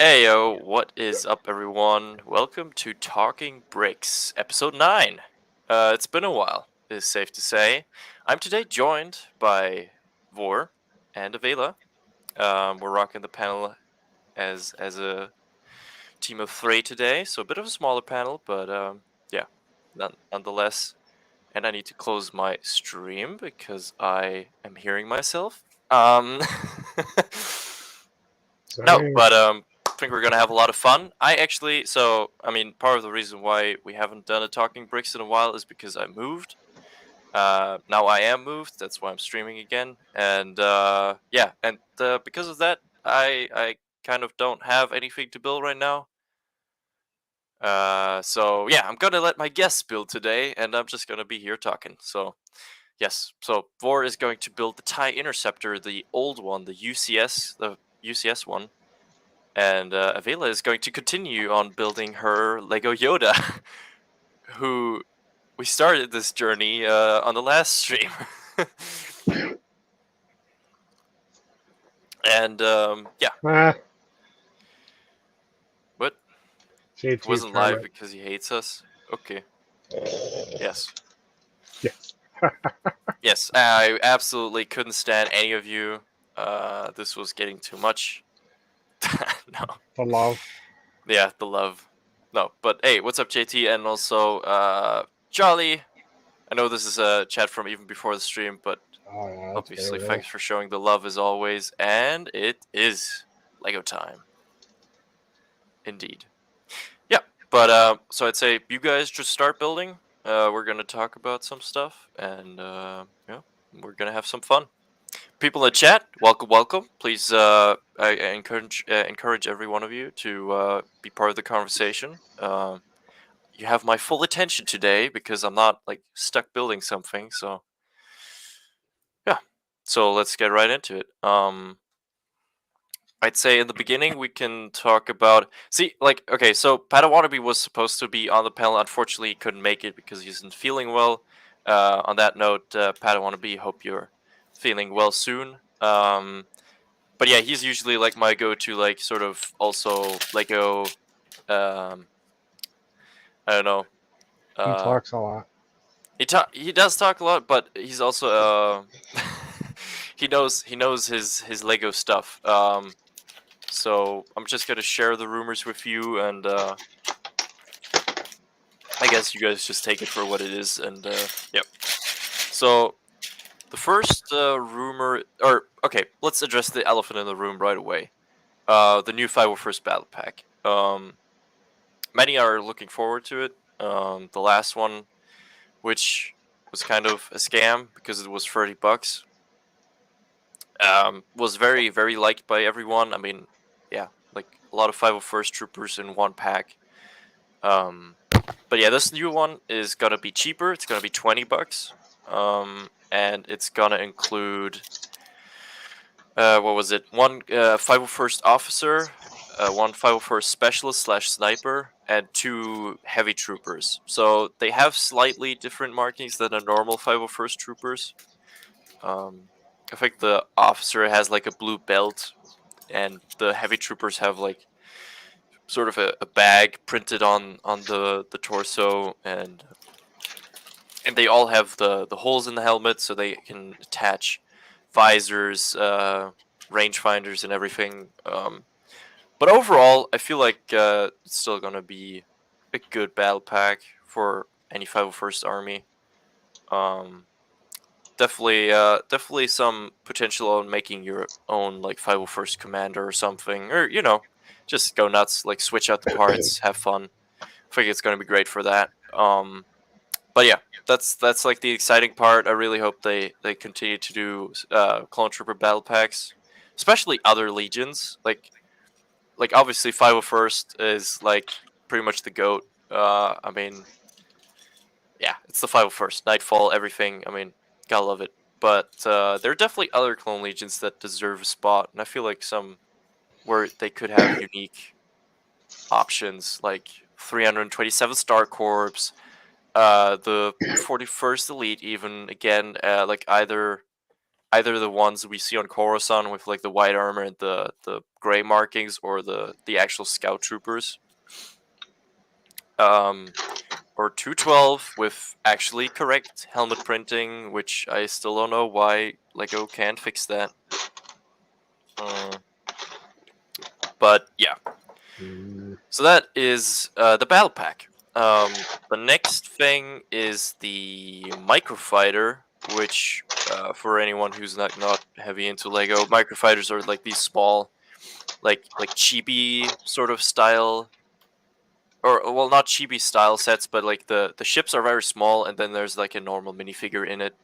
Heyo, what is up, everyone? Welcome to Talking Bricks, episode 9. It's been a while, is safe to say. I'm today joined by Vor and Avela. We're rocking the panel as a team of 3 today, so a bit of a smaller panel, but yeah, nonetheless. And I need to close my stream because I am hearing myself. No, Sorry. but I think we're gonna have a lot of fun. Part of the reason why we haven't done a Talking Bricks in a while is because I moved. Now I am moved. That's why I'm streaming again. And because of that, I kind of don't have anything to build right now. I'm gonna let my guests build today, and I'm just gonna be here talking. So yes, so Vor is going to build the TIE Interceptor, the old one, the UCS one. And Avila is going to continue on building her Lego Yoda, who we started this journey on the last stream. And Ah, what? It JT's wasn't live permit. because he hates us. Okay. Yes. Yes. Yes. I absolutely couldn't stand any of you. This was getting too much. No. The love. Yeah, the love. No, but hey, what's up, JT? And also, Charlie. I know this is a chat from even before the stream, but Oh, yeah, that's obviously, very thanks for showing the love as always. And it is Lego time. Indeed. Yeah, but so I'd say you guys just start building. We're gonna talk about some stuff, and we're gonna have some fun. People in the chat, welcome. Please, I encourage every one of you to be part of the conversation. You have my full attention today because I'm not like stuck building something. So yeah, so let's get right into it. I'd say in the beginning we can talk about so Padawannabe was supposed to be on the panel. Unfortunately, he couldn't make it because he isn't feeling well. On that note, Padawannabe, hope you're feeling well soon. But yeah, he's usually like my go-to, like sort of also Lego. Um, I don't know. He Uh, talks a lot. he does talk a lot, but he's also he knows his Lego stuff. So I'm just gonna share the rumors with you, and I guess you guys just take it for what it is. And yep. So the first rumor, or okay, let's address the elephant in the room right away. The new 501st Battle Pack. Many are looking forward to it. The last one, which was kind of a scam because it was $30, was very very liked by everyone. I mean, yeah, like a lot of 501st troopers in one pack. But yeah, this new one is gonna be cheaper. It's gonna be $20, and it's gonna include what was it? One 501st officer, one 501st specialist slash sniper, and 2 heavy troopers. So they have slightly different markings than the normal 501st troopers. I think the officer has like a blue belt, and the heavy troopers have like sort of a bag printed on the torso, and they all have the holes in the helmet so they can attach visors, rangefinders, and everything. But overall, I feel like it's still gonna be a good battle pack for any 501st Army. Um, definitely some potential on making your own like 501st Commander or something, or just go nuts, like switch out the parts, have fun. I think it's gonna be great for that. But yeah, that's like the exciting part. I really hope they continue to do clone trooper battle packs, especially other legions. Like obviously 501st is like pretty much the goat. I mean, yeah, it's the 501st, Nightfall, everything. I mean, gotta love it. But there are definitely other clone legions that deserve a spot, and I feel like some where they could have unique options, like 327 Star Corps, the 41st Elite, even again, like either either the ones we see on Coruscant with like the white armor and the gray markings, or the actual scout troopers. Or 212 with actually correct helmet printing, which I still don't know why LEGO can't fix that. But yeah, so that is the battle pack. The next thing is the microfighter, which for anyone who's not heavy into LEGO, microfighters are like these small, like chibi sort of style, or well, not chibi style sets, but like the ships are very small, and then there's like a normal minifigure in it.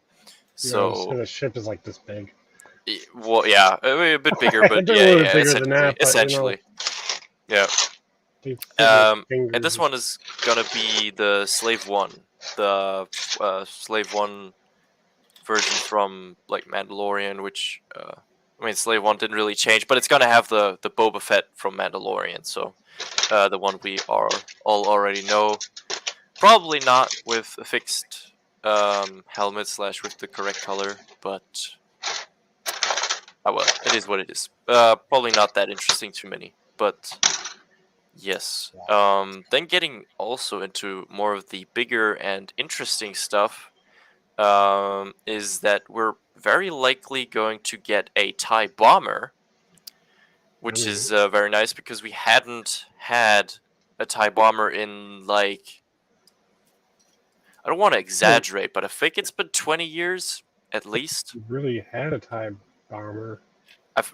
So the ship is like this big. well, yeah, a bit bigger, but They're yeah, a little yeah, bit bigger than that, but, essentially, yeah. they fit my And this fingers. one is gonna be the Slave One, the Slave One version from like Mandalorian, which I mean, Slave One didn't really change, but it's gonna have the Boba Fett from Mandalorian, so the one we all already know. Probably not with a fixed helmet / with the correct color, but oh well, it is what it is. Probably not that interesting to many, but yes. Then getting also into more of the bigger and interesting stuff, is that we're very likely going to get a TIE bomber, which is very nice because we hadn't had a TIE bomber in like, I don't want to exaggerate, but I think it's been 20 years at least. You really had a TIE bomber.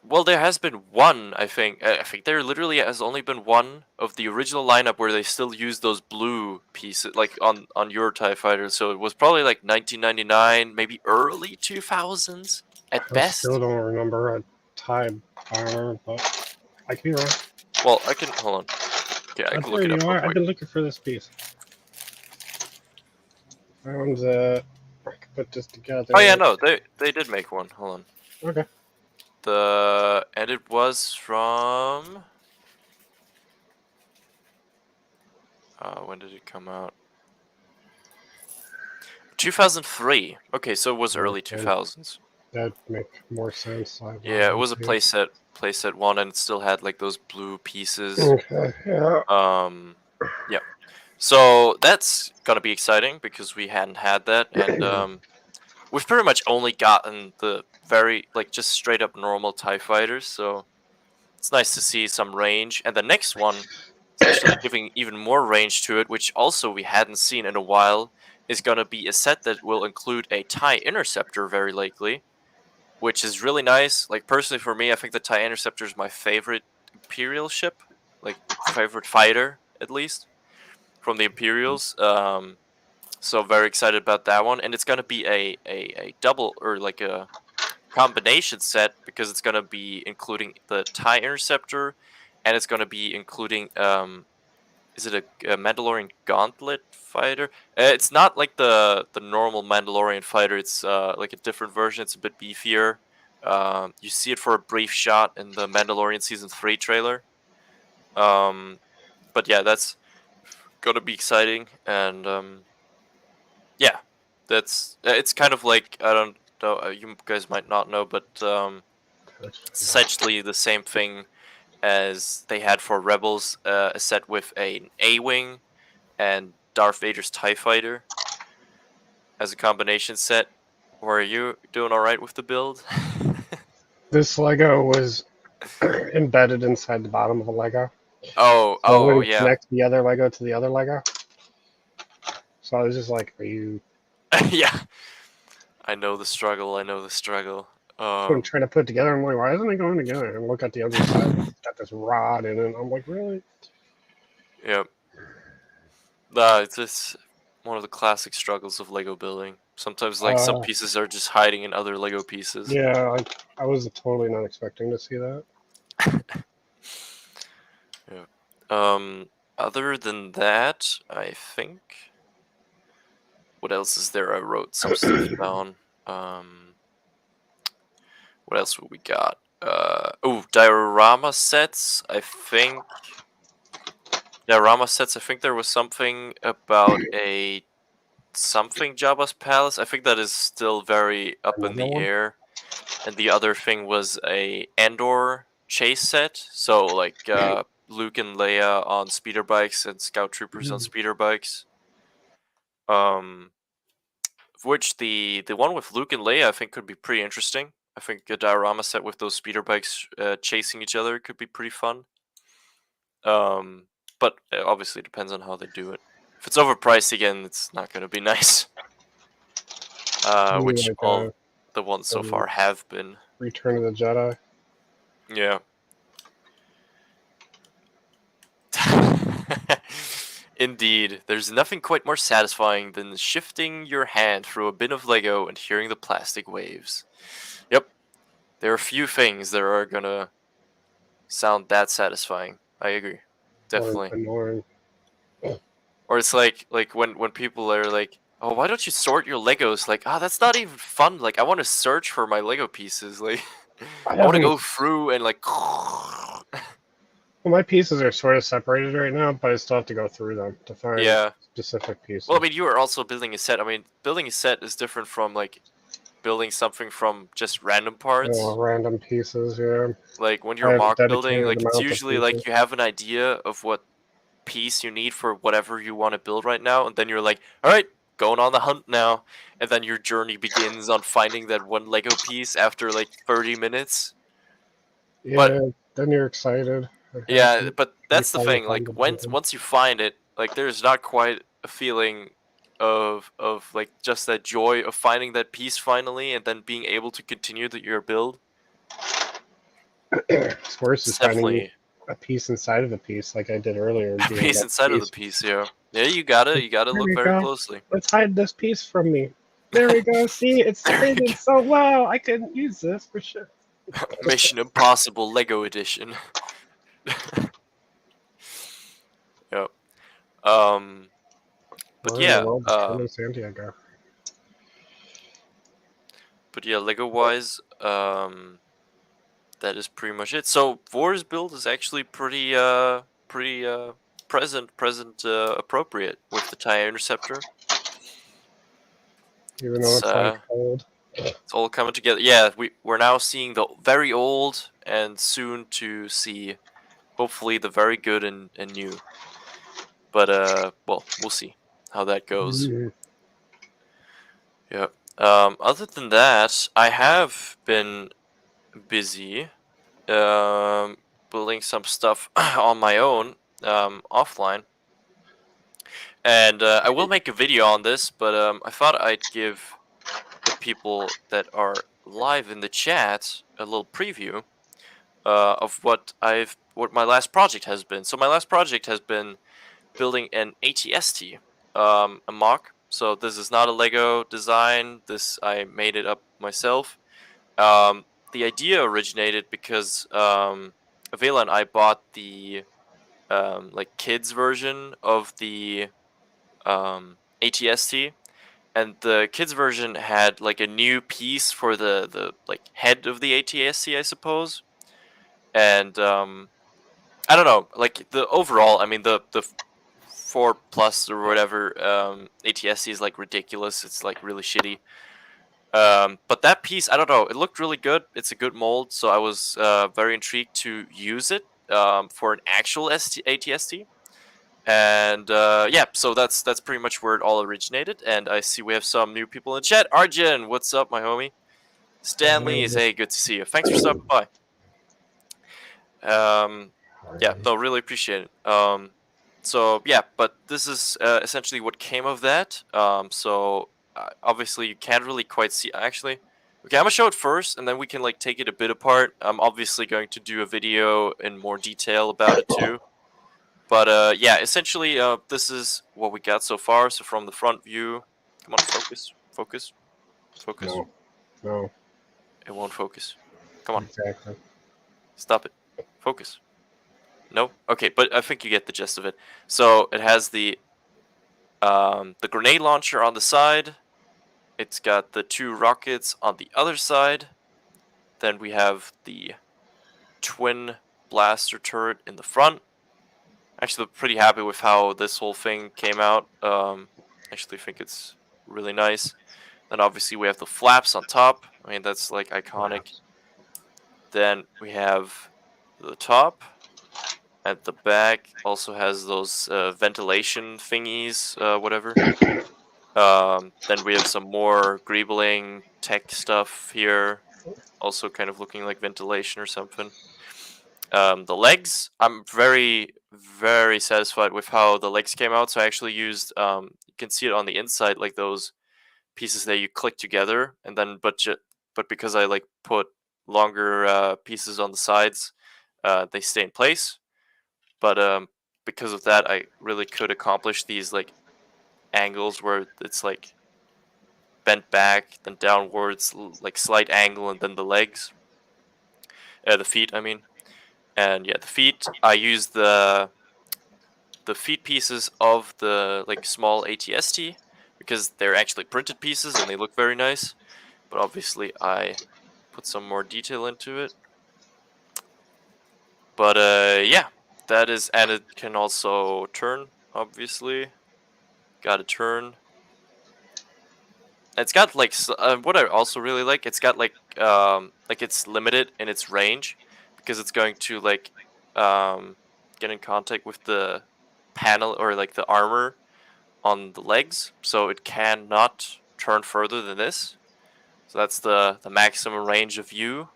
Well, there has been one, I think. I think there literally has only been one of the original lineup where they still use those blue pieces, like on your TIE fighter. So it was probably like 1999, maybe early 2000s at I best. still don't remember a TIE bomber, but I can be wrong. Well, I can hold on. Okay, I can look it up real I've quick. been looking for this piece. Found I can put this together. Oh yeah, no, they did make one. Hold on. Okay. And it was from. When did it come out? 2003. Okay, so it was early Okay. 2000s. That make more sense. Yeah, it was a playset one, and it still had like those blue pieces. Okay. Yeah. Yeah. So that's gonna be exciting because we hadn't had that, and we've pretty much only gotten the very like just straight up normal TIE fighters. So it's nice to see some range, and the next one is actually giving even more range to it, which also we hadn't seen in a while. Is gonna be a set that will include a TIE Interceptor very likely, which is really nice. Like personally for me, I think the TIE Interceptor is my favorite Imperial ship, like favorite fighter at least from the Imperials. So very excited about that one, and it's gonna be a double or like a combination set because it's gonna be including the TIE Interceptor, and it's gonna be including is it a Mandalorian Gauntlet fighter? It's not like the normal Mandalorian fighter. It's like a different version. It's a bit beefier. You see it for a brief shot in the Mandalorian Season 3 trailer. But yeah, that's gonna be exciting, and yeah, that's it's kind of like, I don't know, you guys might not know, but it's essentially the same thing as they had for Rebels, a set with an A-wing and Darth Vader's TIE Fighter as a combination set. Or are you doing all right with the build? This Lego was embedded inside the bottom of a Lego. Oh, So it oh wouldn't yeah. connect the other Lego to the other Lego. So I was just like, are you Yeah. I know the struggle. I know the struggle. trying to put it together? I'm like, why isn't it going together? And look at the other side. It's got this rod in it. I'm like, really? Yep. It's just one of the classic struggles of Lego building. Sometimes, like, some pieces are just hiding in other Lego pieces. Yeah, I was totally not expecting to see that. Yeah. Other than that, I think. What else is there? I wrote some stuff down. What else we got? Diorama sets. I think there was something about something Jabba's palace. I think that is still very up in the air. and the other thing was a Andor chase set. So like Luke and Leia on speeder bikes and Scout Troopers on speeder bikes. Which the one with Luke and Leia I think could be pretty interesting. I think a diorama set with those speeder bikes chasing each other could be pretty fun. But it obviously depends on how they do it. If it's overpriced again, it's not going to be nice. Which like, all the ones so far have been. Return of the Jedi. Yeah. Indeed, there's nothing quite more satisfying than shifting your hand through a bin of Lego and hearing the plastic waves. Yep, there are few things that are gonna sound that satisfying. I agree, definitely. Or annoying. Or it's like when people are like, "Oh, why don't you sort your Legos?" Like, ah, that's not even fun. Like, I want to search for my Lego pieces. Like, I want to go through and like. Well, my pieces are sort of separated right now, but I still have to go through them to find specific pieces. Well, I mean, you are also building a set. I mean, building a set is different from like building something from just random parts. Random pieces, yeah. Like when you're mock building, like it's usually like you have an idea of what piece you need for whatever you want to build right now, and then you're like, all right, going on the hunt now, and then your journey begins on finding that one Lego piece after like 30 minutes. Yeah, but then you're excited. Yeah, but that's the thing. Like once you find it, like there's not quite a feeling of like just that joy of finding that piece finally, and then being able to continue your build. It's worse is finding a piece inside of a piece, like I did earlier. A piece inside of the piece, yeah. Yeah, you gotta look very closely. Let's hide this piece from me. There we go. See, it's fitted so well. I couldn't use this for sure. Mission Impossible Lego Edition. Yep. But yeah. Santiago. But yeah, Lego wise, that is pretty much it. So Vor's build is actually pretty present appropriate with the TIE Interceptor. Even though it's like old. It's all coming together. Yeah, we're now seeing the very old and soon to see, hopefully, the very good and new. But well, we'll see how that goes. Yeah. Other than that, I have been busy building some stuff on my own offline, and I will make a video on this, but I thought I'd give the people that are live in the chat a little preview of what my last project has been. So my last project has been building an ATST, a mock. So this is not a Lego design. This I made it up myself. The idea originated because Avela and I bought the like kids version of the ATST, and the kids version had like a new piece for the like head of the ATST, I suppose. And I don't know, like the overall, I mean the 4 plus or whatever ATST is like ridiculous. It's like really shitty. But that piece, I don't know, it looked really good. It's a good mold, so I was very intrigued to use it for an actual ATST. And yeah, so that's pretty much where it all originated. And I see we have some new people in the chat. Arjun, what's up, my homie? Stanley is, hey, good to see you. Thanks for stopping by. Yeah, no, really appreciate it. So yeah, but this is essentially what came of that. So obviously you can't really quite see. Actually, okay, I'm gonna show it first, and then we can like take it a bit apart. I'm obviously going to do a video in more detail about it too. But yeah, essentially, this is what we got so far. So from the front view, come on, focus. No. It won't focus. Come on. Exactly. Stop it. Focus. No? Okay, but I think you get the gist of it. So it has the grenade launcher on the side. It's got the 2 rockets on the other side. Then we have the twin blaster turret in the front. Actually, I'm pretty happy with how this whole thing came out. Actually think it's really nice. And obviously we have the flaps on top. I mean, that's like iconic. Then we have the top. At the back also has those ventilation thingies, whatever. Then we have some more greebling tech stuff here, also kind of looking like ventilation or something. The legs, I'm very, very satisfied with how the legs came out. So I actually used, you can see it on the inside, like those pieces that you click together, and then but because I like put longer pieces on the sides, they stay in place. But because of that, I really could accomplish these like angles where it's like bent back, then downwards, like slight angle, and then the legs, the feet. I mean, and yeah, the feet. I use the feet pieces of the like small ATST because they're actually printed pieces and they look very nice. But obviously, I put some more detail into it. But yeah, that is, and it can also turn. Obviously, got to turn. It's got like what I also really like. It's got like it's limited in its range because it's going to like get in contact with the panel or like the armor on the legs, so it cannot turn further than this. So that's the maximum range of view.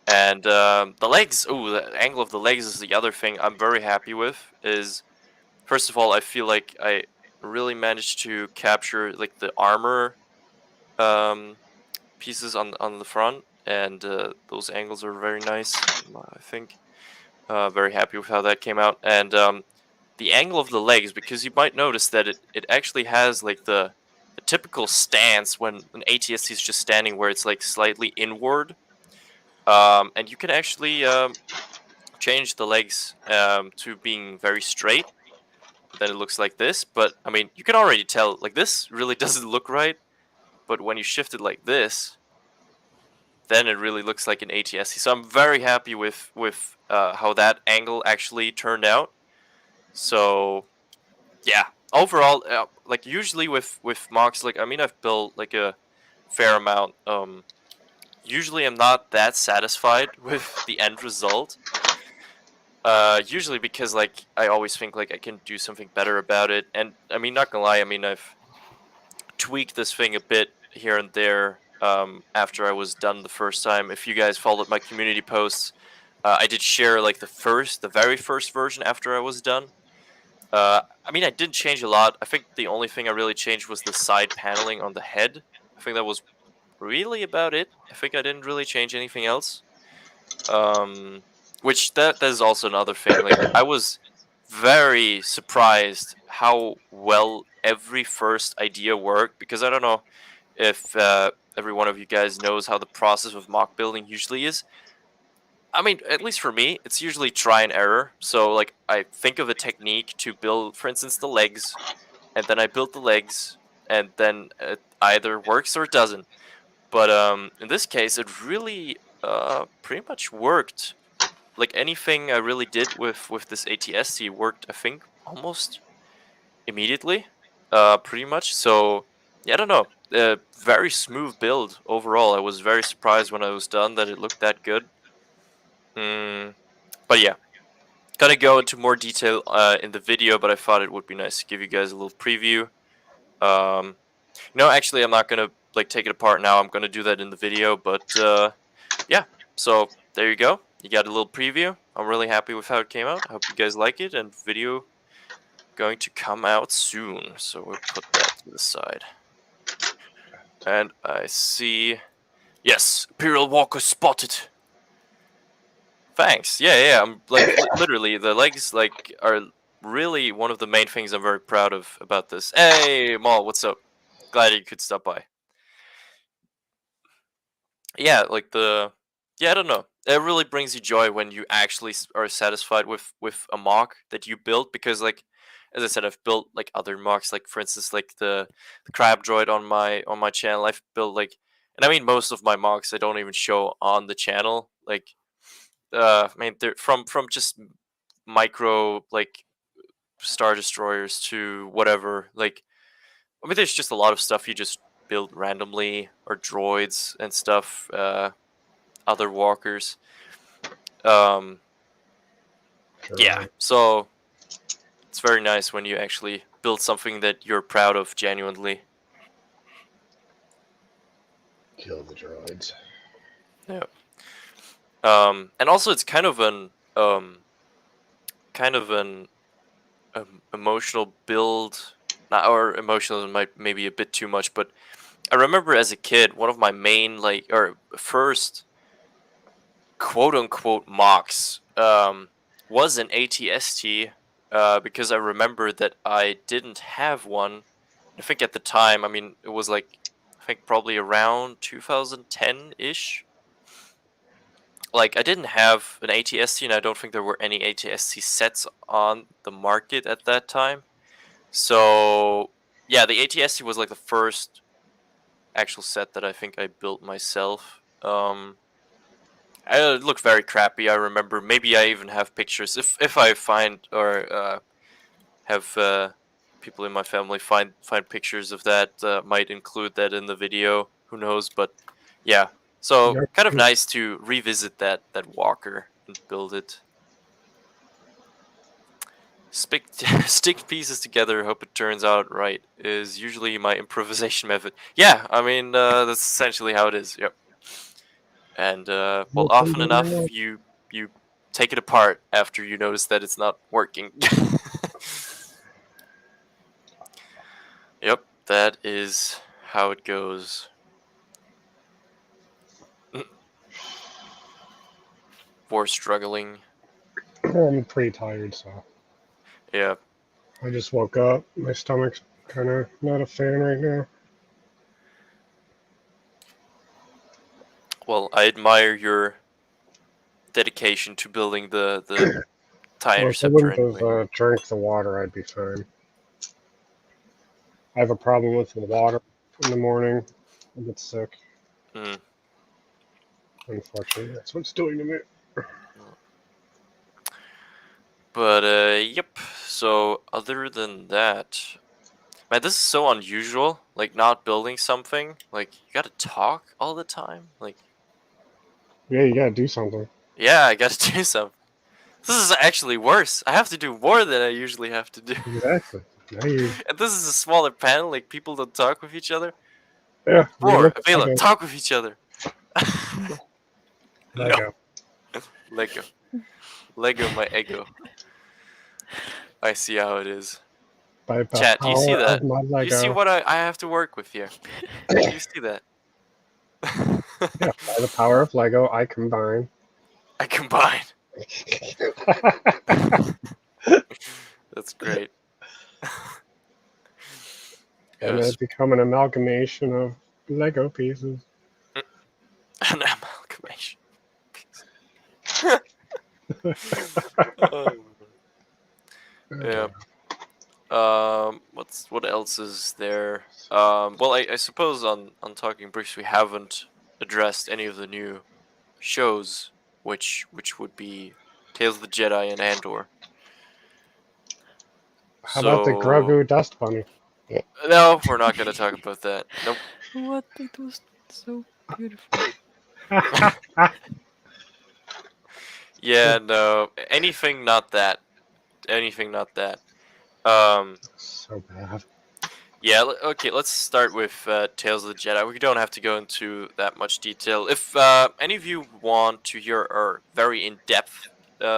And the legs. Oh, the angle of the legs is the other thing I'm very happy with. Is first of all, I feel like I really managed to capture like the armor pieces on the front, and those angles are very nice. I think very happy with how that came out, and the angle of the legs, because you might notice that it actually has like the typical stance when an ATST is just standing, where it's like slightly inward, and you can actually change the legs to being very straight. Then it looks like this, but I mean, you can already tell, like, this really doesn't look right, but when you shift it like this, then it really looks like an ATST. So I'm very happy with how that angle actually turned out. So yeah, overall, like usually with mocks, like I mean, I've built like a fair amount. Usually I'm not that satisfied with the end result. Usually because like I always think like I can do something better about it, and I mean, not gonna lie, I mean, I've tweaked this thing a bit here and there after I was done the first time. If you guys followed my community posts, I did share like the very first version after I was done. I mean, I didn't change a lot. I think the only thing I really changed was the side paneling on the head. I think that was really about it. I think I didn't really change anything else. Which that is also another thing. Like, I was very surprised how well every first idea worked, because I don't know if every one of you guys knows how the process of mock building usually is. I mean, at least for me, it's usually try and error. So, like, I think of a technique to build, for instance, the legs, and then I build the legs, and then it either works or it doesn't. But in this case, it really pretty much worked. Like, anything I really did with this ATST worked, I think, almost immediately, pretty much. So, yeah, I don't know. Very smooth build overall. I was very surprised when I was done that it looked that good. But yeah, gonna go into more detail in the video, but I thought it would be nice to give you guys a little preview. No, actually, I'm not gonna like take it apart now. I'm gonna do that in the video, but yeah. So there you go. You got a little preview. I'm really happy with how it came out. I hope you guys like it, and video going to come out soon. So we'll put that to the side. And I see, yes, Imperial Walker spotted. Thanks. Yeah. I'm like literally the legs like are really one of the main things I'm very proud of about this. Hey, Maul, what's up? Glad you could stop by. Yeah, like I don't know. It really brings you joy when you actually are satisfied with a mock that you built, because like as I said, I've built like other mocks, like for instance like the crab droid on my channel. I've built like, and I mean most of my mocks I don't even show on the channel. Like I mean they're from just micro like star destroyers to whatever, like I mean, there's just a lot of stuff you just build randomly, or droids and stuff, other walkers. Yeah, so it's very nice when you actually build something that you're proud of genuinely. Kill the droids. Yeah. And also it's kind of an emotional build. Not, or emotional might maybe a bit too much, but I remember as a kid, one of my main first quote unquote mocks was an ATST, because I remember that I didn't have one. I think at the time, I mean, it was like, I think probably around 2010-ish. Like, I didn't have an ATST, and I don't think there were any ATST sets on the market at that time. So, yeah, the ATST was like the first actual set that I think I built myself. It looked very crappy. I remember. Maybe I even have pictures. If I find, or have people in my family find pictures of that, might include that in the video. Who knows? But yeah. So kind of nice to revisit that walker and build it. Stick pieces together. Hope it turns out right. Is usually my improvisation method. Yeah, I mean that's essentially how it is. Yep. And well, often enough, you take it apart after you notice that it's not working. Yep, that is how it goes. For struggling. I'm pretty tired, so. Yeah. I just woke up. My stomach's kind of not a fan right now. Well, I admire your dedication to building the TIE Interceptor. If I wouldn't have drank the water, I'd be fine. I have a problem with the water in the morning. I get sick. Unfortunately, that's what it's doing to me. But yep. So other than that, man, this is so unusual. Like, not building something. Like, you gotta talk all the time. Like, yeah, you gotta do something. Yeah, I gotta do something. This is actually worse. I have to do more than I usually have to do. Exactly. Now you. And this is a smaller panel. Like, people don't talk with each other. Yeah. Or Avila, talk with each other. Lego. No. Lego my ego. I see how it is. Chat, do you see that? You see what I have to work with here? Do you see that? Yeah, by the power of Lego, I combine. That's great. And it's become an amalgamation of Lego pieces. An amalgamation. Yeah. What else is there? Well, I suppose on Talking Bricks we haven't addressed any of the new shows, which would be Tales of the Jedi and Andor. How about the Grogu Dust Bunny? No, we're not going to talk about that. Nope. What? It was so beautiful. Yeah, no. Anything not that. So bad. Yeah, okay, let's start with Tales of the Jedi. We don't have to go into that much detail. If any of you want to hear our very in-depth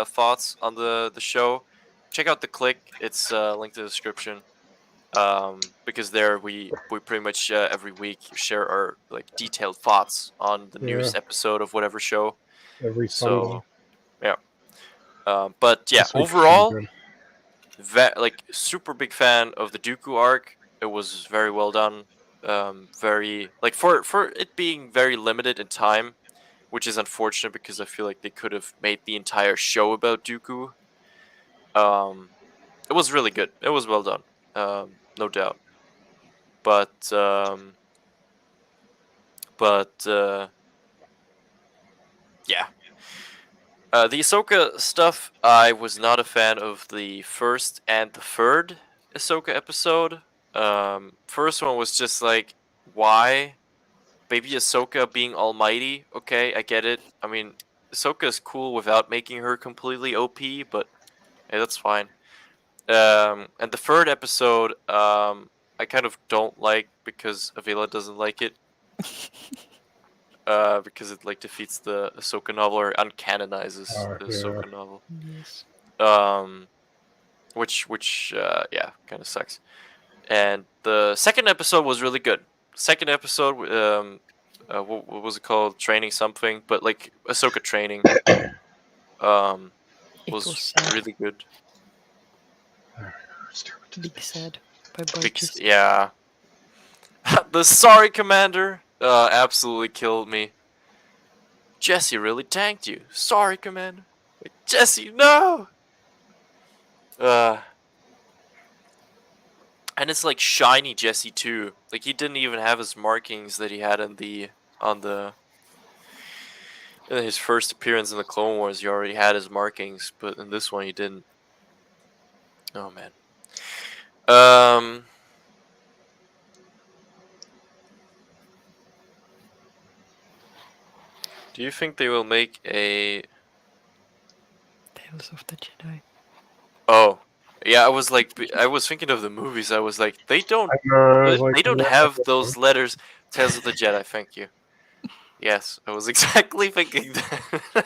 thoughts on the show, check out the Click. It's linked in the description. Because there we pretty much every week share our like detailed thoughts on the newest episode of whatever show. Every Sunday. So, yeah. But yeah, overall, like super big fan of the Dooku arc. It was very well done. Very like for it being very limited in time, which is unfortunate because I feel like they could have made the entire show about Dooku. It was really good. It was well done. No doubt. But yeah. The Ahsoka stuff, I was not a fan of the first and the third Ahsoka episode. First one was just like, why? Baby Ahsoka being almighty. Okay, I get it. I mean, Ahsoka is cool without making her completely OP, but hey, that's fine. And the third episode, I kind of don't like because Avila doesn't like it. Because it like defeats the Ahsoka novel or uncanonizes the Ahsoka novel. Yes. Which yeah, kind of sucks. And the second episode was really good. Second episode, what was it called? Training something, but like Ahsoka training. It Was was sad. really good. Big sad. By Big, Burgess. yeah. The sorry commander absolutely killed me. Jesse really tanked you. Sorry, commander. Wait, Jesse, no. And it's like shiny Jesse too. Like he didn't even have his markings that he had in his first appearance in the Clone Wars. He already had his markings, but in this one he didn't. Oh man. Do you think they will make a? Tales of the Jedi. Oh, yeah. I was thinking of the movies. I was like, they don't have those letters. Tales of the Jedi. Thank you. Yes, I was exactly thinking that.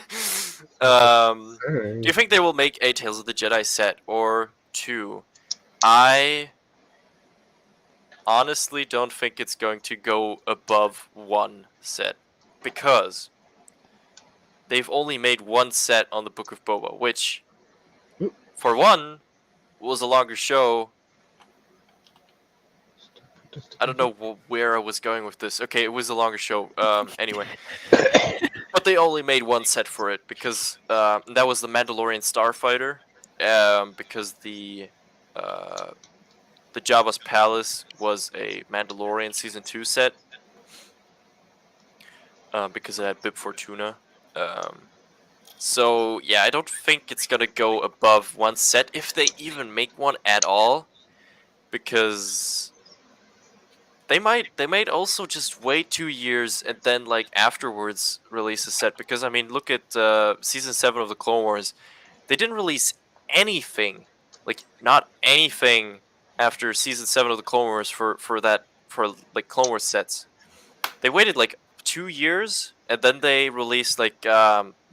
Do you think they will make a Tales of the Jedi set or two? I honestly don't think it's going to go above one set because they've only made one set on the Book of Boba, which, for one, was a longer show. I don't know where I was going with this. Okay, it was a longer show. Anyway. But they only made one set for it because that was the Mandalorian Starfighter. Because the Jabba's Palace was a Mandalorian Season 2 set. Because it had Bib Fortuna. So yeah, I don't think it's gonna go above one set if they even make one at all, because they might also just wait 2 years and then like afterwards release a set. Because I mean, look at Season 7 of the Clone Wars, they didn't release anything, like not anything after Season 7 of the Clone Wars for like Clone Wars sets. They waited like 2 years, and then they released like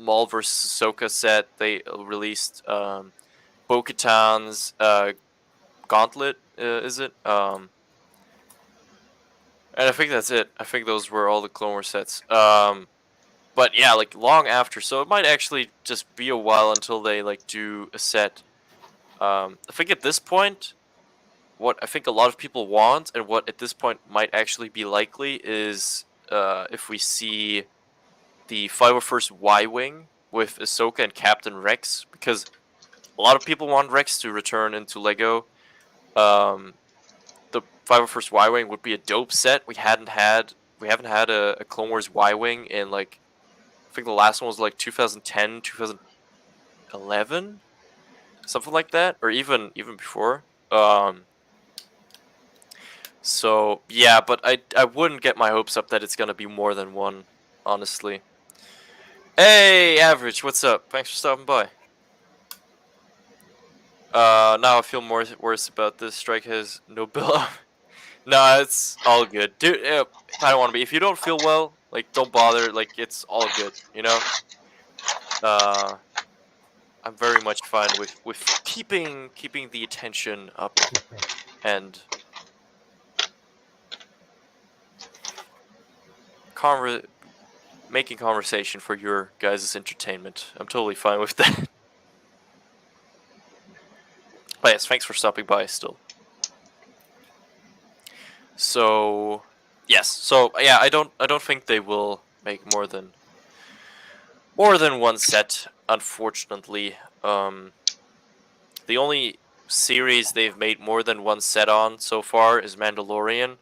Maul vs. Ahsoka set. They released Bo-Katan's Gauntlet, is it? And I think that's it. I think those were all the Clone Wars sets. But yeah, like long after, so it might actually just be a while until they like do a set. I think at this point, what I think a lot of people want, and what at this point might actually be likely, is if we see the 501st Y-Wing with Ahsoka and Captain Rex, because a lot of people want Rex to return into Lego. The 501st Y-Wing would be a dope set. We haven't had a Clone Wars Y-Wing in like, I think the last one was like 2010, 2011, something like that, or even before. So yeah, but I wouldn't get my hopes up that it's gonna be more than one, honestly. Hey, Average, what's up? Thanks for stopping by. Now I feel more worse about this. Strike has no bill up. No, it's all good, dude. I don't want to be. If you don't feel well, like, don't bother. Like, it's all good, you know. I'm very much fine with keeping the attention up and making conversation for your guys' entertainment. I'm totally fine with that. But yes, thanks for stopping by still. So yes, so yeah, I don't think they will make more than one set, unfortunately. The only series they've made more than one set on so far is Mandalorian.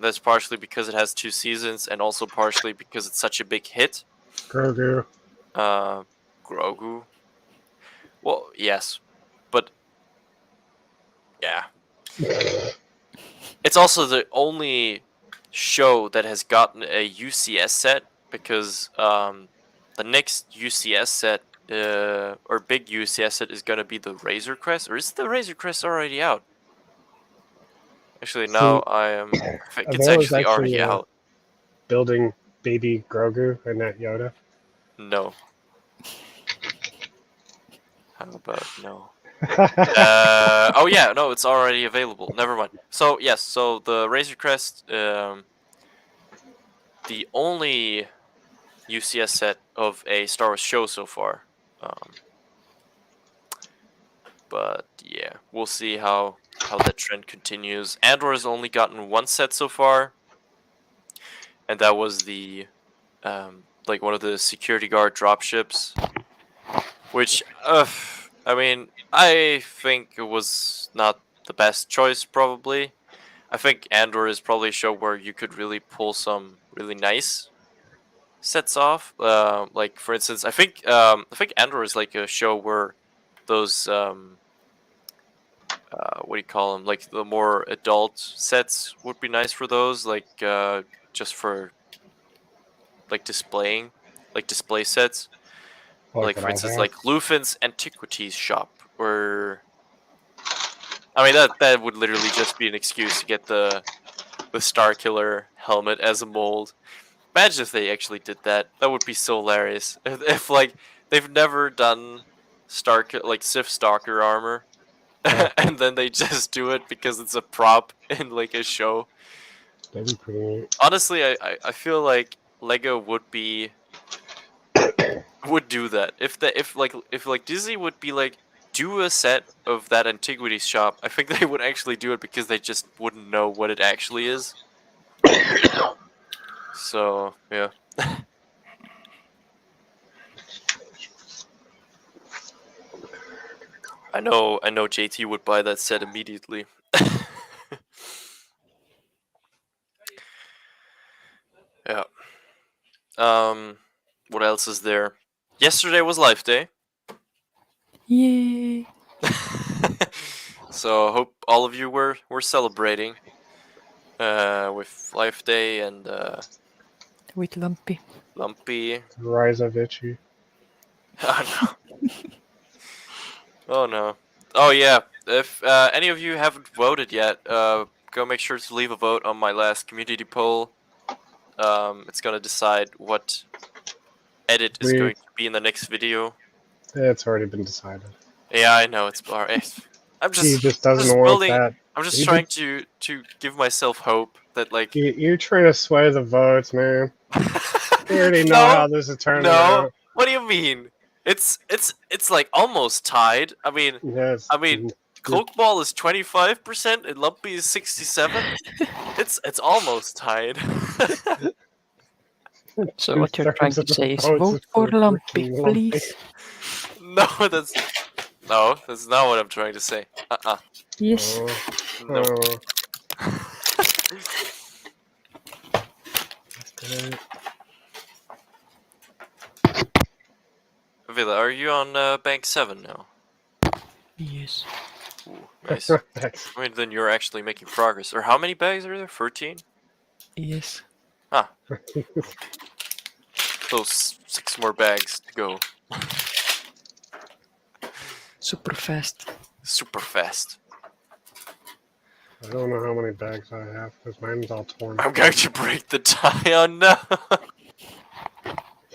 That's partially because it has 2 seasons, and also partially because it's such a big hit. Grogu. Grogu. Well, yes, but yeah, It's also the only show that has gotten a UCS set because the next UCS set or big UCS set is gonna be the Razor Crest, or is the Razor Crest already out? Actually, now I am. I think it's Avail is actually already actually out. building baby Grogu and not Yoda. No. How about no? Oh yeah, no, it's already available. Never mind. So yes, so the Razor Crest, the only UCS set of a Star Wars show so far. But yeah, we'll see how that trend continues. Andor has only gotten one set so far, and that was the like one of the security guard dropships, which I mean, I think it was not the best choice probably. I think Andor is probably a show where you could really pull some really nice sets off. Like for instance, I think Andor is like a show where those what do you call them? Like the more adult sets would be nice for those. Like just for like displaying, like display sets. Like What for I instance, have. like Lufin's Antiquities Shop, or I mean that would literally just be an excuse to get the Star Killer helmet as a mold. Imagine if they actually did that. That would be so hilarious. If like they've never done like Sith Stalker armor, Yeah. and then they just do it because it's a prop in like a show. That'd be pretty neat. Honestly, I feel like Lego would do that if like Disney would be like do a set of that Antiquities Shop. I think they would actually do it because they just wouldn't know what it actually is. So yeah. I know JT would buy that set immediately. Yeah. What else is there? Yesterday was Life Day. Yay! So I hope all of you were celebrating with Life Day and With Lumpy. Lumpy. Rise of Itchy. Oh no. Oh no. Oh yeah. If any of you haven't voted yet, go make sure to leave a vote on my last community poll. It's gonna decide what edit is going to be in the next video. Yeah, it's already been decided. Yeah, I know it's alright. I'm He just just doesn't just want building. that. I'm just He trying to give myself hope that like. You're trying to sway the votes, man. We already know No, how this is turning no. out. What do you mean? It's like almost tied. I mean, Yes. Cloakball is 25% and Lumpy is 67. It's almost tied. So what you're trying to say is vote for Lumpy, please. No, that's not what I'm trying to say. Yes. No. Villa, are you on bank 7 now? Yes. Ooh, nice. I mean, then you're actually making progress. Or how many bags are there? 13? Yes. Ah. Those 6 more bags to go. Super fast. Super fast. I don't know how many bags I have because mine's all torn. I'm going to break the tie on now.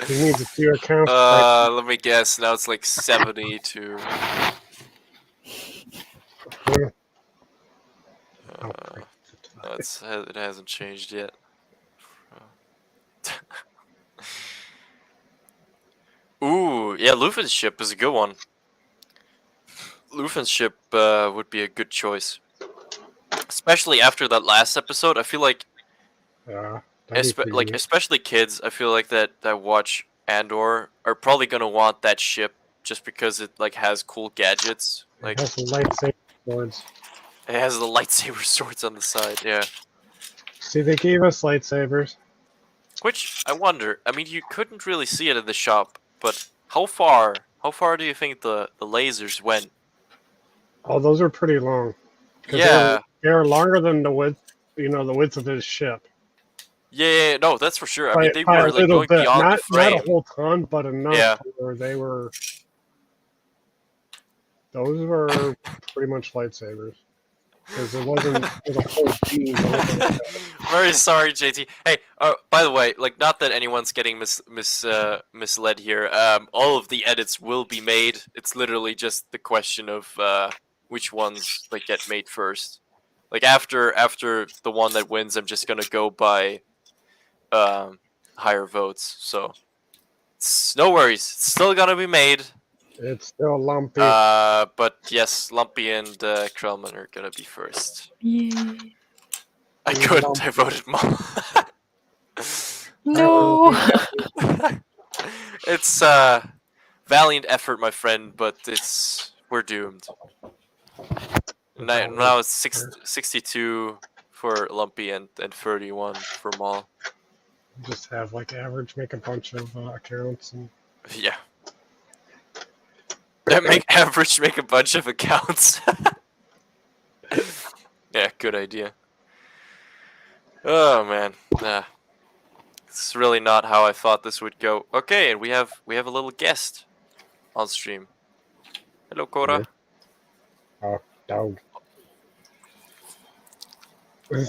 He needs a few accounts. Let me guess. Now it's like 70 to. No, it hasn't changed yet. Ooh, yeah, Lufin's ship is a good one. Lufin's ship would be a good choice. Especially after that last episode, I feel like, especially kids, I feel like that watch Andor are probably gonna want that ship just because it like has cool gadgets. Like it has lightsaber swords. It has the lightsaber swords on the side, yeah. See, they gave us lightsabers. Which I wonder. I mean, you couldn't really see it in the shop, but how far do you think the lasers went? Oh, those are pretty long. Yeah, they're longer than the width you know, the width of his ship. Yeah, no, that's for sure. I mean, they By were a like little going bit, beyond the not frame. a whole ton, but enough Yeah. where they were. Those were pretty much lightsabers because it wasn't a whole beam. Very sorry, JT. Hey, by the way, like, not that anyone's getting misled here. All of the edits will be made. It's literally just the question of which ones like get made first. Like after the one that wins, I'm just gonna go by higher votes. So no worries. It's still gonna be made. It's still lumpy. But yes, Lumpy and Krellman are gonna be first. Yay. I couldn't. I voted Mom. No. It's valiant effort, my friend, but we're doomed. Now it's 62 for Lumpy and 31 for Maul. Just have like average, make a bunch of accounts and. Yeah. Make average, make a bunch of accounts. Yeah, good idea. Oh man, nah. It's really not how I thought this would go. Okay, and we have a little guest on stream. Hello, Cora. Oh, dog.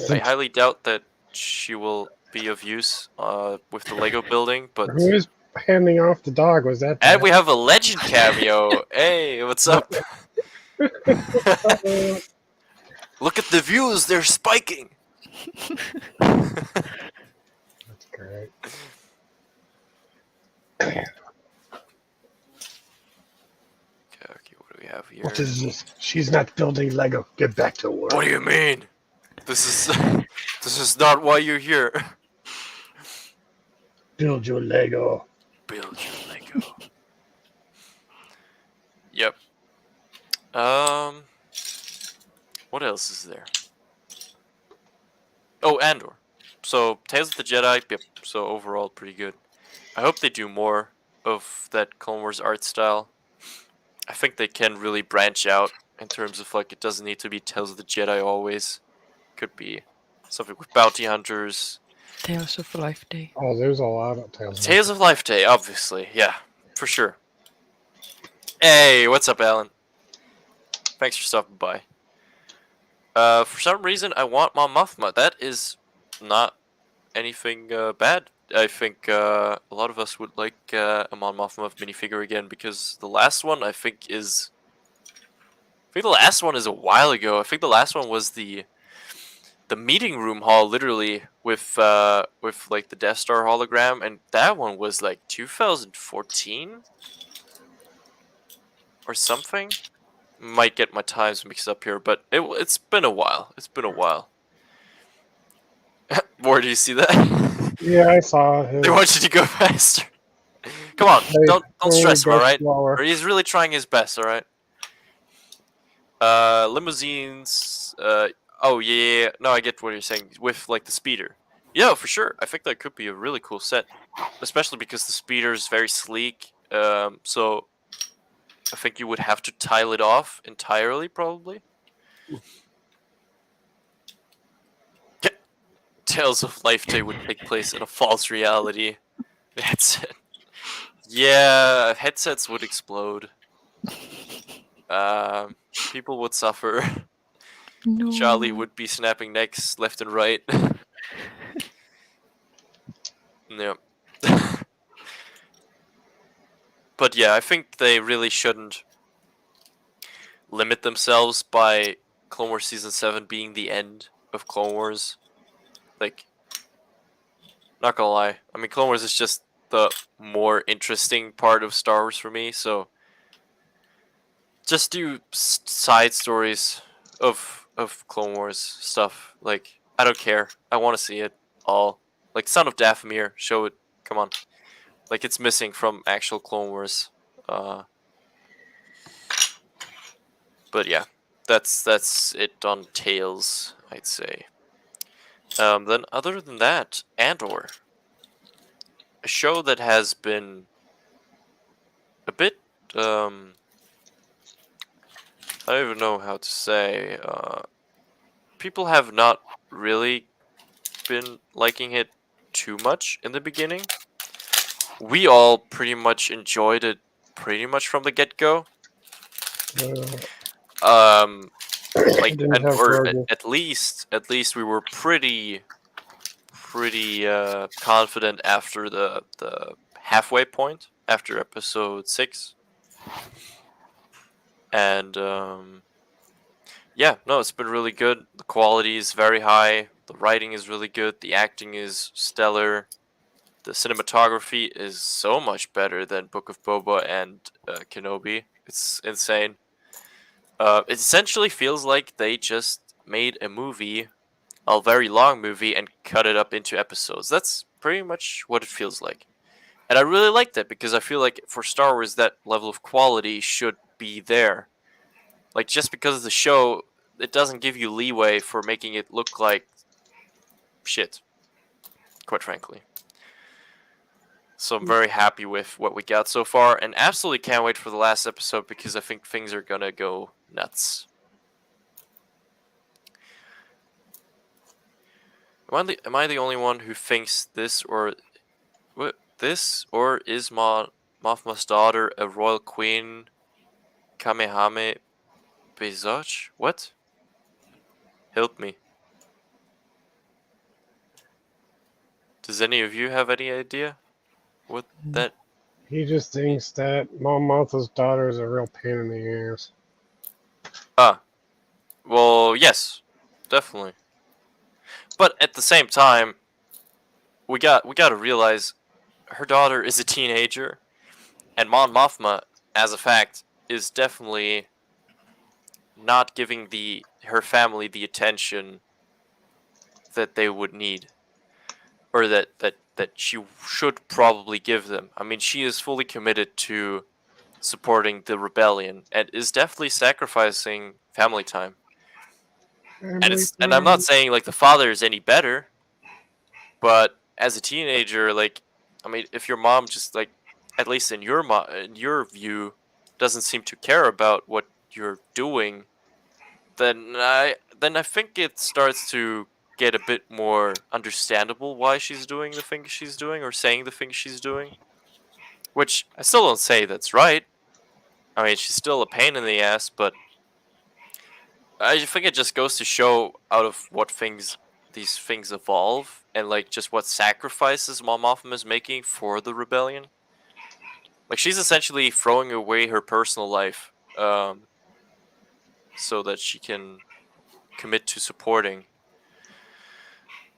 I highly doubt that she will be of use with the Lego building, but Who is handing off the dog? Was that? and we have a legend cameo. Hey, what's up? Look at the views, they're spiking. That's great. Okay, what do we have here? What is this? She's not building Lego. Get back to work. What do you mean? This is not why you're here. Build your Lego. Build your Lego. Yep. What else is there? Oh, Andor. So Tales of the Jedi. Yep. So overall, pretty good. I hope they do more of that Clone Wars art style. I think they can really branch out in terms of like it doesn't need to be Tales of the Jedi always. Could be something with bounty hunters. Tales of Life Day. Oh, there's a lot of Tales. Tales of Life Day, obviously. Yeah, for sure. Hey, what's up, Alan? Thanks for stopping by. For some reason, I want Mon Mothma. That is not anything bad. I think a lot of us would like a Mon Mothma minifigure again because the last one I think is the last one is a while ago. I think the last one was the meeting room hall, literally with like the Death Star hologram, and that one was like 2014 or something. Might get my times mixed up here, but it's been a while. It's been a while. More, do you see that? Yeah, I saw him. They want you to go faster. Come on, don't stress him, alright? He's really trying his best, alright? Limousines. Oh yeah, no, I get what you're saying with like the speeder. Yeah, for sure. I think that could be a really cool set, especially because the speeder is very sleek. So I think you would have to tile it off entirely, probably. Tales of Life Day would take place in a false reality. Headset. Yeah, headsets would explode. People would suffer. No. Charlie would be snapping necks left and right. Yep. But yeah, I think they really shouldn't limit themselves by Clone Wars Season 7 being the end of Clone Wars. Like, not gonna lie. I mean, Clone Wars is just the more interesting part of Star Wars for me, so just do side stories of Clone Wars stuff. Like, I don't care. I want to see it all. Like, Son of Dathomir, show it. Come on. Like, it's missing from actual Clone Wars. But yeah, that's it on Tales, I'd say. Then other than that, Andor. A show that has been a bit, I don't even know how to say, people have not really been liking it too much in the beginning. We all pretty much enjoyed it pretty much from the get-go. Like, at least we were pretty confident after the halfway point, after episode 6. And yeah, no, it's been really good. The quality is very high. The writing is really good. The acting is stellar. The cinematography is so much better than Book of Boba and Kenobi. It's insane. It essentially feels like they just made a movie, a very long movie, and cut it up into episodes. That's pretty much what it feels like. And I really like that, because I feel like for Star Wars, that level of quality should be there. Like, just because of the show, it doesn't give you leeway for making it look like shit, quite frankly. So I'm very happy with what we got so far, and absolutely can't wait for the last episode, because I think things are gonna go nuts. Am I the only one who thinks this, or is Mothma's daughter a royal queen? Kamehame Bezach? What? Help me. Does any of you have any idea what that? He just thinks that Mon Mothma's daughter is a real pain in the ass. Well, yes, definitely. But at the same time, we got to realize her daughter is a teenager, and Mon Mothma, as a fact, is definitely not giving her family the attention that they would need, or that she should probably give them. I mean, she is fully committed to supporting the rebellion and is definitely sacrificing family time. And I'm not saying like the father is any better, but as a teenager, like, I mean, if your mom just, like, at least in your view, doesn't seem to care about what you're doing, then I think it starts to get a bit more understandable why she's doing the things she's doing, or saying the things she's doing. Which I still don't say that's right. I mean, she's still a pain in the ass, but I think it just goes to show out of what these things evolve, and like just what sacrifices Mon Mothma is making for the rebellion. Like, she's essentially throwing away her personal life, so that she can commit to supporting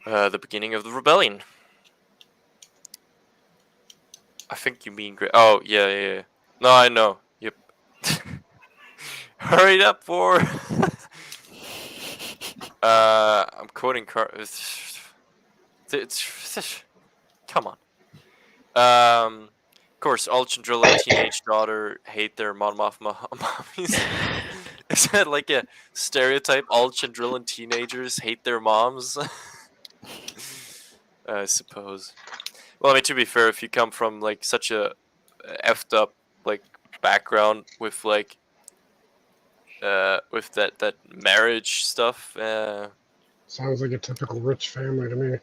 the beginning of the rebellion. I think you mean great. Oh yeah. No, I know. Yep. Hurry up, for. I'm quoting it's come on. Of course, all Chandrila and teenage daughter hate their Mon Mothma mommies. Is that like a stereotype? All Chandrilan teenagers hate their moms? I suppose. Well, I mean, to be fair, if you come from like such a effed up like background with like with that marriage stuff, sounds like a typical rich family to me.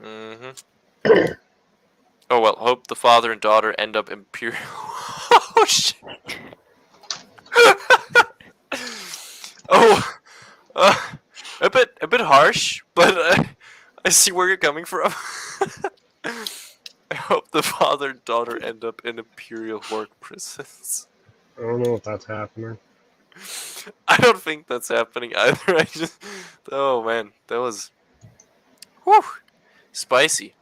Mm-hmm. Oh well, hope the father and daughter end up imperial. Oh shit. Oh, a bit harsh, but I see where you're coming from. I hope the father and daughter end up in imperial work prisons. I don't know if that's happening. I don't think that's happening either. Oh man, that was, whew, spicy.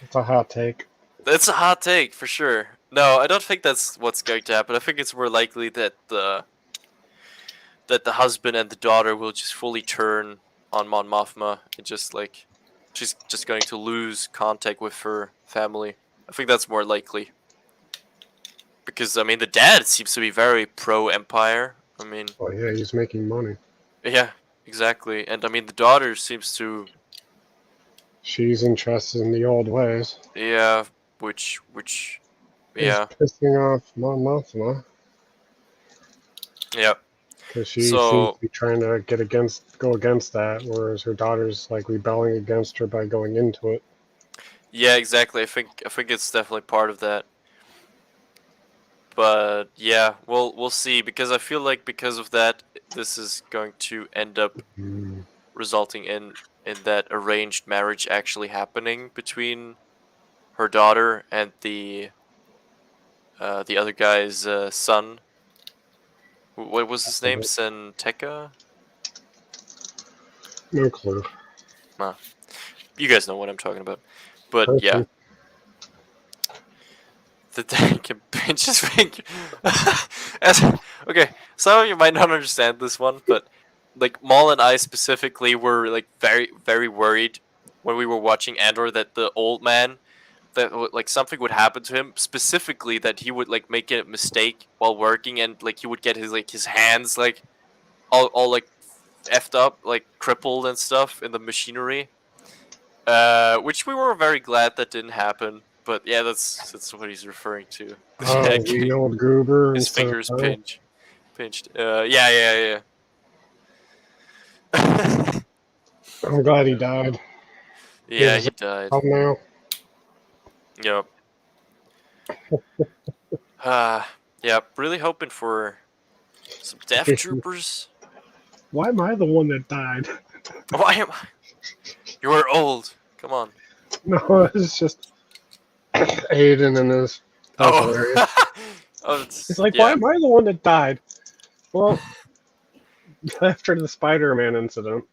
It's a hot take. That's a hot take for sure. No, I don't think that's what's going to happen. I think it's more likely that the husband and the daughter will just fully turn on Mon Mothma and just like she's just going to lose contact with her family. I think that's more likely. Because I mean, the dad seems to be very pro-Empire. I mean, oh yeah, he's making money. Yeah, exactly. And I mean, the daughter seems to. She's interested in the old ways. Yeah, which, yeah. It's pissing off Mon Mothma. Yeah. Because she seems to be trying to go against that, whereas her daughter's like rebelling against her by going into it. Yeah, exactly. I think it's definitely part of that. But yeah, we'll see, because I feel like because of that, this is going to end up resulting in that arranged marriage actually happening between her daughter and the other guy's son. What was his name? Senteka? No clue. Nah. You guys know what I'm talking about. But yeah. The dad can pinch his finger. Okay, some of you might not understand this one, but like Maul and I specifically were like very, very worried when we were watching Andor that the old man, that like something would happen to him, specifically that he would like make a mistake while working, and like he would get his hands like all like effed up, like crippled and stuff in the machinery. Which we were very glad that didn't happen. But yeah, that's what he's referring to. The old goober. His fingers pinched. Yeah. I'm glad he died. Yeah, he died. Now. Yep. Yeah, really hoping for some Death Troopers. Why am I the one that died? Why am I? You were old. Come on. No, it's just Aiden and his. Oh. It's like, why am I the one that died? Well, after the Spider-Man incident.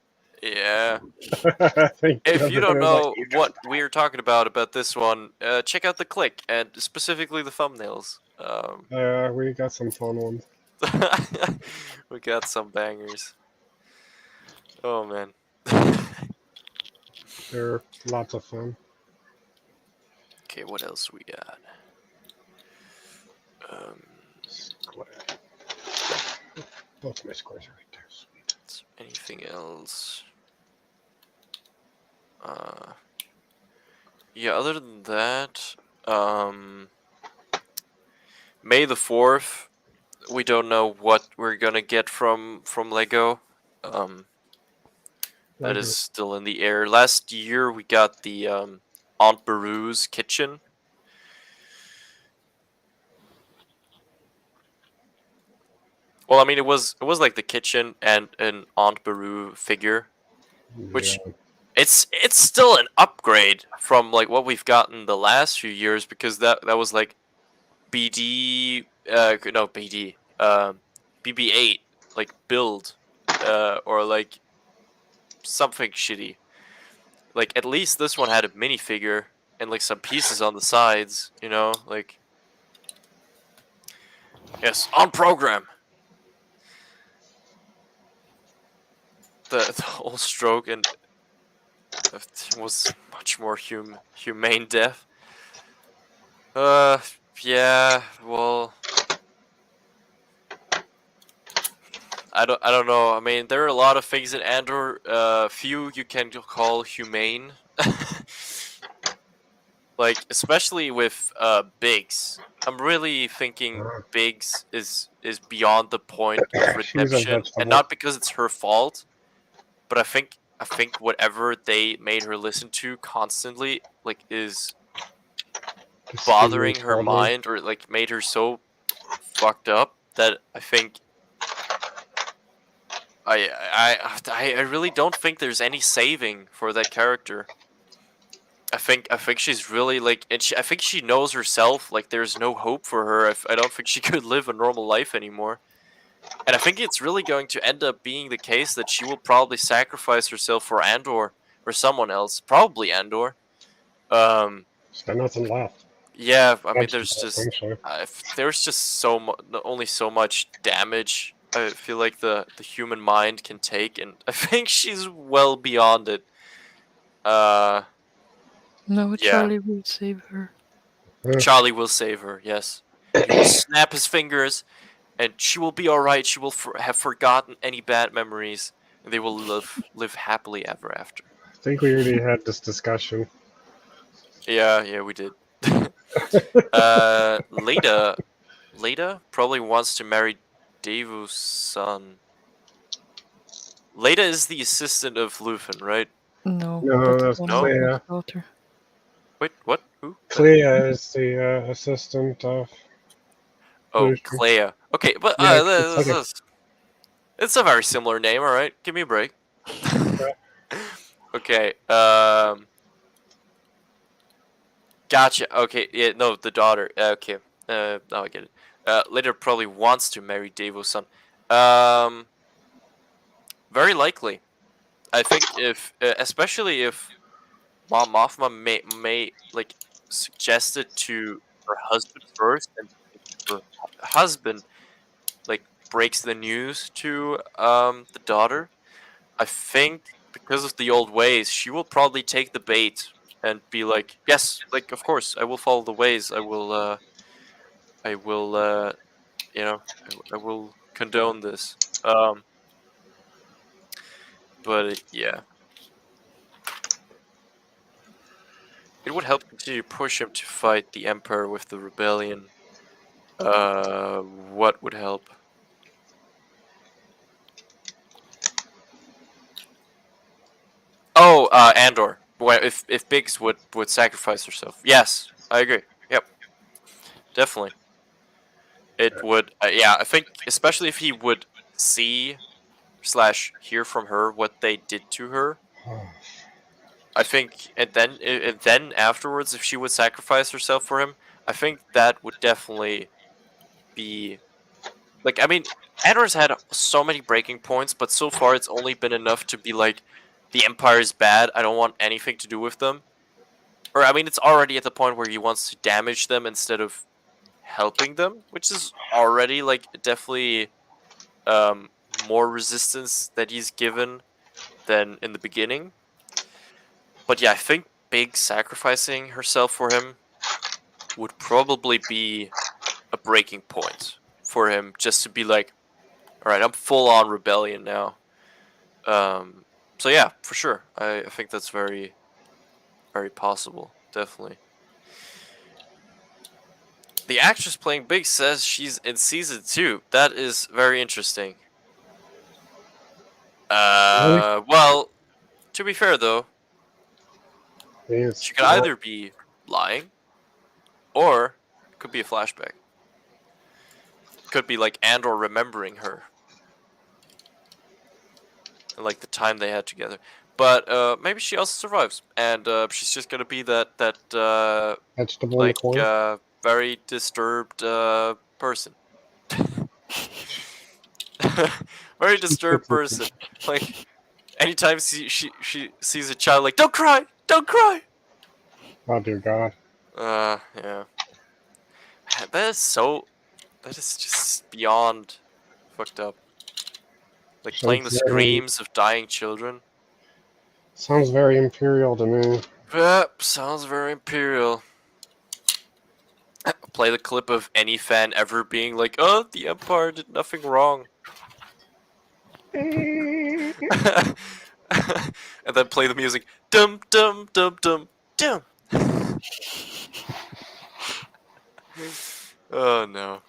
Yeah. If you don't know what we're talking about this one, check out the click and specifically the thumbnails. We got some fun ones. We got some bangers. Oh man. They're lots of fun. Okay, what else we got? Both my squares are right there. Sweet. Anything else? Yeah, other than that, May the 4th, we don't know what we're gonna get from Lego. That is still in the air. Last year we got the Aunt Beru's kitchen. Well, I mean, it was like the kitchen and an Aunt Beru figure, which it's still an upgrade from like what we've gotten the last few years, because that was like BB8 like build or like something shitty. Like at least this one had a minifigure and like some pieces on the sides, you know, like yes, on program. The whole stroke and it was much more humane death. Yeah, well, I don't know. I mean, there are a lot of things in Andor. Few you can call humane. Like especially with Biggs. I'm really thinking Biggs is beyond the point of redemption, and not because it's her fault, but I think whatever they made her listen to constantly like is bothering her mind, or like made her so fucked up that I think I really don't think there's any saving for that character. I think she's really like, and I think she knows herself, like there's no hope for her. I don't think she could live a normal life anymore. And I think it's really going to end up being the case that she will probably sacrifice herself for Andor or someone else, probably Andor. She's got nothing left. Yeah, I mean, there's just only so much damage I feel like the human mind can take, and I think she's well beyond it. No, Charlie will save her. Charlie will save her, yes. He will snap his fingers, and she will be alright. She will have forgotten any bad memories, and they will live happily ever after. I think we already had this discussion. Yeah, we did. Leda probably wants to marry Davu's son. Leda is the assistant of Luthen, right? No, No, that's one Clea. of his daughter. Wait, what? Who? Clea is the assistant of. Oh, Luthen. Clea. Okay, but Yeah, it's like a- it's a very similar name. All right, give me a break. Okay. Gotcha. Okay. Yeah. No, the daughter. Okay. Now I get it. Later probably wants to marry Devo-san. Very likely. I think if, especially if Mom Mothma may like suggested to her husband first, and if her husband like breaks the news to the daughter, I think because of the old ways, she will probably take the bait and be like, "Yes, like of course, I will follow the ways. I will, you know, I will condone this." But yeah, it would help continue to push him to fight the Emperor with the rebellion. What would help? Oh, Andor. Well, if Biggs would sacrifice herself, yes, I agree. Yep, definitely. It would. Yeah, I think especially if he would see / hear from her what they did to her. I think, and then afterwards, if she would sacrifice herself for him, I think that would definitely be like. I mean, Andor's had so many breaking points, but so far it's only been enough to be like, the Empire is bad. I don't want anything to do with them. Or I mean, it's already at the point where he wants to damage them instead of helping them, which is already like definitely more resistance that he's given than in the beginning. But yeah, I think Big sacrificing herself for him would probably be a breaking point for him, just to be like, all right, I'm full on rebellion now. So yeah, for sure, I think that's very, very possible, definitely. The actress playing Big says she's in season 2. That is very interesting. Really? Well, to be fair though, Yes. she could either be lying, or it could be a flashback. Could be like Andor remembering her, and like the time they had together. But maybe she also survives, and she's just gonna be that vegetable like in the corner. very disturbed person. Very disturbed person. Like anytime she sees a child, like, don't cry, don't cry. Oh dear God. Yeah. That is just beyond fucked up. Like playing the Sounds very- screams of dying children. Sounds very imperial to me. Yep, sounds very imperial. Play the clip of any fan ever being like, "Oh, the Empire did nothing wrong," and then play the music, dum dum dum dum dum. Oh no.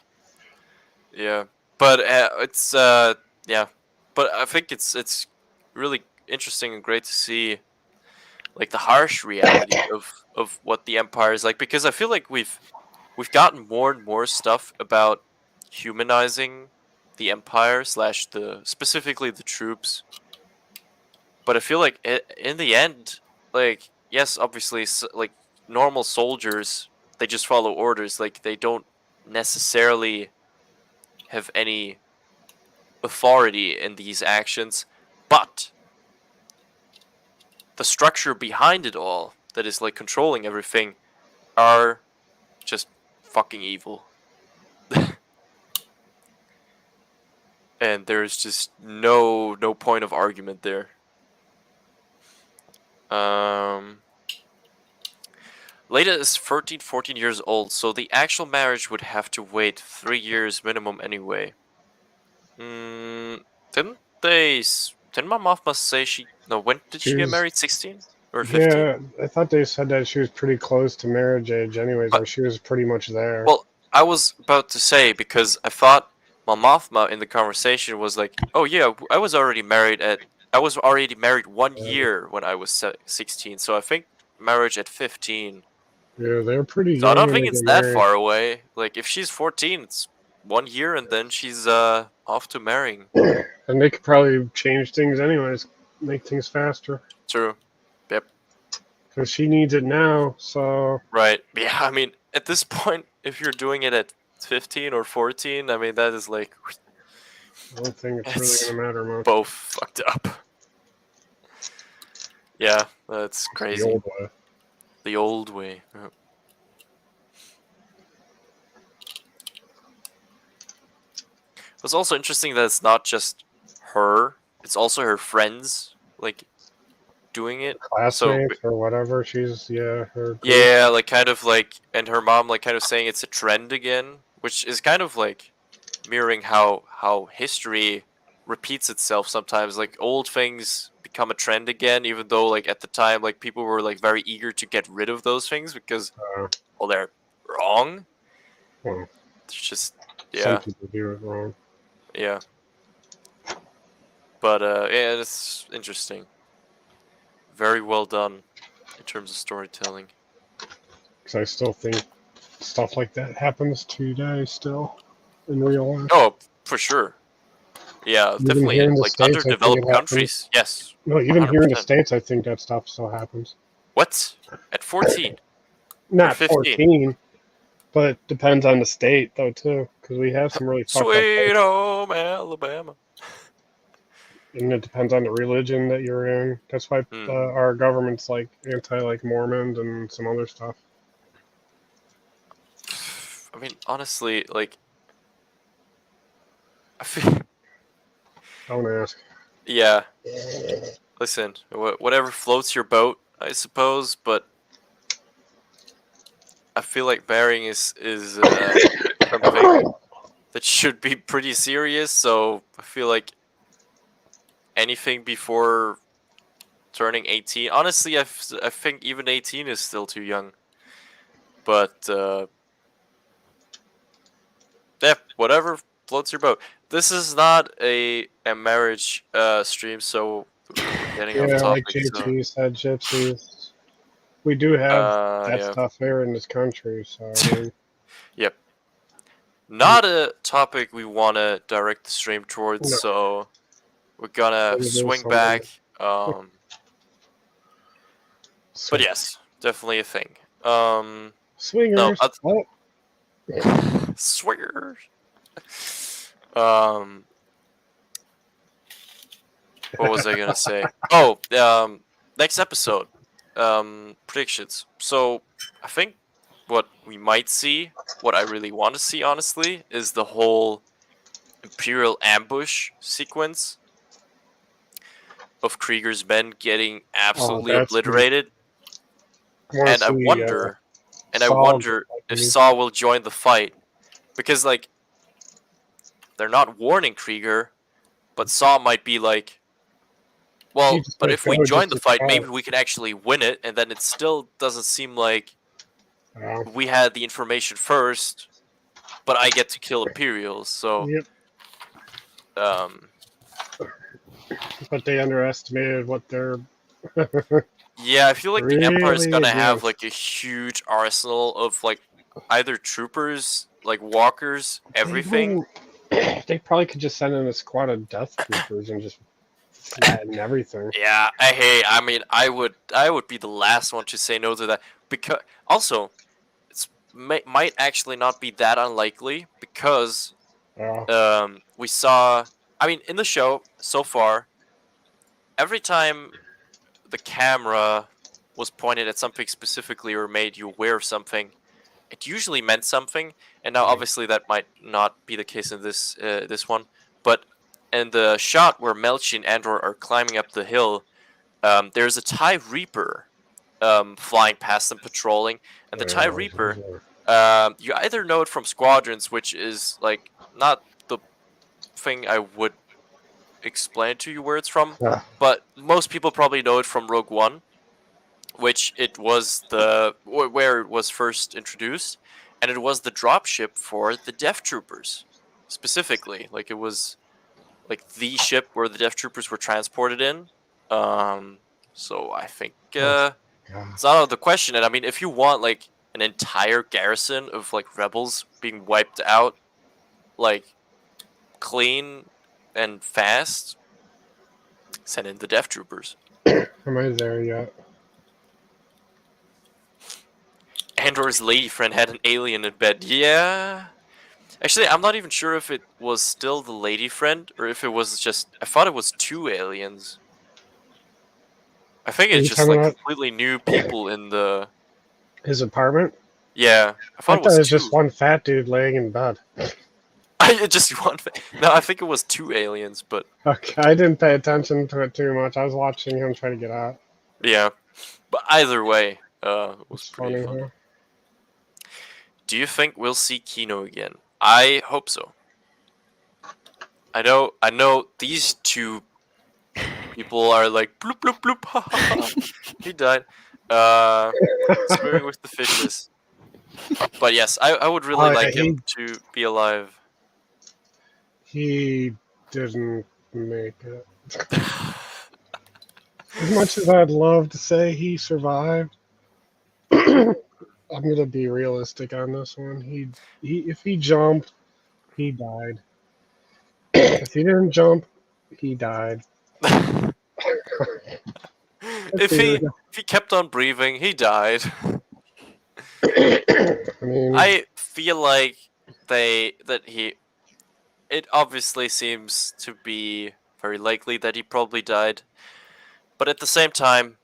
Yeah, but it's yeah, but I think it's really interesting and great to see like the harsh reality of what the Empire is like, because I feel like we've gotten more and more stuff about humanizing the Empire / the specifically the troops, but I feel like in the end, like yes, obviously like normal soldiers, they just follow orders, like they don't necessarily have any authority in these actions, but the structure behind it all that is like controlling everything are just fucking evil. And there's just no point of argument there. Leda is 13, 14 years old, so the actual marriage would have to wait 3 years minimum anyway. Didn't Mom Mothma say she... No, when did she get married? 16? Or 15? Yeah, I thought they said that she was pretty close to marriage age anyways, or she was pretty much there. Well, I was about to say, because I thought Mom Mothma in the conversation was like, oh yeah, I was already married at I was already married 1 Yeah. year when I was 16, so I think marriage at 15. Yeah, they're pretty young. So I don't when think they it's get that married. far away. Like if she's 14, it's 1 year and then she's off to marrying. And they could probably change things anyways, make things faster. True. Yep. Because she needs it now, so Right. Yeah, I mean, at this point, if you're doing it at 15 or 14, I mean, that is like I don't think it's It's really gonna matter much. both fucked up. Yeah, that's It's crazy. the old way. The old way. Yeah. It's also interesting that it's not just her; it's also her friends, like doing it. Classmates or whatever. She's her group. Yeah, like kind of like, and her mom like kind of saying it's a trend again, which is kind of like mirroring how history repeats itself sometimes. Like old things become a trend again, even though like at the time like people were like very eager to get rid of those things because well they're wrong. Well, It's just some yeah, people do it wrong. yeah. But yeah, it's interesting. Very well done in terms of storytelling. Because I still think stuff like that happens today still in real life. Oh, for sure. Yeah, Even definitely here in in the like States, I think underdeveloped it countries. Yes. No, even here in the 100%. States, I think that stuff still happens. What? At 14? Not 15. 14, but it depends on the state, though, too. Because we have some really fucked up Sweet states. home Alabama. And it depends on the religion that you're in. That's why Hmm. our government's like like Mormons and some other stuff. I mean, honestly, like, I feel, Don't ask. yeah. Listen, whatever floats your boat, I suppose. But I feel like marrying is something that should be pretty serious. So I feel like anything before turning 18. Honestly, I think even 18 is still too young. But yeah, whatever floats your boat. This is not a marriage stream, so we're getting off Yeah, like topic. So, JT said, gypsies. We do have that yeah. stuff here in this country, so I mean, Yep. Not a topic we want to direct the stream towards, No. so we're gonna It is swing something. back. But yes, definitely a thing. Swingers. No, Oh, swingers. What was I gonna say? Oh, next episode. Predictions. So I think what we might see, what I really want to see, honestly, is the whole Imperial ambush sequence of Krieger's men getting absolutely that's obliterated. wanna And I see, wonder, I Saul wonder fight if me. Saw will join the fight, because like they're not warning Krieger, but Saw might be like, well, He just but might if we go join just the to fight, try. maybe we can actually win it, and then it still doesn't seem like we had the information first, but I get to kill Imperials. So, Yep. But they underestimated what their yeah, I feel like the Empire is Really gonna have good. like a huge arsenal of like either troopers, like walkers, everything. They probably could just send in a squad of death troopers and just flatten everything. Yeah, I mean, I would be the last one to say no to that, because also, might actually not be that unlikely, because Yeah. we saw, I mean, in the show so far, every time the camera was pointed at something specifically or made you aware of something, it usually meant something. And now, obviously, that might not be the case in this one. But in the shot where Melchi and Andor are climbing up the hill, there's a TIE Reaper flying past them, patrolling, and the TIE Reaper, you either know it from Squadrons, which is like not the thing I would explain to you where it's from, Yeah. but most people probably know it from Rogue One, which it was where it was first introduced, and it was the dropship for the Death Troopers, specifically. Like it was like the ship where the Death Troopers were transported in. So I think God. it's not out of the question. And I mean, if you want like an entire garrison of like rebels being wiped out, like clean and fast, send in the Death Troopers. Am I there yet? Andor's lady friend had an alien in bed. Yeah. Actually, I'm not even sure if it was still the lady friend or if it was just. I thought it was 2 aliens. I think Are it's you just talking like about completely new people in the. his apartment? Yeah, I I thought thought it was it was 2. just one fat dude laying in bed. I just one. No, I think it was 2 aliens, but Okay, I didn't pay attention to it too much. I was watching him try to get out. yeah. But either way, it was It's pretty funny, fun. huh? Do you think we'll see Kino again? I hope so. I know these two people are like bloop bloop bloop. Ha, ha, ha. He died. Swimming with the fishes. But yes, I would really Oh, yeah, like him to be alive. He didn't make it. As much as I'd love to say he survived, I'm gonna be realistic on this one. If he jumped, he died. If he didn't jump, he died. if he kept on breathing, he died. I mean, I feel like it obviously seems to be very likely that he probably died. But at the same time,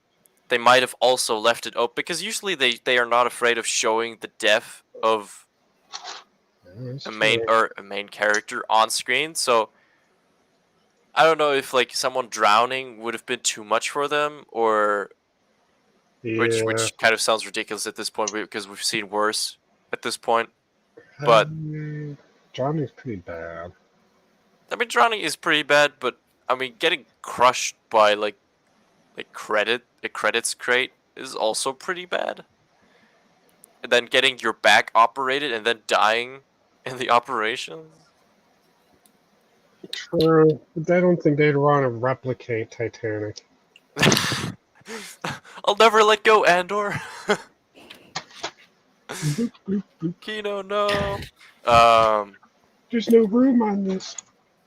they might have also left it open because usually they are not afraid of showing the death of that's a main true. a main character on screen. So I don't know if like someone drowning would have been too much for them, or Yeah. which kind of sounds ridiculous at this point because we've seen worse at this point. But Johnny's pretty bad. I mean, drowning is pretty bad, but I mean, getting crushed by like a credits crate is also pretty bad. And then getting your back operated and then dying in the operation. True, but I don't think they'd want to replicate Titanic. I'll never let go, Andor. Bloop, bloop, bloop. Kino, no. There's no room on this.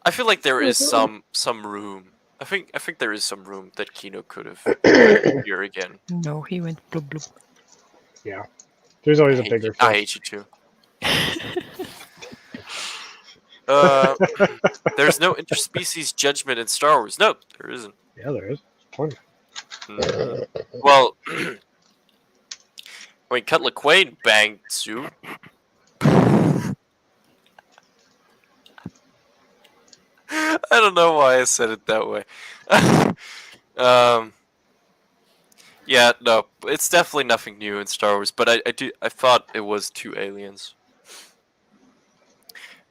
I feel like there is some room. I think there is some room that Kino could have here again. No, he went bloop bloop. Yeah, there's always a bigger fish. I hate you too. There's no interspecies judgment in Star Wars. No, there isn't. Yeah, there is. Plenty. Well, I mean, Cutler Quain banged Sue. I don't know why I said it that way. Yeah, no, it's definitely nothing new in Star Wars, but I thought it was 2 aliens.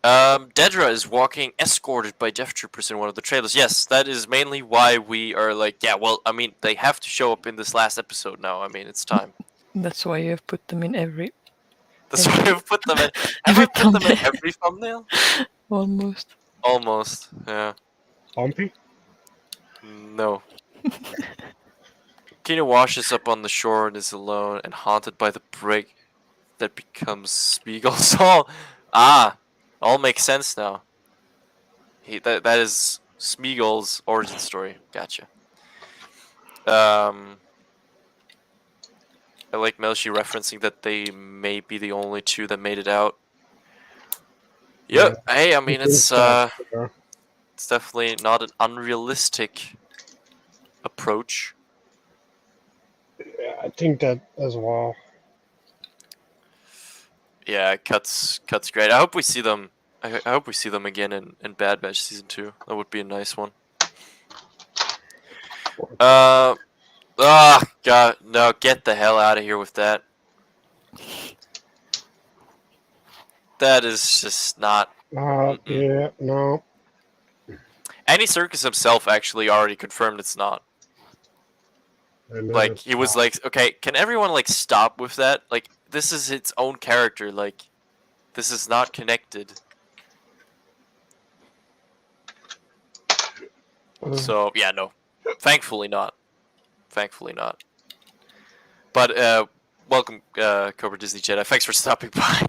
Dedra is walking escorted by Death Troopers in one of the trailers. Yes, that is mainly why we are like, yeah, well, I mean, they have to show up in this last episode now. I mean, it's time. That's why you have put them in every. That's why I've put them in. Have I put them in every thumbnail? Almost. Almost, yeah. Bumpy? No. Kino washes up on the shore and is alone and haunted by the brig that becomes Spiegel's soul. All makes sense now. That is Smeagol's origin story. Gotcha. I like Melshi referencing that they may be the only 2 that made it out. Yep. Yeah. Hey, I mean it's definitely not an unrealistic approach. Yeah, I think that as well. Yeah, Cut's great. I hope we see them. I hope we see them again in Bad Batch season 2. That would be a nice one. God, no! Get the hell out of here with that. That is just not. Yeah, no. Andy Serkis himself actually already confirmed it's not. Like he was like, okay, can everyone like stop with that? Like this is its own character. Like this is not connected. So yeah, no, thankfully not. Thankfully not. But welcome, Cobra Disney Jedi. Thanks for stopping by.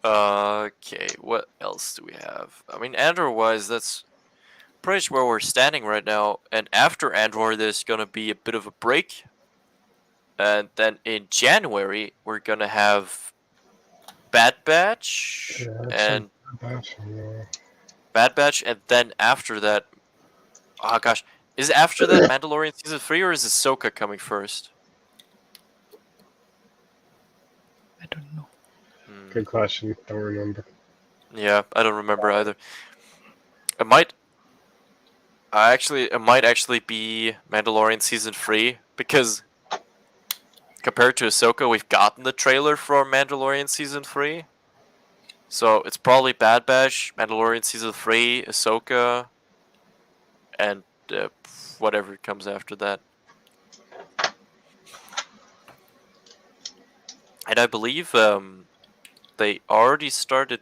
Okay, what else do we have? I mean, Andor-wise, that's pretty much where we're standing right now. And after Andor, there's gonna be a bit of a break. And then in January, we're gonna have Bad Batch and Bad Batch, and then after that, oh gosh, is it after that Mandalorian season 3 or is Ahsoka coming first? I don't know. Good question. Don't remember. Yeah, I don't remember either. It might actually be Mandalorian season 3 because compared to Ahsoka, we've gotten the trailer for Mandalorian season 3. So it's probably Bad Batch, Mandalorian season 3, Ahsoka, and whatever comes after that. And I believe they already started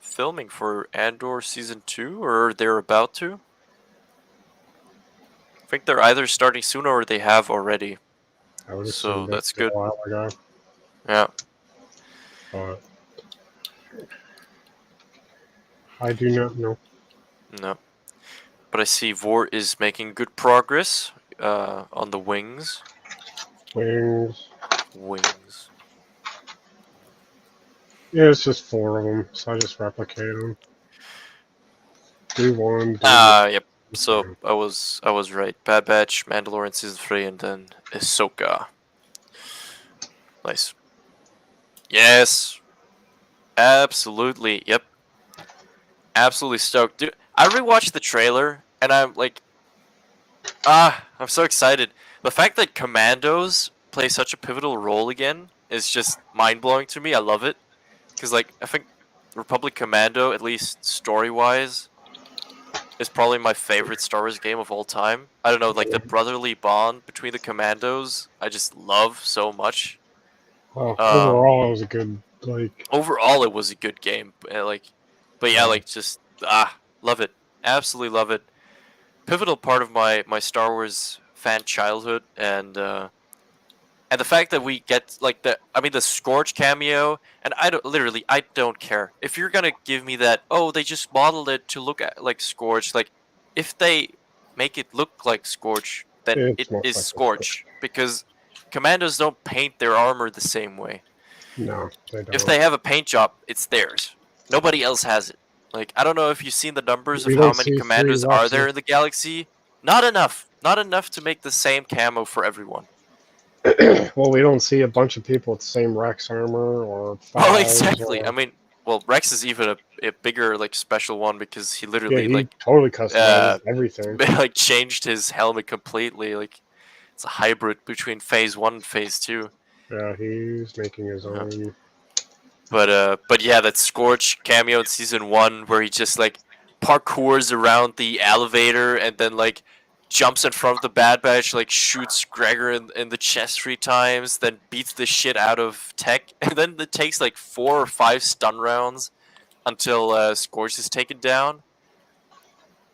filming for Andor season 2, or they're about to. I think they're either starting soon or they have already. I would So assume that's a good. while ago. Yeah. But I do not know. No. But I see Vor is making good progress on the wings. Wings. Wings. Yeah, it's just 4 of them, so I just replicate them. Do one. Yep. So I was right. Bad Batch, Mandalorian season 3, and then Ahsoka. Nice. Yes. Absolutely. Yep. Absolutely stoked. Dude, I rewatched the trailer and I'm like, I'm so excited. The fact that Commandos play such a pivotal role again is just mind-blowing to me. I love it. Because, like, I think Republic Commando, at least story-wise, is probably my favorite Star Wars game of all time. I don't know, like, the brotherly bond between the Commandos, I just love so much. Overall, it was a good, like... Overall, it was a good game. But yeah, like, just, love it. Absolutely love it. Pivotal part of my Star Wars fan childhood, and the fact that we get like the Scorch cameo, and I don't care if you're gonna give me that. Oh, they just modeled it to look at like Scorch. Like, if they make it look like Scorch, then it is Scorch because Commandos don't paint their armor the same way. No, they don't. If they have a paint job, it's theirs. Nobody else has it. Like, I don't know if you've seen the numbers of how many Commandos are there in the galaxy. Not enough. Not enough to make the same camo for everyone. Well, we don't see a bunch of people with the same Rex armor or... Well, exactly. I mean, Rex is even a bigger, like, special one because he literally, he totally customized everything. Like, changed his helmet completely. Like, it's a hybrid between Phase 1 and Phase 2. Yeah, he's making his own... But yeah, that Scorch cameo in season 1 where he just like parkours around the elevator and then like jumps in front of the Bad Batch, like shoots Gregor in the chest 3 times, then beats the shit out of Tech, and then it takes like 4 or 5 stun rounds until Scorch is taken down.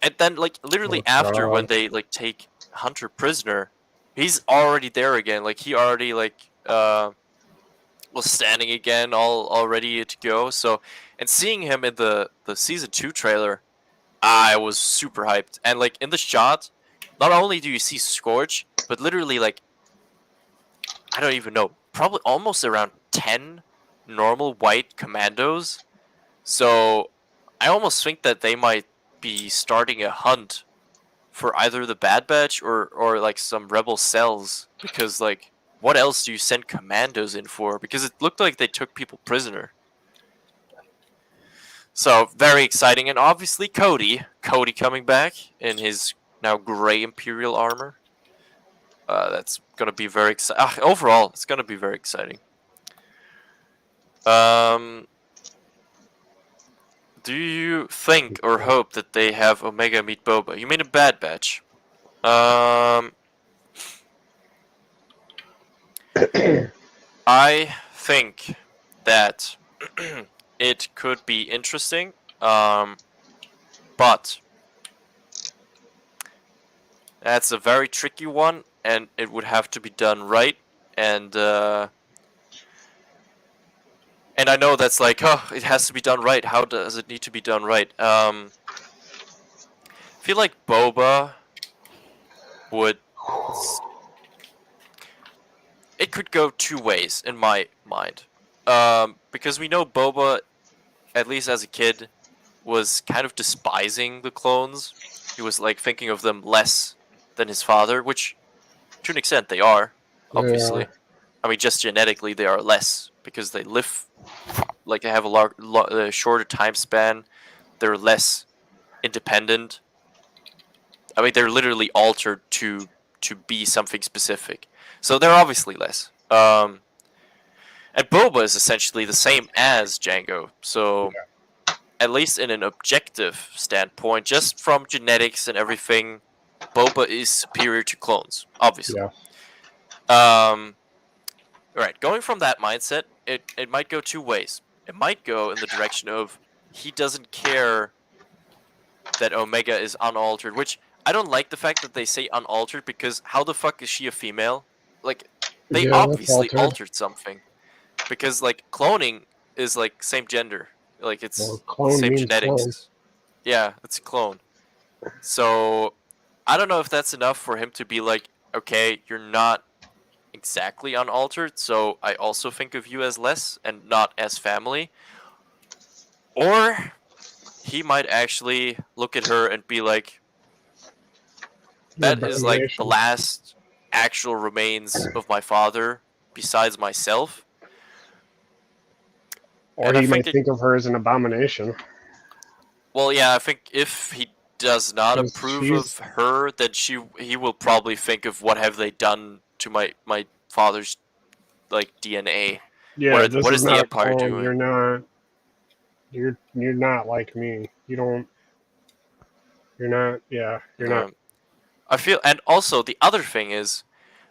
And then like literally after when they like take Hunter prisoner, he's already there again. Like he already like was standing again, all ready to go. So, and seeing him in the season 2 trailer, I was super hyped. And like in the shot, not only do you see Scorch, but literally like I don't even know, probably almost around 10 normal white commandos. So I almost think that they might be starting a hunt for either the Bad Batch or like some rebel cells, because like what else do you send commandos in for? Because it looked like they took people prisoner. So, very exciting. And obviously Cody coming back in his now gray Imperial armor. That's going to be very exciting. Overall, it's going to be very exciting. Do you think or hope that they have Omega meet Boba? You mean a Bad Batch? I think that it could be interesting. but that's a very tricky one, and it would have to be done right. And I know that's like, oh, it has to be done right. How does it need to be done right? I feel like Boba would. It could go two ways in my mind, because we know Boba, at least as a kid, was kind of despising the clones. He was like thinking of them less than his father, which, to an extent, they are. Obviously, I mean, just genetically, they are less because they live, like, they have a shorter time span. They're less independent. I mean, they're literally altered to be something specific, so they're obviously less. And Boba is essentially the same as Jango, so at least in an objective standpoint, just from genetics and everything, Boba is superior to clones, obviously. Yeah. Right, going from that mindset, it might go two ways. It might go in the direction of he doesn't care that Omega is unaltered, which I don't like the fact that they say unaltered, because how the fuck is she a female? Like, they Yeah, that's obviously altered. altered something. Because, like, cloning is, like, same gender. Like, it's Well, clone same means genetics. clone. Yeah, it's a clone. So, I don't know if that's enough for him to be like, okay, you're not exactly unaltered, so I also think of you as less and not as family. Or he might actually look at her and be like, that is like the last actual remains of my father besides myself. Or And I he might think think of her as an abomination. well, yeah, I think if he does not 'Cause approve of her, then he will probably think of what have they done to my father's, like, DNA. Yeah, this what is is the not a Empire clone. doing? You're not like me. You're not. Yeah, you're not. I feel, and also the other thing is,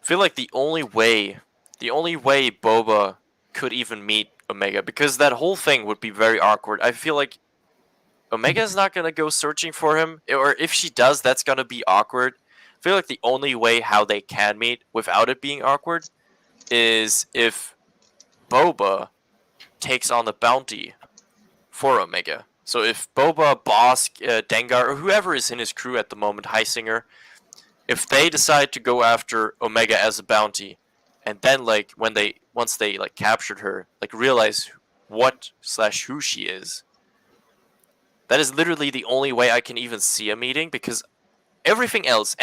I feel like the only way Boba could even meet Omega, because that whole thing would be very awkward. I feel like Omega is not gonna go searching for him, or if she does, that's gonna be awkward. I feel like the only way how they can meet without it being awkward is if Boba takes on the bounty for Omega. So if Boba, Bosk, Dengar, or whoever is in his crew at the moment, Heisinger, if they decide to go after Omega as a bounty, and then, like, once they like captured her, like, realize what/who she is, that is literally the only way I can even see a meeting, because anything else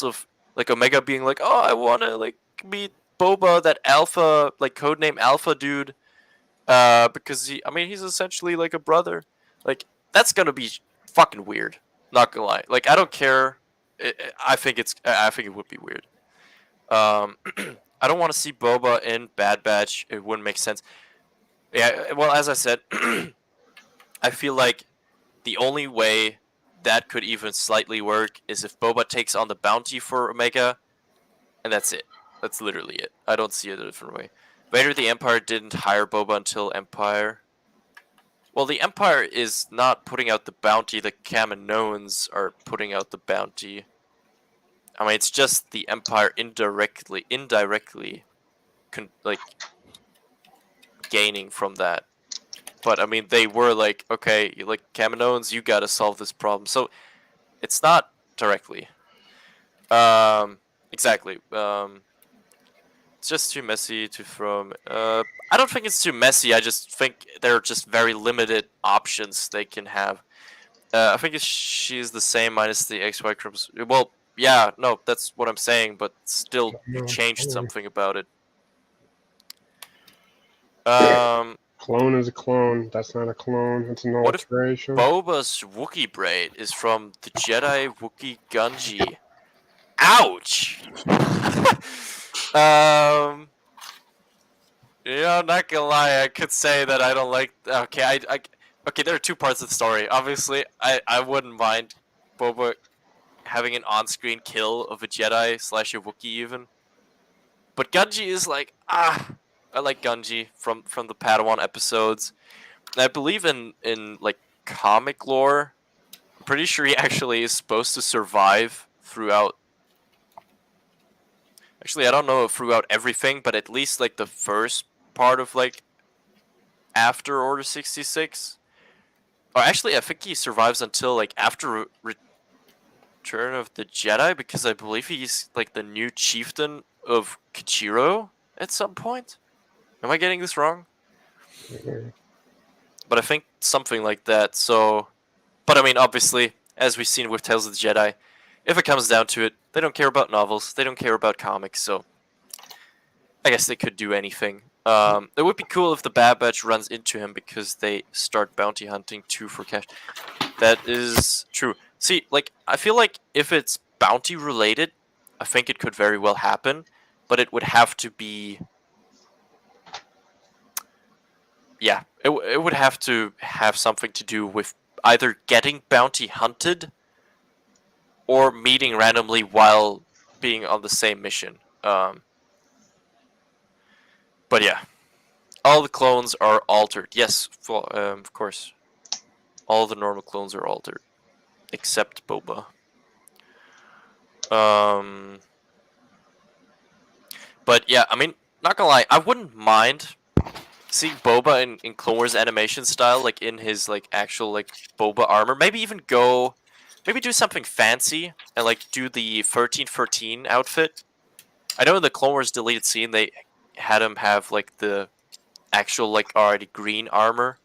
of, like, Omega being like, oh, I wanna, like, meet Boba, that Alpha, like, codename Alpha dude, because he's essentially like a brother. Like, that's gonna be fucking weird. Not gonna lie. Like, I don't care. I think it would be weird. I don't want to see Boba in Bad Batch. It wouldn't make sense. Yeah. Well, as I said, I feel like the only way that could even slightly work is if Boba takes on the bounty for Omega, and that's it. That's literally it. I don't see it a different way. Vader the Empire didn't hire Boba until Empire. Well, the Empire is not putting out the bounty. The Kaminoans are putting out the bounty. I mean, it's just the Empire indirectly, like, gaining from that. But I mean, they were like, okay, like, Kaminoans, you gotta solve this problem. So it's not directly. Exactly. It's just too messy to throw. I don't think it's too messy. I just think there are just very limited options they can have. I think she's the same minus the XY crimps. Well, yeah, no, that's what I'm saying. But still, you changed something about it. Clone is a clone. That's not a clone. It's an What if alteration. Boba's Wookiee braid is from the Jedi Wookiee Gunji? Ouch! Not gonna lie, I could say that I don't like. Okay, okay, there are two parts of the story. Obviously, I wouldn't mind Boba having an on-screen kill of a Jedi / a Wookiee even. But Gunji is like, I like Gunji from the Padawan episodes. And I believe in like comic lore, pretty sure he actually is supposed to survive throughout. Actually, I don't know if throughout everything, but at least like the first part of like after Order 66. Or actually, I think he survives until like after Return of the Jedi, because I believe he's like the new chieftain of Kichiro at some point. Am I getting this wrong? But I think something like that. So, but I mean, obviously, as we've seen with Tales of the Jedi, if it comes down to it, they don't care about novels. They don't care about comics. So, I guess they could do anything. It would be cool if the Bad Batch runs into him because they start bounty hunting too for cash. That is true. See, like, I feel like if it's bounty related, I think it could very well happen, but it would have to be. Yeah, it would have to have something to do with either getting bounty hunted or meeting randomly while being on the same mission. But yeah, all the clones are altered. Yes, of course. All the normal clones are altered, except Boba. But yeah, I mean, not gonna lie, I wouldn't mind seeing Boba in Clone Wars animation style, like in his like actual like Boba armor. Maybe even maybe do something fancy and like do the 1313 outfit. I know in the Clone Wars deleted scene they had him have like the actual like already green armor,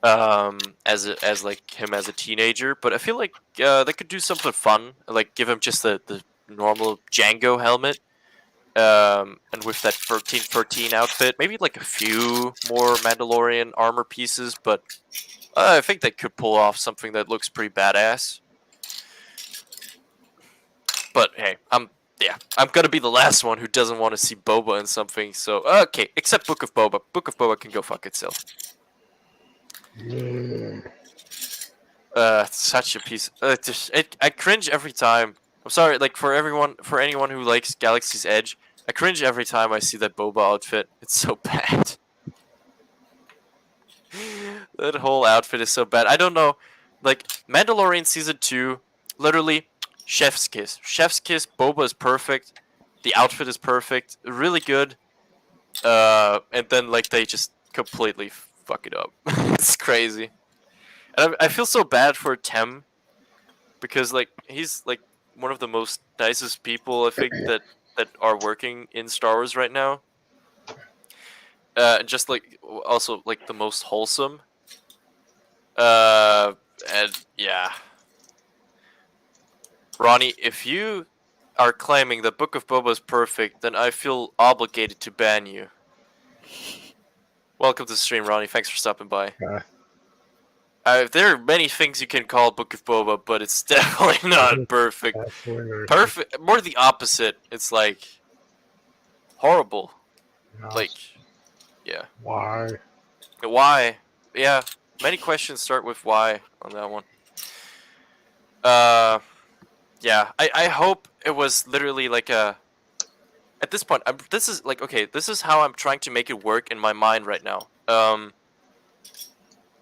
as like him as a teenager. But I feel like they could do something fun, like give him just the normal Django helmet. And with that 1313 outfit, maybe like a few more Mandalorian armor pieces, but I think they could pull off something that looks pretty badass. But hey, I'm gonna be the last one who doesn't want to see Boba in something. So okay, except Book of Boba. Book of Boba can go fuck itself. Such a piece. I cringe every time. I'm sorry, like for anyone who likes Galaxy's Edge, I cringe every time I see that Boba outfit. It's so bad. That whole outfit is so bad. I don't know, like Mandalorian season 2, literally, chef's kiss. Chef's kiss. Boba is perfect. The outfit is perfect. Really good. And then like they just completely fuck it up. It's crazy. And I feel so bad for Tem, because like he's like one of the most nicest people I think that are working in Star Wars right now. Just like also like the most wholesome. And yeah, Ronnie, if you are claiming that Book of Boba is perfect, then I feel obligated to ban you. Welcome to the stream, Ronnie. Thanks for stopping by. There are many things you can call Book of Boba, but it's definitely not perfect. Perfect, more the opposite. It's like horrible. Like, yeah. Why? Why? Yeah. Many questions start with why on that one. Yeah. I hope it was literally like a. At this point, this is like okay. This is how I'm trying to make it work in my mind right now.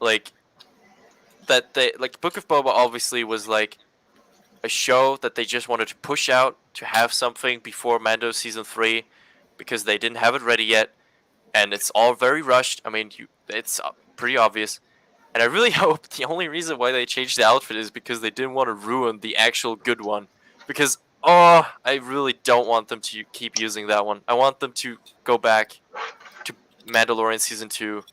Like. That they like Book of Boba obviously was like a show that they just wanted to push out to have something before Mando season 3 because they didn't have it ready yet, and it's all very rushed. I mean, it's pretty obvious, and I really hope the only reason why they changed the outfit is because they didn't want to ruin the actual good one. Because I really don't want them to keep using that one. I want them to go back to Mandalorian season 2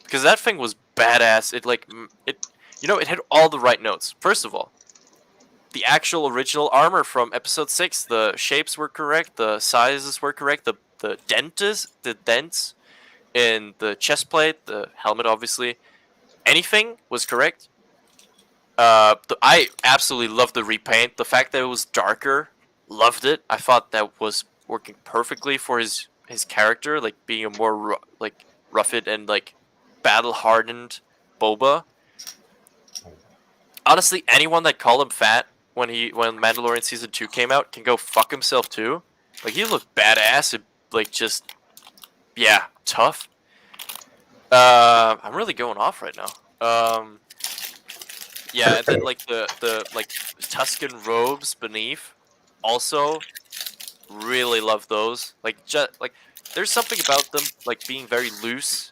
because that thing was badass. It hit all the right notes. First of all, the actual original armor from episode 6, the shapes were correct, the sizes were correct, the dents in the chest plate, the helmet obviously, anything was correct. I absolutely loved the repaint. The fact that it was darker, loved it. I thought that was working perfectly for his character, like being a more roughed and like battle hardened Boba. Honestly, anyone that called him fat when Mandalorian season 2 came out can go fuck himself too. Like he looked badass and like just tough. I'm really going off right now. Yeah, and then like the like Tuscan robes beneath, also really love those. Like just like there's something about them like being very loose,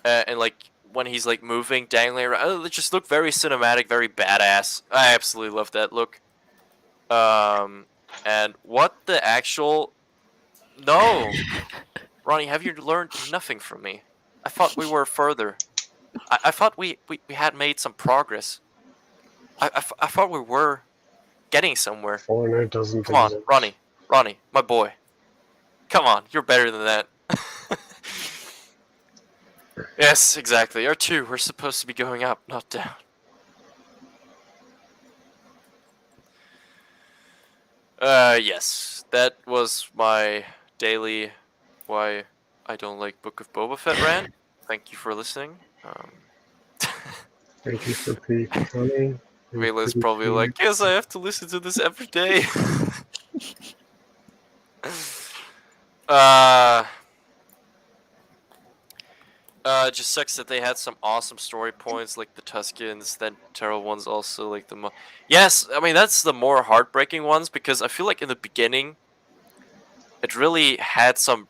and like when he's like moving, dangling around, they just look very cinematic, very badass. I absolutely love that look. And what the actual? No, Ronnie, have you learned nothing from me? I thought we were further. I thought we had made some progress. I thought we were getting somewhere. Fortnite doesn't Come on, exist. Ronnie, my boy. Come on, you're better than that. Yes, exactly. R2, we're supposed to be going up, not down. Yes. That was my daily why I don't like Book of Boba Fett rant. Thank you for listening. Thank you for coming. Vela's probably like, yes, I have to listen to this every day. It just sucks that they had some awesome story points like the Tuscans, then terrible ones also like the yes, I mean that's the more heartbreaking ones because I feel like in the beginning it really had some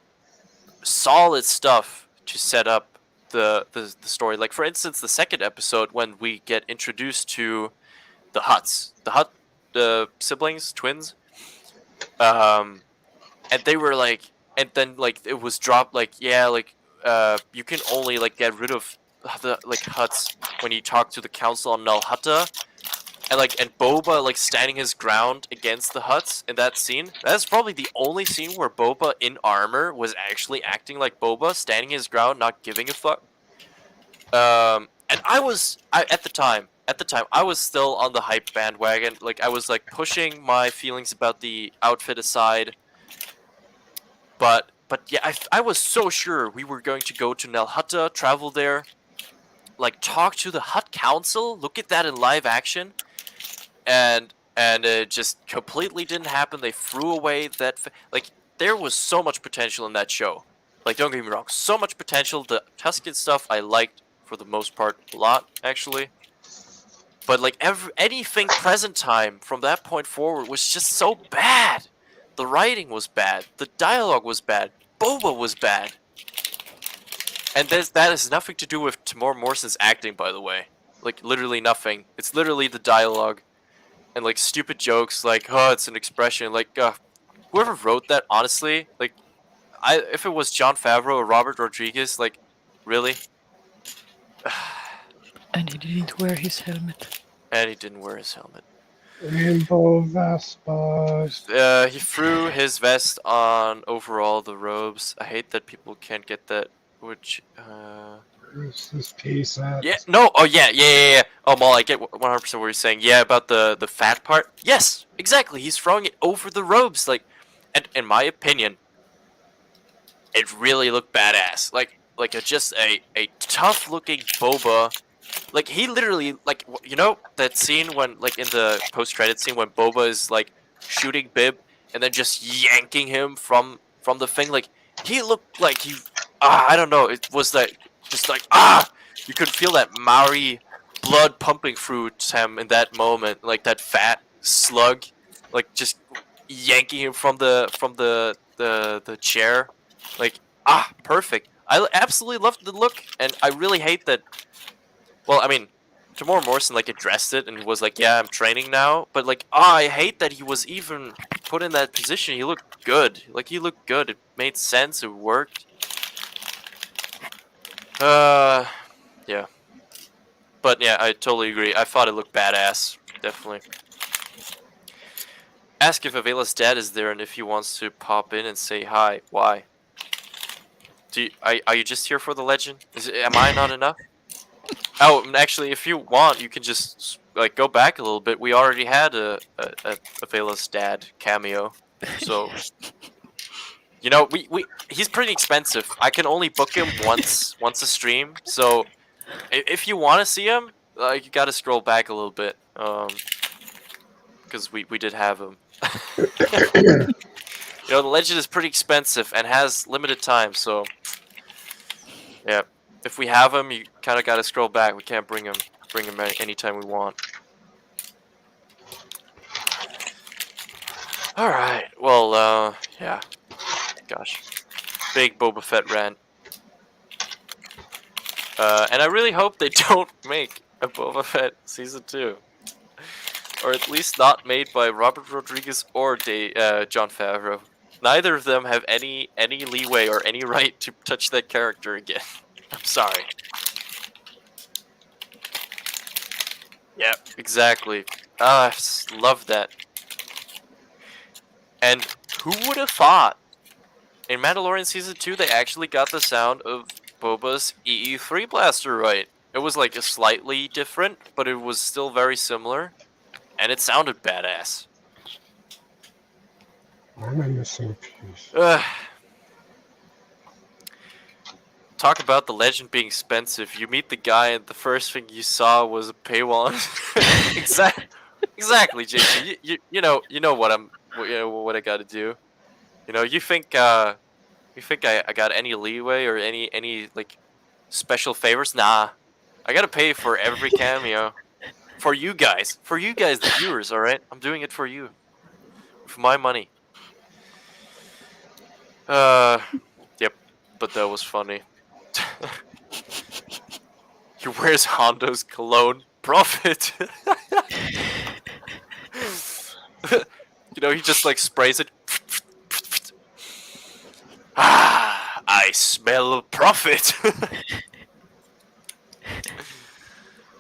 solid stuff to set up the story. Like for instance, the second episode when we get introduced to the the siblings, twins, and they were like, and then like it was dropped like yeah like you can only like get rid of the like huts when you talk to the council on Nal Hutta, and Boba like standing his ground against the huts in that scene. That's probably the only scene where Boba in armor was actually acting like Boba, standing his ground, not giving a fuck. And at the time I was still on the hype bandwagon. Like I was like pushing my feelings about the outfit aside. But yeah, I was so sure we were going to go to Nal Hutta, travel there, like talk to the Hutt Council, look at that in live action, and it just completely didn't happen. They threw away that like there was so much potential in that show. Like don't get me wrong, so much potential. The Tuscan stuff I liked for the most part a lot actually. But like anything present time from that point forward was just so bad. The writing was bad. The dialogue was bad. Boba was bad. And that has nothing to do with Tamora Morrison's acting, by the way. Like, literally nothing. It's literally the dialogue. And, like, stupid jokes, like, oh, it's an expression. Like, whoever wrote that, honestly, like, if it was Jon Favreau or Robert Rodriguez, like, really? And he didn't wear his helmet. And he didn't wear his helmet. Rainbow Vespas. He threw his vest on over all the robes. I hate that people can't get that. Which, Where's this piece at? yeah, no, oh yeah. Oh, Maul, I get 100% what you're saying. Yeah, about the fat part. Yes, exactly. He's throwing it over the robes, like, and in my opinion, it really looked badass. Like just a tough looking Boba. Like he literally like you know that scene when like in the post credit scene when Boba is like shooting Bib and then just yanking him from the thing. Like he looked like he I don't know. It was like just like you could feel that Maori blood pumping through him in that moment. Like that fat slug, like just yanking him from the chair. Like perfect. I absolutely loved the look, and I really hate that. Well, I mean, Tamora Morrison like addressed it and was like, "Yeah, I'm training now," but like, I hate that he was even put in that position. He looked good. Like he looked good. It made sense. It worked. Yeah. But yeah, I totally agree. I thought it looked badass. Definitely. Ask if Avela's dad is there and if he wants to pop in and say hi. Why? Are you just here for the legend? Am I not enough? Oh, and actually, if you want, you can just like go back a little bit. We already had a Avela's dad cameo, so you know he's pretty expensive. I can only book him once a stream. So if you want to see him, you got to scroll back a little bit, because we did have him. You know, the legend is pretty expensive and has limited time, so yeah. If we have him, you kind of got to scroll back. We can't bring him. bring him anytime we want. All right. Well, yeah. Gosh, big Boba Fett rant. And I really hope they don't make a Boba Fett season 2, or at least not made by Robert Rodriguez or Jon Favreau. Neither of them have any leeway or any right to touch that character again. I'm sorry. Yeah, exactly. I love that. And who would have thought? In Mandalorian Season 2, they actually got the sound of Boba's EE3 blaster right. It was like a slightly different, but it was still very similar. And it sounded badass. Why am I missing a piece? Talk about the legend being expensive. You meet the guy and the first thing you saw was a paywall. Exactly, JC. You know what what I gotta do. You think I got any leeway or any like special favors? Nah. I gotta pay for every cameo. For you guys, the viewers, alright? I'm doing it for you. For my money. Yep, but that was funny. He wears Hondo's cologne. Profit! He just like sprays it. Ah, I smell profit!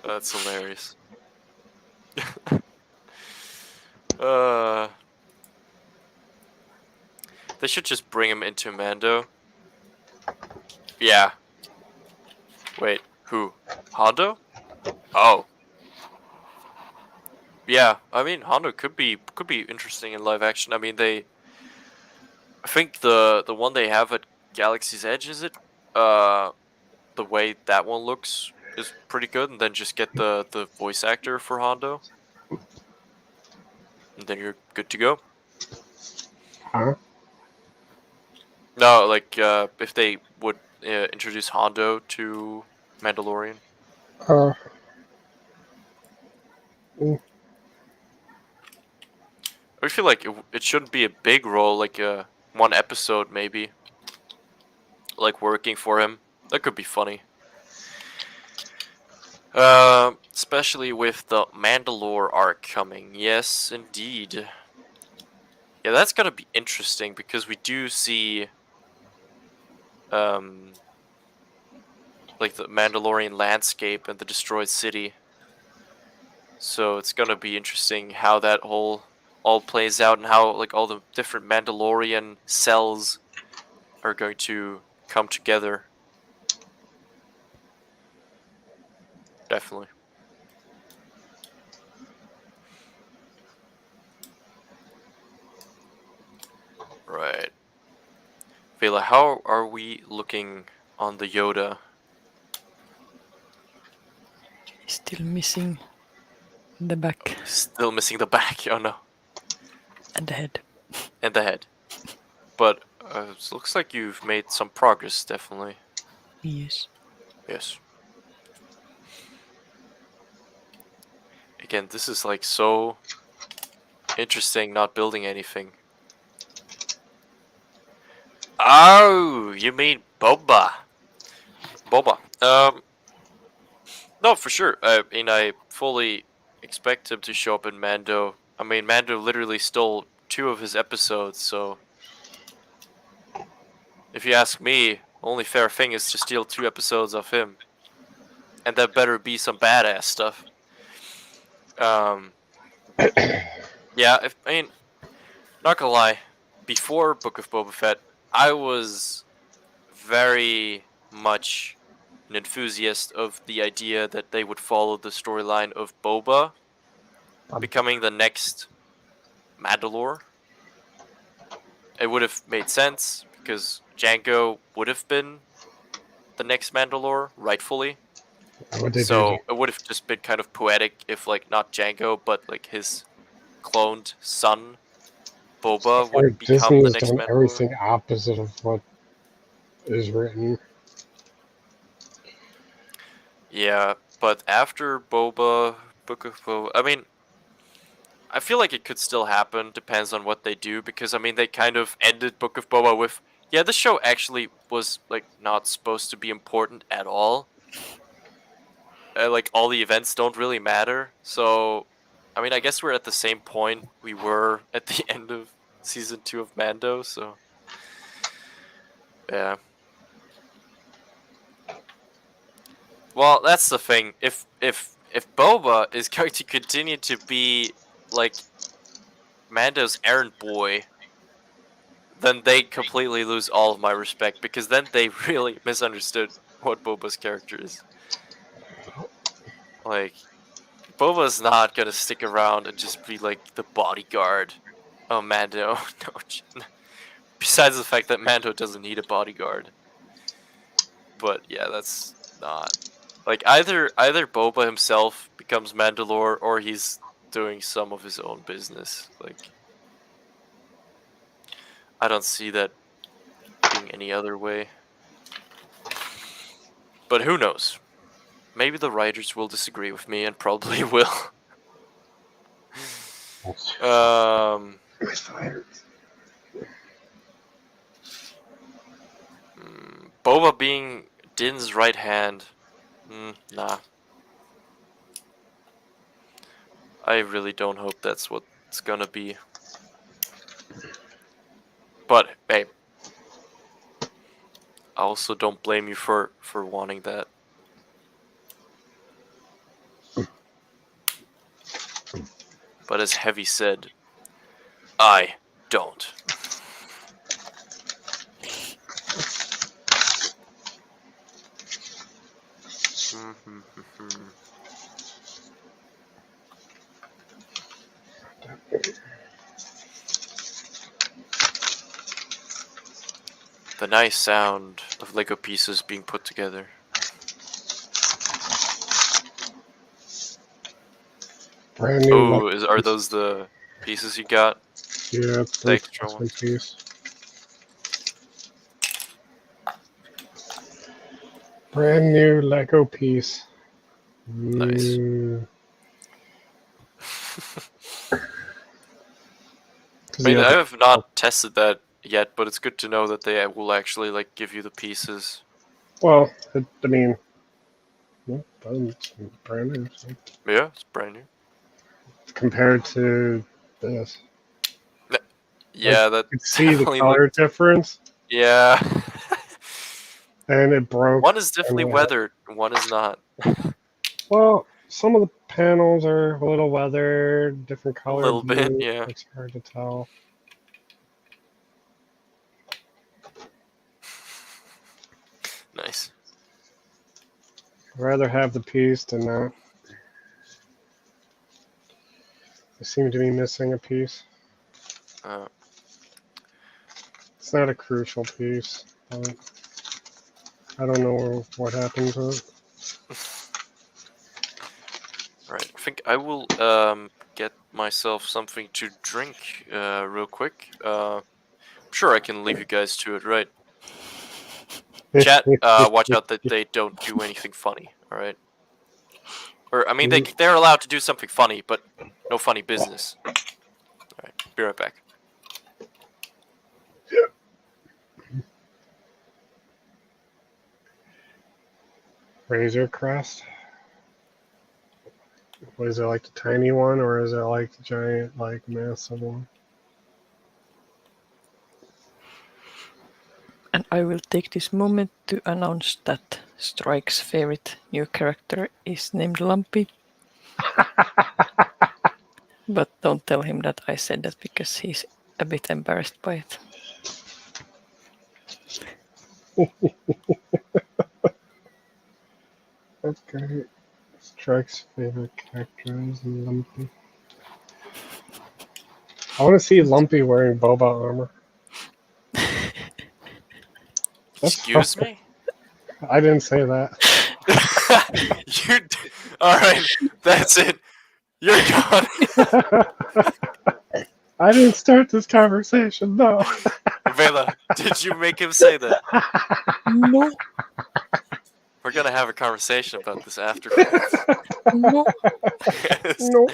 That's hilarious. They should just bring him into Mando. Yeah. Wait, who? Hondo? Oh. Yeah, I mean Hondo could be interesting in live action. I mean I think the one they have at Galaxy's Edge, is it? The way that one looks is pretty good, and then just get the voice actor for Hondo. And then you're good to go. Huh? No, like if they would introduce Hondo to Mandalorian. I feel like it shouldn't be a big role, like one episode maybe. Like working for him. That could be funny. Especially with the Mandalore arc coming. Yes, indeed. Yeah, that's gonna be interesting because we do see like the Mandalorian landscape and the destroyed city. So it's gonna be interesting how that all plays out and how like all the different Mandalorian cells are going to come together. Definitely. Right. Vela, how are we looking on the Yoda? Still missing the back Still missing the back, oh no. and the head. And the head. But it looks like you've made some progress, definitely. Yes. Yes. Again, this is like so interesting not building anything. Oh, you mean Boba. Boba. No, for sure. I mean, I fully expect him to show up in Mando. I mean, Mando literally stole 2 of his episodes, so if you ask me, only fair thing is to steal 2 episodes of him. And that better be some badass stuff. Yeah, I mean, not gonna lie, before Book of Boba Fett, I was very much an enthusiast of the idea that they would follow the storyline of Boba becoming the next Mandalore. It would have made sense because Jango would have been the next Mandalore, rightfully. So it would have just been kind of poetic if, like, not Jango, but like his cloned son, Boba, would become Disney the has next done Mandalore. everything opposite of what is written. Yeah, But after Boba, Book of Boba, I mean, I feel like it could still happen. Depends on what they do, because I mean, they kind of ended Book of Boba with, yeah, the show actually was like not supposed to be important at all. Like all the events don't really matter. So, I mean, I guess we're at the same point we were at the end of season 2 of Mando. So, yeah. Well, that's the thing. If Boba is going to continue to be like Mando's errand boy, then they completely lose all of my respect, because then they really misunderstood what Boba's character is. Like, Boba's not gonna stick around and just be like the bodyguard of Mando. No. Besides the fact that Mando doesn't need a bodyguard. But yeah, that's not. Like, either Boba himself becomes Mandalore, or he's doing some of his own business. Like, I don't see that being any other way. But who knows? Maybe the writers will disagree with me, and probably will. Boba being Din's right hand. Nah. I really don't hope that's what it's gonna be. But, hey. I also don't blame you for wanting that. But as Heavy said, I don't. The nice sound of Lego pieces being put together. Brand new. Oh, are those the pieces you got? Yeah, it's The extra one ones. piece. Brand new Lego piece. Nice. I mean, I have not tested that yet, but it's good to know that they will actually like give you the pieces. Well, I mean, yeah, it's brand new. So. Yeah, it's brand new. Compared to this. Yeah, like, that. You could see the color difference. Yeah. And it broke. One is definitely weathered, one is not. Well, some of the panels are a little weathered, different colors. A little bit, yeah. It's hard to tell. Nice. I'd rather have the piece than not. I seem to be missing a piece. It's not a crucial piece. But I don't know what happened to it. Right, I think I will get myself something to drink real quick. I'm sure I can leave you guys to it, right? Chat, watch out that they don't do anything funny, alright? Or, I mean, they're allowed to do something funny, but no funny business. Alright, be right back. Razor Crest. What is it, like the tiny one, or is it like the giant, like massive one? And I will take this moment to announce that Strike's favorite new character is named Lumpy. But don't tell him that I said that, because he's a bit embarrassed by it. That's great. Strike's favorite character is Lumpy. I want to see Lumpy wearing Boba armor. Excuse me? I didn't say that. Alright, that's it. You're gone. I didn't start this conversation, no. Vela, did you make him say that? No. We're gonna have a conversation about this after. No. No.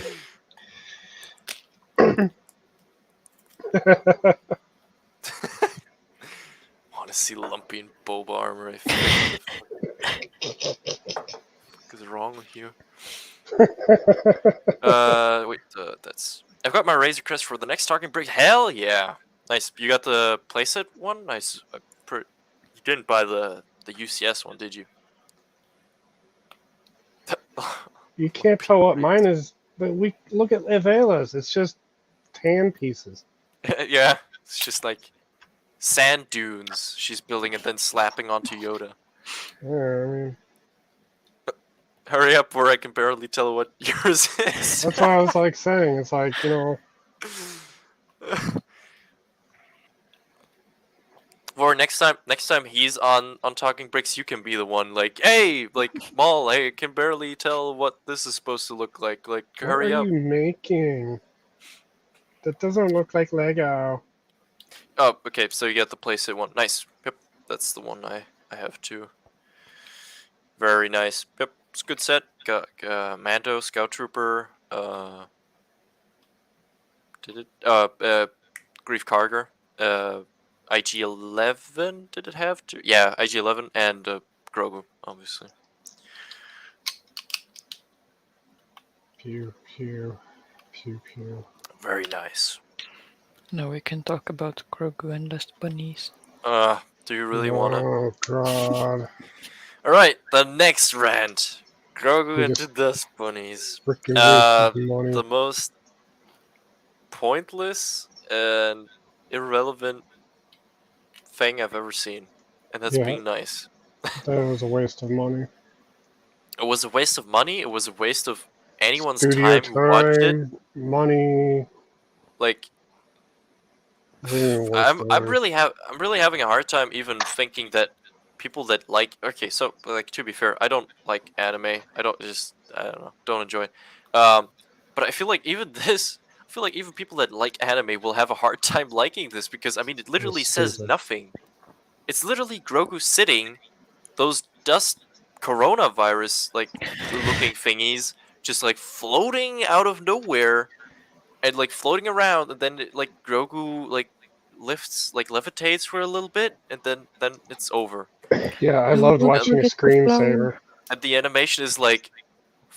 Want to see Lumpy and Boba armor? What the fuck is wrong with you? Wait, that's. I've got my Razor Crest for the next Talking Brick. Hell yeah, nice. You got the playset one, nice. You didn't buy the UCS one, did you? You can't tell what mine is, but we look at Avela's. It's just tan pieces. Yeah, it's just like sand dunes she's building and then slapping onto Yoda. Yeah, I mean, Hurry up, or I can barely tell what yours is. that's why I was like saying. It's like, you know, Or next time he's on Talking Bricks, you can be the one like, hey, like Maul, I can barely tell what this is supposed to look like. Like, what hurry are up. you making? That doesn't look like Lego. Oh, okay, so you got the playset one. Nice. Yep, that's the one I have too. Very nice. Yep, it's a good set. Got Mando, Scout Trooper, Grief Karga, IG-11, did it have to? Yeah, IG-11 and Grogu, obviously. Pew, pew, pew, pew. Very nice. Now we can talk about Grogu and Dust Bunnies. Do you really wanna? Oh, God. Alright, the next rant. Grogu We and just the Dust Bunnies. Freaking wasted money. The most pointless and irrelevant thing I've ever seen. And that's Yeah. being nice. That was a waste of money. It was a waste of money, it was a waste of anyone's Studio time who watched it. money. Like, Really I'm wasted money. really having a hard time even thinking that people that like, okay, so like, to be fair, I don't like anime. I don't know, don't enjoy it. But I feel like even people that like anime will have a hard time liking this because I mean it literally It's says stupid. nothing. It's literally Grogu sitting, those dust coronavirus like looking thingies just like floating out of nowhere and like floating around, and then like Grogu like levitates for a little bit, and then it's over. Yeah, I Oh, loved look watching a at the screensaver. And the animation is like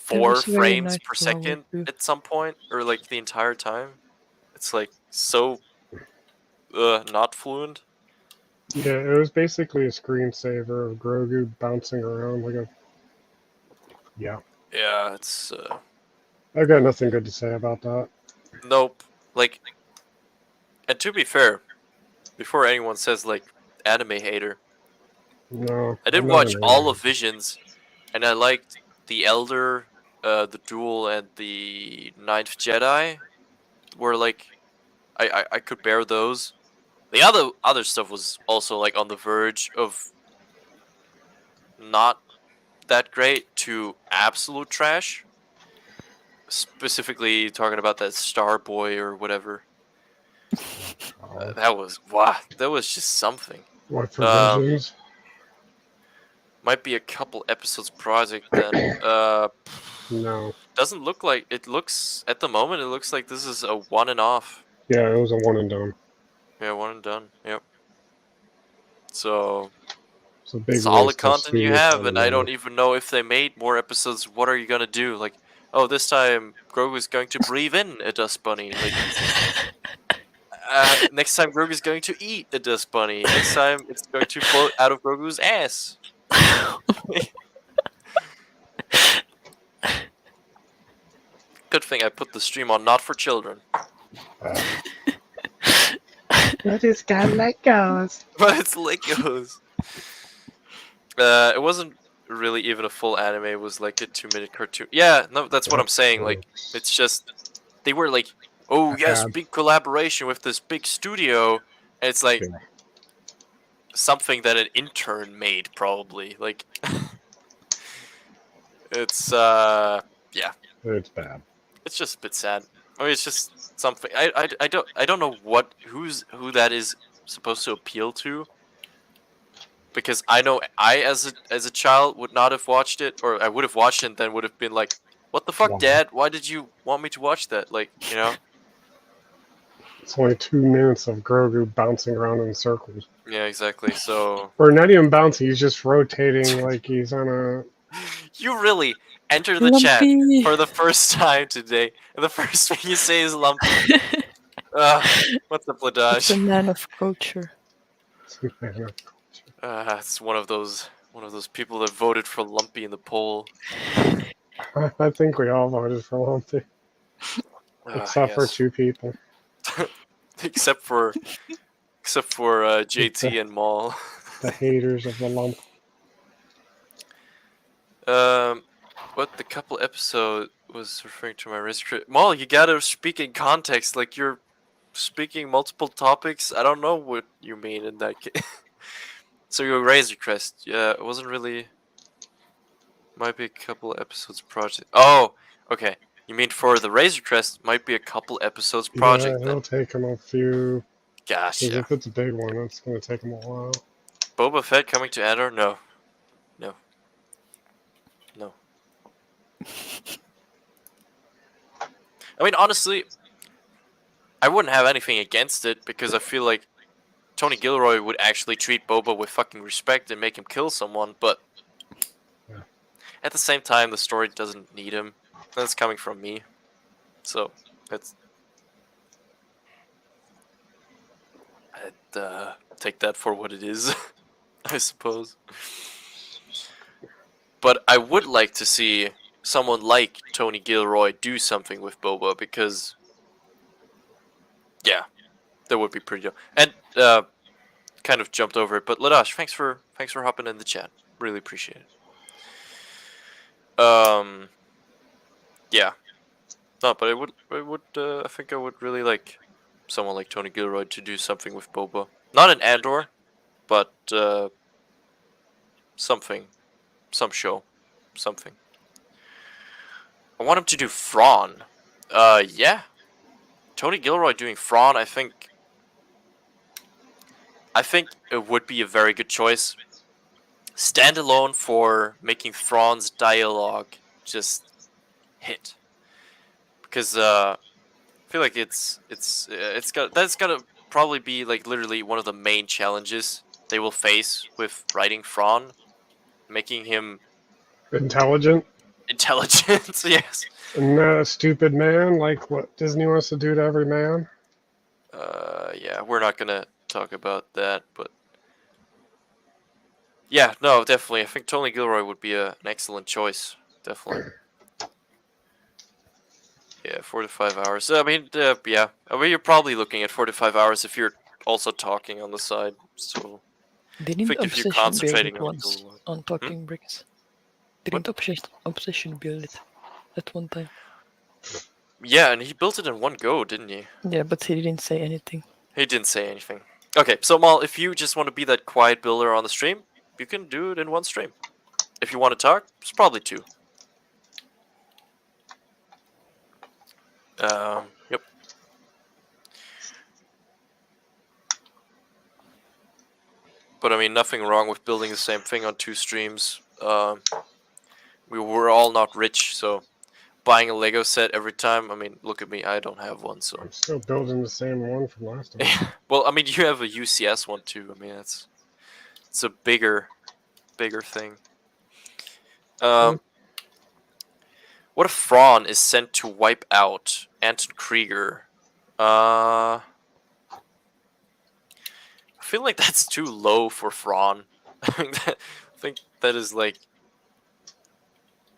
There 4 was a very frames nice per flower second too. at some point, or like the entire time. It's like so not fluent. Yeah, it was basically a screensaver of Grogu bouncing around like a. Yeah, Yeah, it's I've got nothing good to say about that. nope. Like, and to be fair, before anyone says like anime hater, No, I did I'm not watch an all alien. of Visions, and I liked the Elder, the Duel, and the Ninth Jedi. Were like, I could bear those. The other stuff was also like on the verge of not that great to absolute trash. Specifically talking about that Starboy or whatever. Oh, That was that was just something. what for Um, Visions? Might be a couple episodes project then. No. Doesn't look like it looks at the moment. It looks like this is a one and off. Yeah, it was a one and done. Yeah, one and done. Yep. So It's a big solid waste of content you Studio have, Town and I money. don't even know if they made more episodes. What are you gonna do? Like, oh, this time Grogu is going to breathe in a dust bunny. Like, next time Grogu is going to eat a dust bunny. Next time it's going to float out of Grogu's ass. Good thing I put the stream on not for children. I just got Legos. But it's Legos. It wasn't really even a full anime. It was like a 2-minute cartoon. Yeah, no, that's what I'm saying. Like, it's just they were like, oh yes, Bad. big collaboration with this big studio, and it's like Yeah. something that an intern made probably. Like, it's yeah, It's bad. it's just a bit sad. I mean, it's just something. I don't know who that is supposed to appeal to. because I know I as a child would not have watched it, or I would have watched it and then would have been like, "What the fuck, Wow. Dad? Why did you want me to watch that?" Like, you know? It's only 2 minutes of Grogu bouncing around in circles. Yeah, exactly. So Or not even bouncing, he's just rotating like he's on a. you really enter the chat Lumpy. for the first time today, and the first thing you say is Lumpy. What's up, It's a Ladaj? man of culture. It's one of those people that voted for Lumpy in the poll. I think we all voted for Lumpy, except for Yes. 2 people. except for JT and Maul. The haters of the lump. What the couple episode was referring to my restrict. Maul, you gotta speak in context. Like you're speaking multiple topics. I don't know what you mean in that case. So your Razor Crest, yeah, it wasn't really. Might be a couple episodes project. Oh, okay. You mean for the Razor Crest? Might be a couple episodes project. Yeah, Then. it'll take him a few. Gosh, Because yeah. if it's a big one, it's going to take him a while. Boba Fett coming to Andor? No. No. No. I mean, honestly, I wouldn't have anything against it because I feel like Tony Gilroy would actually treat Boba with fucking respect and make him kill someone, but Yeah. at the same time, the story doesn't need him. That's coming from me. So, that's... I'd take that for what it is, I suppose. But I would like to see someone like Tony Gilroy do something with Boba because, yeah, that would be pretty dope. And kind of jumped over it, but Ladash, thanks for hopping in the chat. Really appreciate it. Yeah, no, but I think I would really like someone like Tony Gilroy to do something with Boba. Not an Andor, but something, some show, something. I want him to do Thrawn. Yeah. Tony Gilroy doing Thrawn, I think it would be a very good choice. Standalone for making Thrawn's dialogue just hit. Because I feel like that's gotta probably be like literally one of the main challenges they will face with writing Thrawn, making him Intelligent intelligent. Yes. and not a stupid man like what Disney wants to do to every man. Yeah, we're not gonna talk about that, but yeah, no, definitely. I think Tony Gilroy would be an excellent choice. Definitely. Yeah, 4 to 5 hours. I mean, yeah. I mean, you're probably looking at 4 to 5 hours if you're also talking on the side. So, Didn't think if you're Obsession build concentrating it on once Gilroy. on Talking Bricks? Didn't Obsession build it at one time? Yeah, and he built it in one go, didn't he? Yeah, but he didn't say anything. He didn't say anything. Okay, so Mal, if you just want to be that quiet builder on the stream, you can do it in one stream. If you want to talk, it's probably 2. Yep. But I mean, nothing wrong with building the same thing on 2 streams. We were all not rich, so buying a Lego set every time. I mean, look at me, I don't have one, so. I'm still building the same one from last time. Well, I mean, you have a UCS one too. I mean, it's a bigger thing. What if Thrawn is sent to wipe out Anton Krieger? I feel like that's too low for Thrawn. I think that is like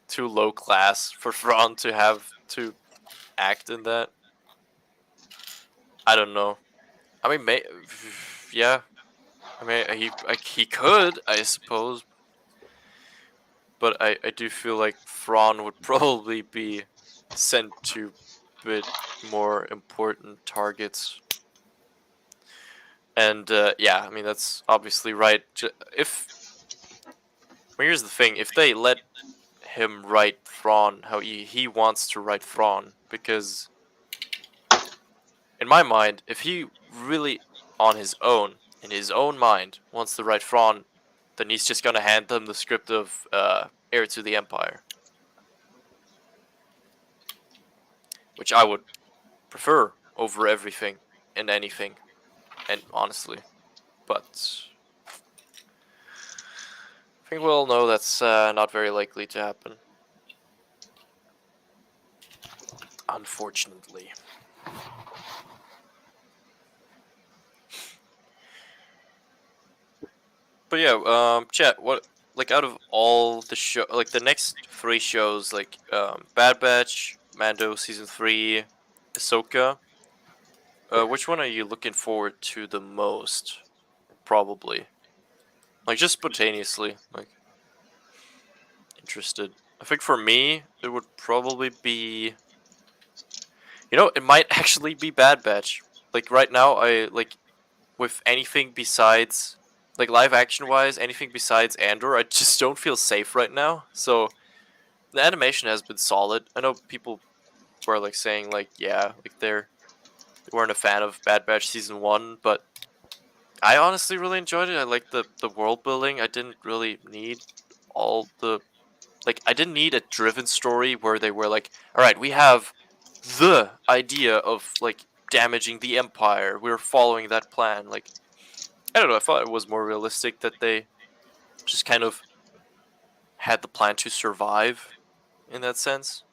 too low class for Thrawn to have to act in that. I don't know. I mean, yeah. I mean, he could, I suppose. But I do feel like Thrawn would probably be sent to a bit more important targets. And yeah, I mean, that's obviously right. Well, here's the thing: if they let him write Thrawn how he wants to write Thrawn, because in my mind, if he really on his own, in his own mind, wants to write Thrawn then he's just gonna hand them the script of Heir to the Empire, which I would prefer over everything and anything, and honestly, but I think we all know that's not very likely to happen, unfortunately. But yeah, chat. What, like, out of all the show, like the next 3 shows, like Bad Batch, Mando season 3, Ahsoka. Which one are you looking forward to the most? Probably, like, just spontaneously, like, interested. I think for me, it would probably be. It might actually be Bad Batch. Like right now, I like with anything besides, like, live action wise, anything besides Andor, I just don't feel safe right now. So the animation has been solid. I know people were like saying like, yeah, like they weren't a fan of Bad Batch season 1, but I honestly really enjoyed it. I liked the world building. I didn't really need all the, like, I didn't need a driven story where they were like, all right, we have the idea of like damaging the Empire. We're following that plan. Like, I don't know. I thought it was more realistic that they just kind of had the plan to survive in that sense.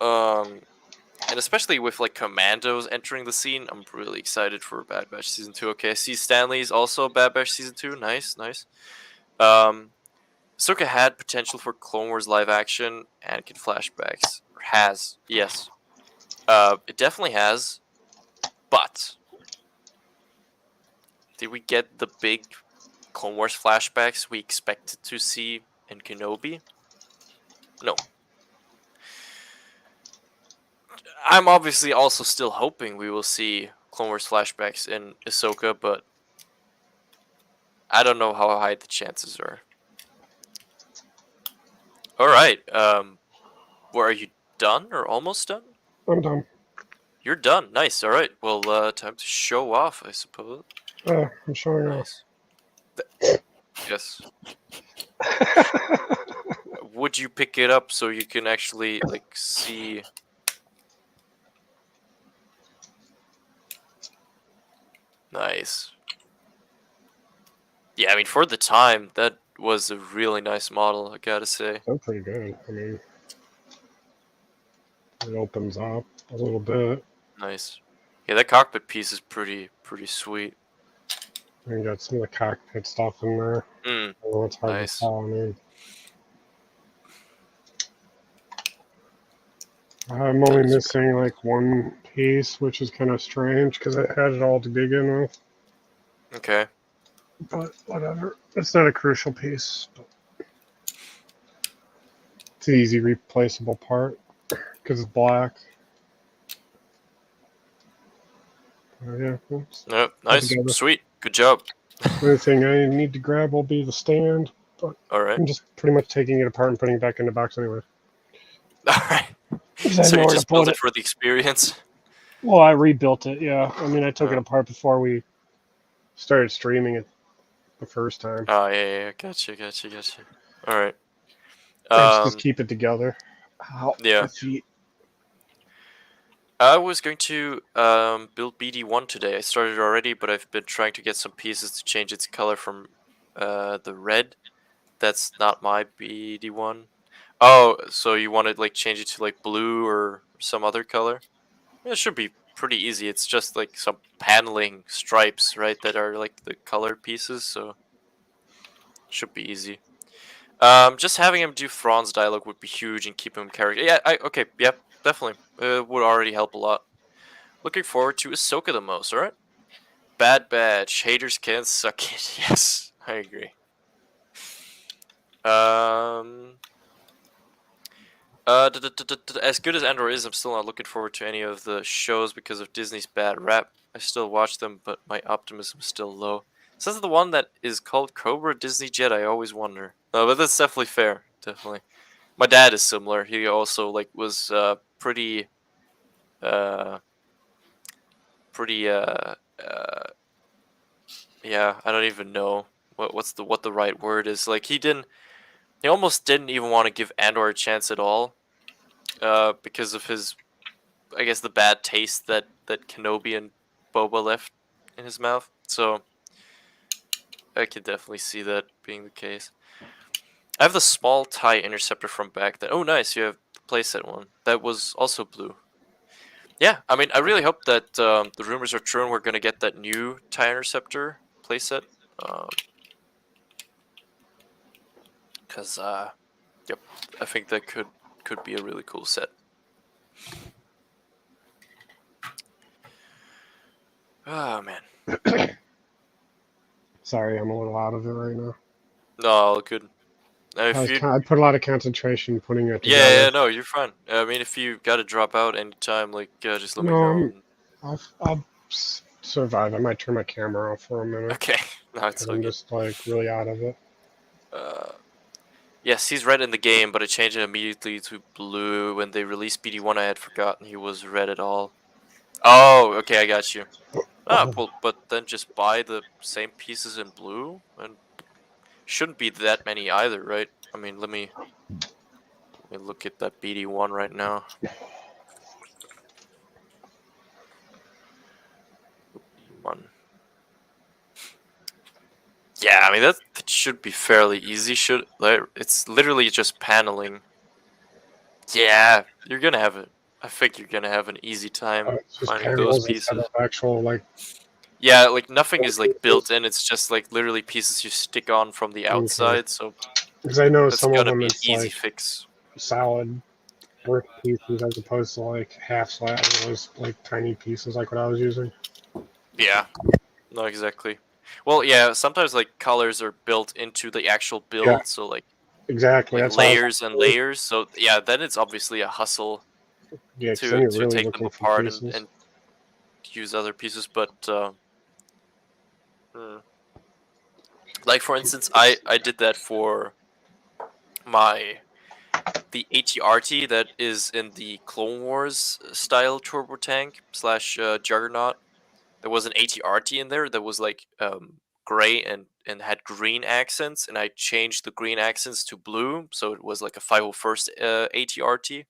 And especially with like commandos entering the scene, I'm really excited for Bad Batch season 2. Okay, I see Stanley's also Bad Batch season 2. Nice, nice. Ahsoka had potential for Clone Wars live action, Anakin flashbacks. Has, yes. It definitely has, but did we get the big Clone Wars flashbacks we expected to see in Kenobi? No. I'm obviously also still hoping we will see Clone Wars flashbacks in Ahsoka, but I don't know how high the chances are. Alright, are you done or almost done? I'm done. You're done. Nice. Alright, well, time to show off, I suppose. I'm showing Nice. Yes. off. Would you pick it up so you can actually, like, see? Nice. Yeah, I mean, for the time, that was a really nice model, I gotta say. They're pretty good. I mean, it opens up a little bit. Nice. Yeah, that cockpit piece is pretty sweet. And you got some of the cockpit stuff in there. Oh, it's hard Nice. to tell. I mean, I'm only That is missing like one piece, which is kind of strange because I had it all to begin with. Okay. But whatever. It's not a crucial piece. But it's an easy replaceable part because it's black. Yeah. Oops. Yep. Nice. Together. Sweet. Good job. The only thing I need to grab will be the stand, but Alright. I'm just pretty much taking it apart and putting it back in the box anyway. Alright. Because I So know you where just to put built it. it for the experience? Well, I rebuilt it, yeah. I mean, I took it Oh. apart before we started streaming it the first time. Oh, yeah. Gotcha. Alright. Just keep it together. Ow, Yeah. my feet. I was going to build BD1 today. I started already, but I've been trying to get some pieces to change its color from the red. That's not my BD1. Oh, so you want to like change it to like blue or some other color? It should be pretty easy. It's just like some paneling stripes, right, that are like the colored pieces, so should be easy. Just having him do Thrawn's dialogue would be huge and keep him character. Yeah, okay, yep, definitely. Would already help a lot. Looking forward to Ahsoka the most, alright? Bad Batch. Haters can suck it. Yes, I agree. As good as Andor is, I'm still not looking forward to any of the shows because of Disney's bad rap. I still watch them, but my optimism is still low. So this is the one that is called Cobra Disney Jet. I always wonder. No, but that's definitely fair. Definitely. My dad is similar. He also like was pretty yeah, I don't even know what the right word is. Like he almost didn't even want to give Andor a chance at all, because of his, I guess, the bad taste that Kenobi and Boba left in his mouth. So I could definitely see that being the case. I have the small TIE interceptor from back then. Oh, nice! You have the playset one. That was also blue. Yeah, I mean, I really hope that the rumors are true and we're gonna get that new TIE interceptor playset. Because yep, I think that could be a really cool set. Oh man. Sorry, I'm a little out of it right now. No, all good. If you, I put a lot of concentration putting it together. yeah, no, you're fine. I mean, if you got to drop out anytime, like, just let me know. I'll survive. I might turn my camera off for a minute. Okay, no, it's I'm just like really out of it. Yes, he's red in the game, but I changed it immediately to blue. When they released BD1, I had forgotten he was red at all. Oh, okay, I got you. Well, but then just buy the same pieces in blue, and shouldn't be that many either, right? I mean, let me look at that BD1 right now. BD1. Yeah, I mean that should be fairly easy. It's literally just paneling. Yeah, you're gonna have it. I think you're gonna have an easy time finding those pieces. Actual like. Yeah, like nothing is like built in. It's just like literally pieces you stick on from the outside. Okay. So because I know that's some of them be an it's easy like fix. Solid brick pieces as opposed to like half slab. It was like tiny pieces like what I was using. Yeah, no, exactly. Well, yeah, sometimes like colors are built into the actual build, Yeah. so like exactly like layers and layers. So yeah, then it's obviously a hustle to really take them apart and use other pieces. But like for instance, I did that for the ATRT that is in the Clone Wars style turbo tank / Juggernaut. There was an ATRT in there that was like gray and had green accents, and I changed the green accents to blue, so it was like a 501st ATRT.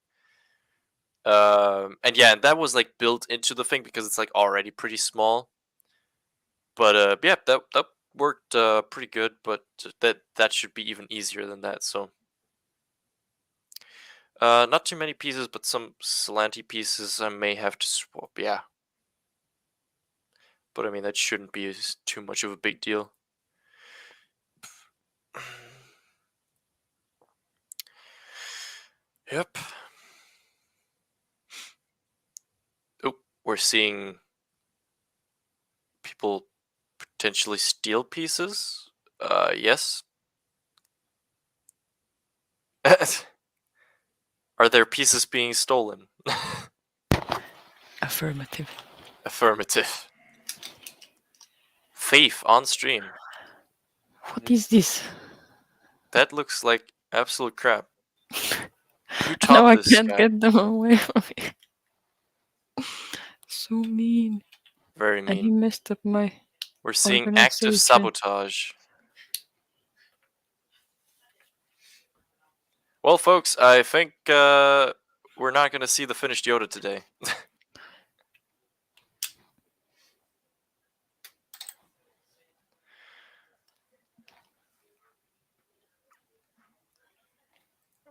And yeah, that was like built into the thing because it's like already pretty small. But yeah, that worked pretty good. But that should be even easier than that. So not too many pieces, but some slanty pieces I may have to swap. Yeah. But I mean, that shouldn't be too much of a big deal. Yep. Oh, we're seeing people potentially steal pieces. Yes. Are there pieces being stolen? Affirmative. Affirmative. Thief on stream. What is this? That looks like absolute crap. Who taught now I this can't guy? get them away from me. So mean. Very mean. And he messed up my. We're seeing active sabotage. Well, folks, I think we're not going to see the finished Yoda today.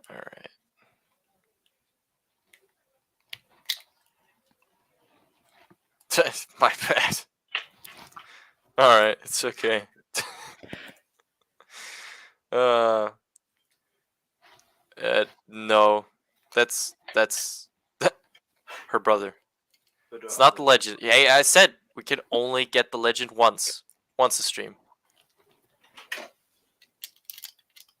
All right. My bad. All right, it's okay. No, that's her brother. It's not the legend. Hey, I said we can only get the legend once a stream.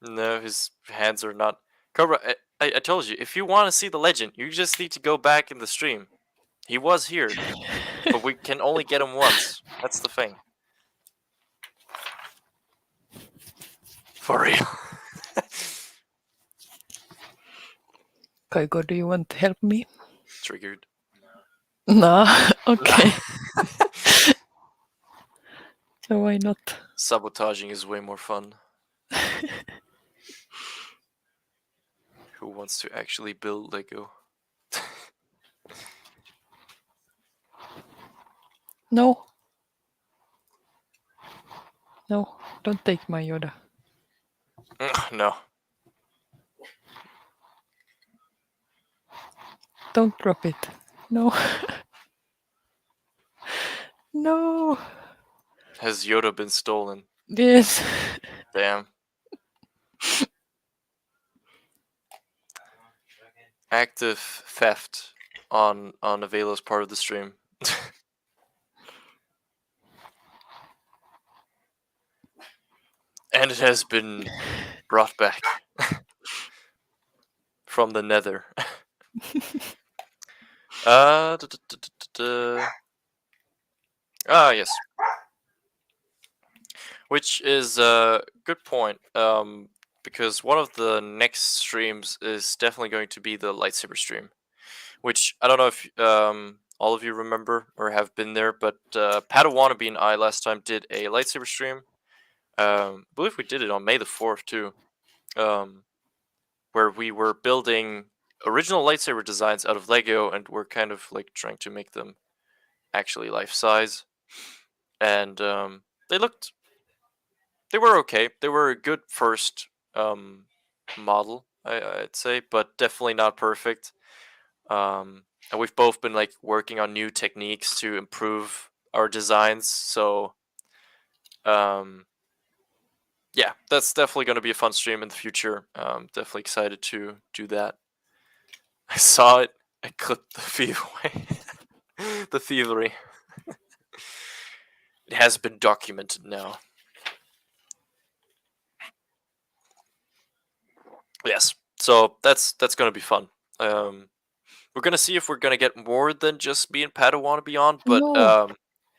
No, his hands are not. Cobra, I told you, if you want to see the legend, you just need to go back in the stream. He was here, but we can only get him once. That's the thing. For real. Kaigo, do you want to help me? Triggered. No, okay. So why not? Sabotaging is way more fun. Who wants to actually build Lego? No. No, don't take my Yoda. No. Don't drop it. No. No. Has Yoda been stolen? Yes. Damn. Active theft on Avelo's part of the stream. And it has been brought back from the nether. Yes. Which is a good point. Because one of the next streams is definitely going to be the lightsaber stream. Which I don't know if all of you remember or have been there, but Padawannabe and I last time did a lightsaber stream. I believe we did it on May the 4th too. Where we were building original lightsaber designs out of Lego, and we're kind of like trying to make them actually life size. And they were okay. They were a good first model, I'd say, but definitely not perfect. And we've both been like working on new techniques to improve our designs. So, yeah, that's definitely going to be a fun stream in the future. Definitely excited to do that. I saw it. I clipped the thief away. The thievery. It has been documented now. Yes. So that's going to be fun. We're gonna see if we're gonna get more than just me and Padawannabe on, but No.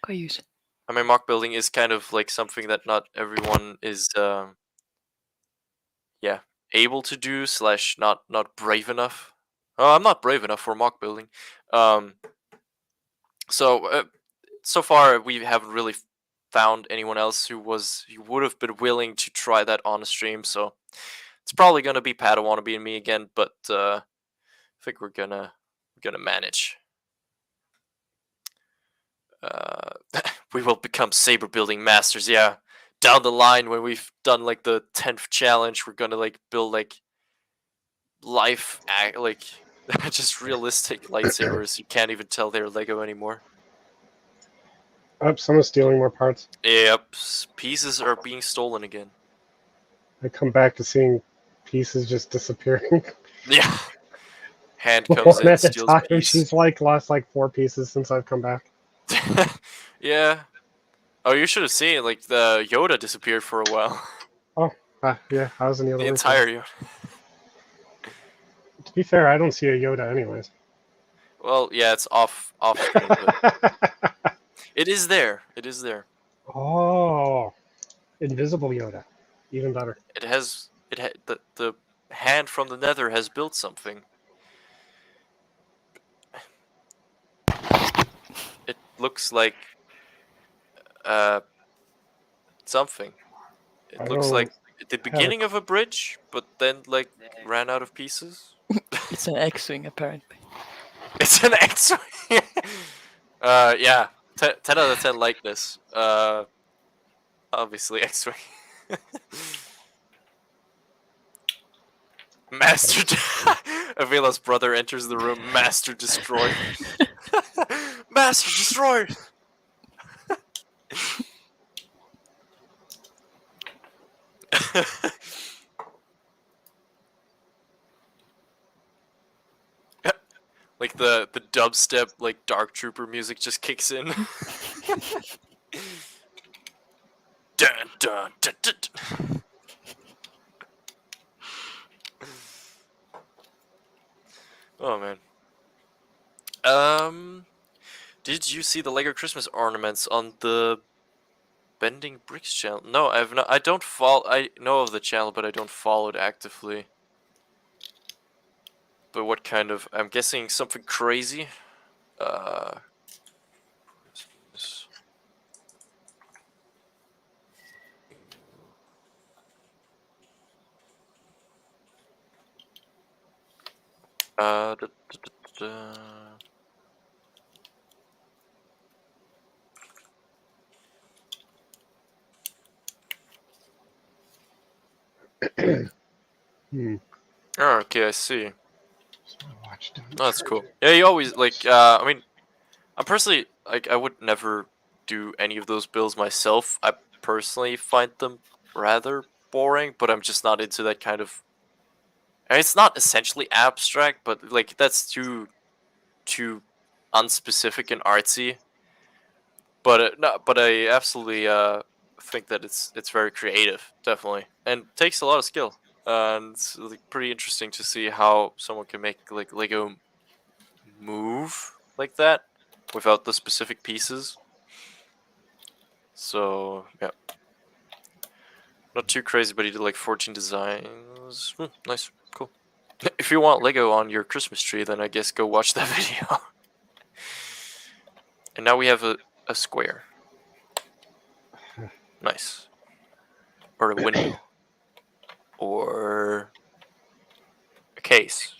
Caius. I mean, mock building is kind of like something that not everyone is, yeah, able to do / not brave enough. Oh, I'm not brave enough for mock building. So far we haven't really found anyone else who would have been willing to try that on a stream. So it's probably gonna be Padawannabe and me again, but I think we're gonna manage. We will become saber building masters. Yeah, down the line when we've done like the 10th challenge, we're gonna like build like like just realistic lightsabers. You can't even tell they're Lego anymore. Oh, someone's stealing more parts. Yep, pieces are being stolen again. I come back to seeing pieces just disappearing. Yeah, hand comes One in, at a steals a time. piece. She's like lost like 4 pieces since I've come back. Yeah. Oh, you should have seen like the Yoda disappeared for a while. Oh, yeah, I was in the other The room. entire Yoda. To be fair, I don't see a Yoda anyways. Well, yeah, it's off screen, but it is there. It is there. Oh, invisible Yoda, even better. It has the hand from the Nether has built something. It looks like something. It looks like the beginning of a bridge, but then like ran out of pieces. It's an X-wing apparently. It's an X-wing. Yeah, 10 out of 10 likeness. Obviously X-wing. Master Avelo's brother enters the room. Master destroyed. Master destroyed. Like the dubstep like Dark Trooper music just kicks in. Dun, dun, dun, dun, dun. Oh man. Did you see the Lego Christmas ornaments on the Bending Bricks channel? No, I've not. I don't follow. I know of the channel, but I don't follow it actively. But what kind of? I'm guessing something crazy. Da, da, da, da. Hmm. Oh, okay, I see. So I watched Oh, that's cool. Yeah, you always like. I mean, I'm personally like I would never do any of those builds myself. I personally find them rather boring, but I'm just not into that kind of. And it's not essentially abstract, but like that's too unspecific and artsy. But no, but I absolutely think that it's very creative, definitely, and takes a lot of skill. And it's like, pretty interesting to see how someone can make like Lego move like that without the specific pieces. So yeah, not too crazy, but he did like 14 designs. Nice, cool. If you want Lego on your Christmas tree, then I guess go watch that video. And now we have a square. Nice. Or a window. Or a case.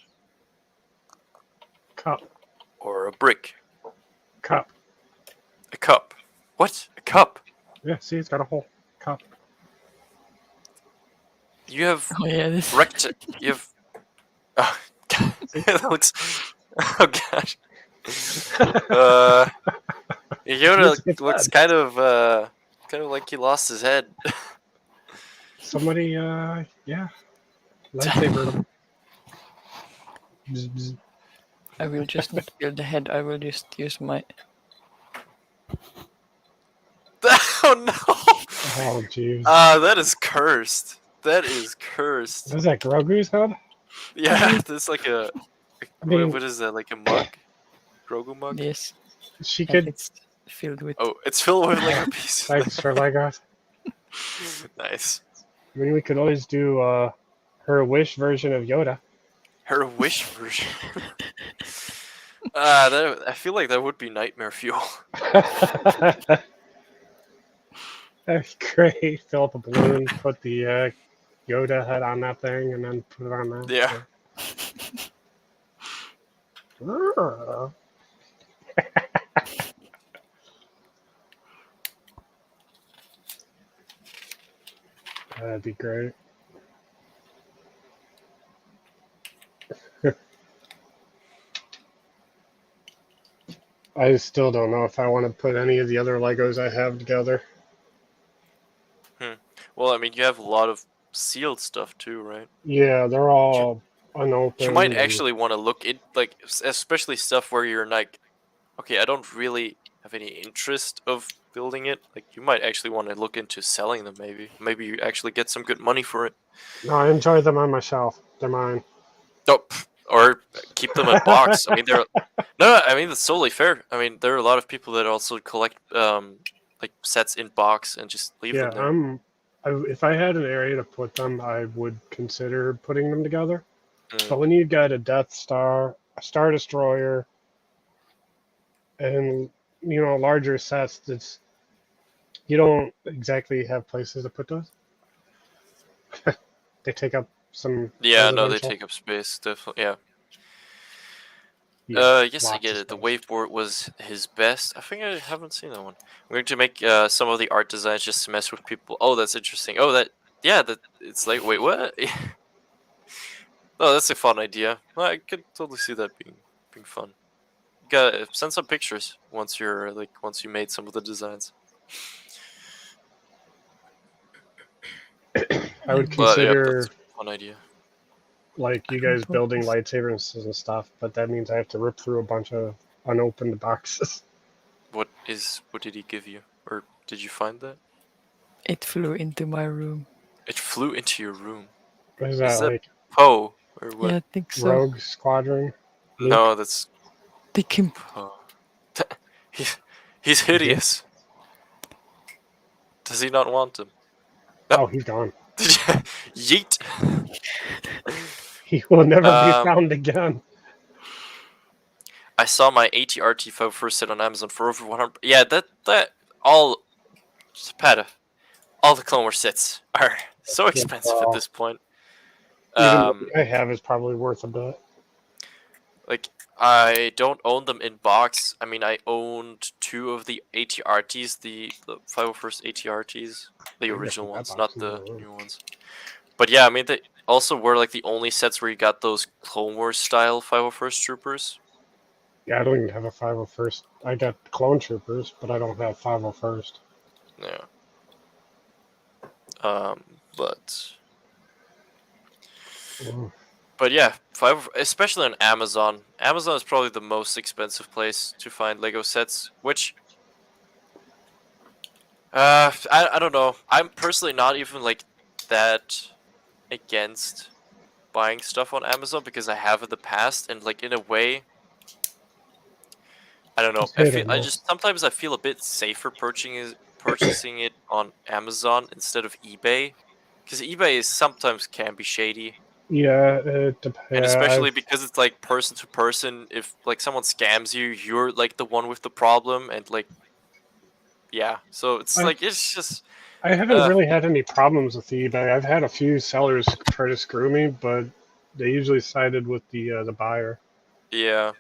Cup. Or a brick. Cup. A cup. What? A cup? Yeah, see, it's got a hole. Cup. You have Oh yeah, this. You have. Oh, God. See? That looks. Oh gosh. Uh, Yoda It's looks bad. kind of like he lost his head. Somebody, yeah. Lightsaber him. Bzz, bzz. I will just not build the head. I will just use my. Oh no! Oh, jeez. That is cursed. That is cursed. Was that Grogu's head? Yeah, there's like a. I mean- what is that? Like a mug? Grogu mug? Yes, She and could. it's filled with. Oh, it's filled with Lego pieces. Thanks for Legos. Nice. I mean, we could always do her wish version of Yoda. Her wish version. I feel like that would be nightmare fuel. That'd be great. Fill up a balloon, put the Yoda head on that thing, and then put it on that. Yeah. Ah. That'd be great. I still don't know if I want to put any of the other Legos I have together. Well, I mean, you have a lot of sealed stuff too, right? Yeah, they're all unopened. You might and- actually want to look in, like, especially stuff where you're like, okay, I don't really have any interest of building it. Like, you might actually want to look into selling them. Maybe you actually get some good money for it. No, I enjoy them on my shelf. They're mine. Oh, or keep them in box. I mean, no. I mean, that's totally fair. I mean, there are a lot of people that also collect like sets in box and just leave Yeah, them there. if I had an area to put them, I would consider putting them together. Mm. But when you've got a Death Star, a Star Destroyer, and larger sets, you don't exactly have places to put those. They take up some. Yeah, no, they residential- take up space. Definitely, yeah. Yeah, Yes, I lots get of it. The space. waveboard was his best. I think I haven't seen that one. I'm going to make some of the art designs just to mess with people. Oh, that's interesting. Oh, it's like, wait, what? Oh, that's a fun idea. Well, I could totally see that being fun. Gotta send some pictures once you made some of the designs. I would But yeah, consider that's a fun idea. like you guys building lightsabers and stuff, but that means I have to rip through a bunch of unopened boxes. What did he give you, or did you find that? It flew into my room. It flew into your room. What is Is that, that like Poe or what? Yeah, I think so. Rogue Squadron? No, that's Take him. Poe. He's hideous. Does he not want him? Oh, he's gone. Yeet. He will never be Um, found again. I saw my ATRT first set on Amazon for over 100. Yeah, that all Spada, all the Clone Wars sets are so expensive at well, this point. Even what I have is probably worth a bit. Like, I don't own them in box. I mean, I owned 2 of the ATRTs, the 501st ATRTs, the I got original that ones, box not in the my room. new ones. But yeah, I mean, they also were like the only sets where you got those Clone Wars style 501st troopers. Yeah, I don't even have a 501st. I got clone troopers, but I don't have 501st. Yeah. Um, but Mm. but yeah, especially on Amazon. Amazon is probably the most expensive place to find Lego sets, which I don't know. I'm personally not even like that against buying stuff on Amazon because I have in the past, and like in a way, I don't know. It's hit or I miss. just sometimes I feel a bit safer purchasing it on Amazon instead of eBay, because eBay is sometimes can be shady, Yeah, and yeah, especially because it's like person to person. If like someone scams you, you're like the one with the problem, and like yeah, so it's I've like it's just I haven't uh really had any problems with eBay. I've had a few sellers try to screw me, but they usually sided with the buyer, yeah,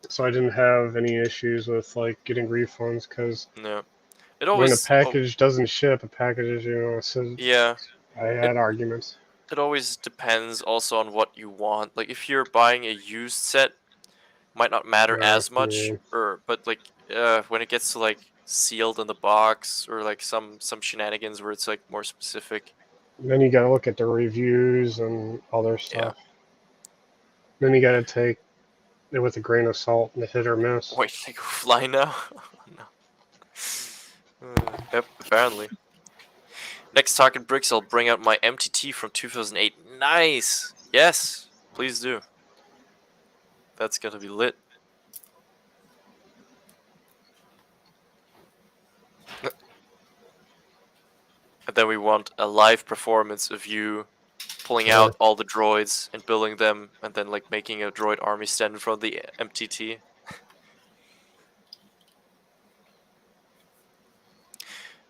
so I didn't have any issues with like getting refunds. Because no, it when a always package doesn't ship, a package is so yeah. I It had arguments. it always depends also on what you want. Like if you're buying a used set, might not matter as much, Yeah. or but like when it gets to like sealed in the box or like some shenanigans where it's like more specific. Then you gotta look at the reviews and other Yeah. stuff. Then you gotta take it with a grain of salt and a hit or miss. Wait, they go fly now? No. Yep, apparently. Next Talking Bricks, I'll bring out my MTT from 2008. Nice! Yes! Please do. That's gonna be lit. And then we want a live performance of you pulling Sure. out all the droids and building them, and then like making a droid army stand in front of the MTT.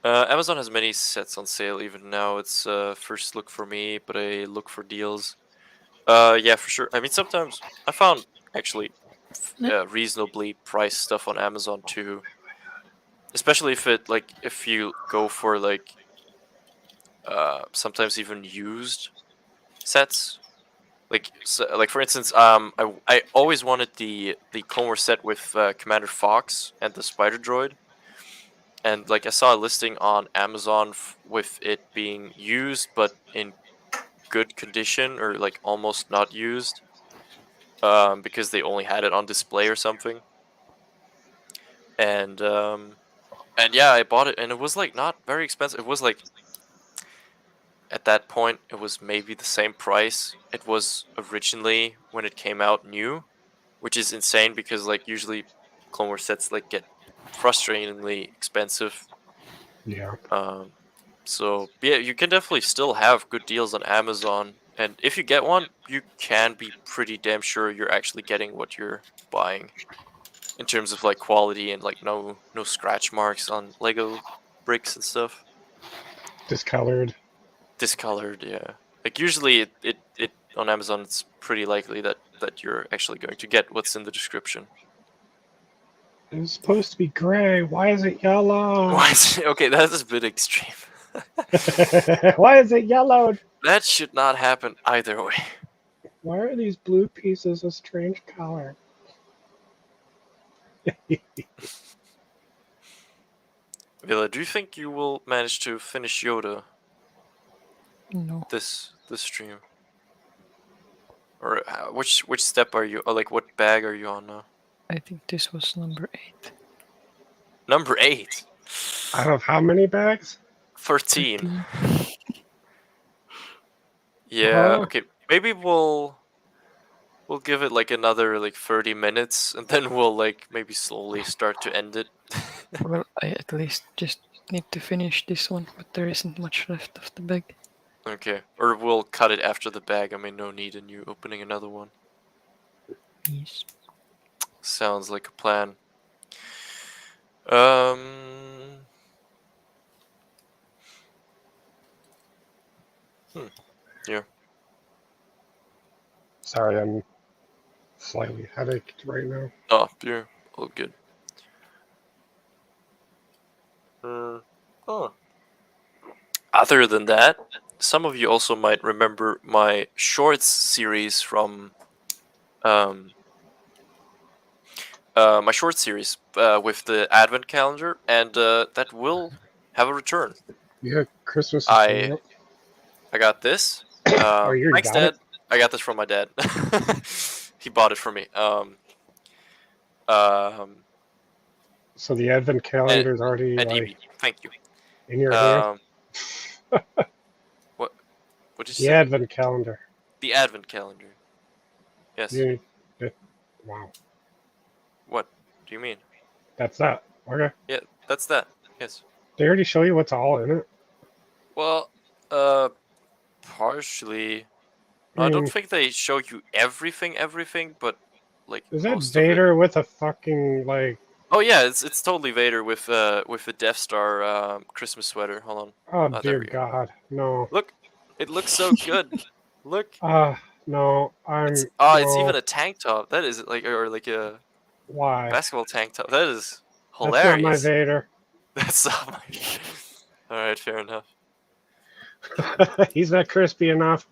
Amazon has many sets on sale even now. It's first look for me, but I look for deals. Yeah, for sure. I mean, sometimes I found actually reasonably priced stuff on Amazon too. Especially if it like if you go for like sometimes even used sets. Like for instance, I always wanted the Clone Wars set with Commander Fox and the Spider Droid, and like I saw a listing on Amazon with it being used but in good condition or like almost not used, because they only had it on display or something, and yeah, I bought it and it was like not very expensive. It was like at that point it was maybe the same price it was originally when it came out new, which is insane because like usually Clone Wars sets like get frustratingly expensive. Yeah. Um, so yeah, you can definitely still have good deals on Amazon, and if you get one, you can be pretty damn sure you're actually getting what you're buying in terms of like quality and like no scratch marks on Lego bricks and stuff. Discolored. Discolored, yeah. Like usually it on Amazon it's pretty likely that you're actually going to get what's in the description. It was supposed to be gray. Why is it yellow? Why is it, okay, that is a bit extreme. Why is it yellow? That should not happen either way. Why are these blue pieces a strange color? Villa, do you think you will manage to finish Yoda No, this stream? Or which step are you? Or like what bag are you on now? I think this was number 8. Number 8. Out of how many bags? 13. 13. Yeah. Uh, Okay. Maybe we'll give it like another like 30 minutes, and then we'll like maybe slowly start to end it. Well, I at least just need to finish this one, but there isn't much left of the bag. Okay. Or we'll cut it after the bag. I mean, no need in you opening another one. Yes. Sounds like a plan. Um. Yeah. sorry, I'm slightly headached right now. Oh, you're all good. Oh. Other than that, some of you also might remember my shorts series from my short series with the advent calendar, and that will have a return. Yeah, Christmas is coming I up. I got this. Oh, you already Thanks, got it? Dad. I got this from my dad. He bought it for me. Um, So the advent and, calendar is already and like EB. Thank you. in your hand. What did you The say? advent calendar. The advent calendar. Yes. You, that, wow, What do you mean? that's that. Okay. Yeah, that's that. Yes. They already show you what's all in it. Well, partially. I I don't mean, think they show you everything, but like is that most of it. Vader with a fucking like? Oh yeah, it's totally Vader with the Death Star Christmas sweater. Hold Oh on. There dear we go. God, no. Look, it looks so good. Look, No. it's even No. a tank top. That is like or like a Why? basketball tank top. That is That's not my hilarious. Vader. That's not my. All right, fair enough. He's not crispy enough.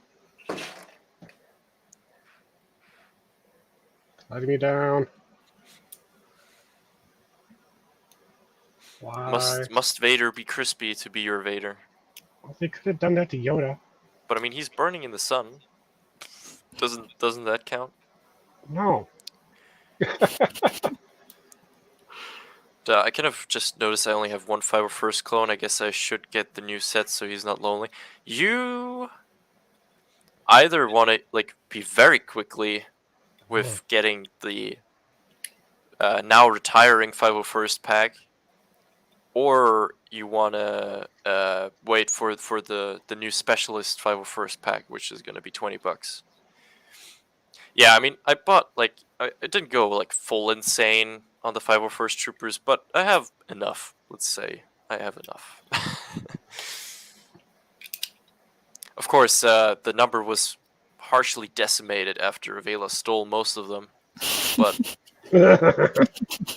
Let me down. Why? Must Vader be crispy to be your Vader? Well, they could have done that to Yoda. But I mean, he's burning in the sun. Doesn't that count? No. I kind of just noticed I only have one 501st clone. I guess I should get the new set so he's not lonely. You either want to like be very quickly with getting the now retiring 501st pack, or you want to wait for the new specialist 501st pack, which is going to be $20. Yeah, I mean, I bought like I didn't go like full insane on the 501st troopers, but I have enough. Let's say I have enough. Of course, the number was harshly decimated after Avela stole most of them, but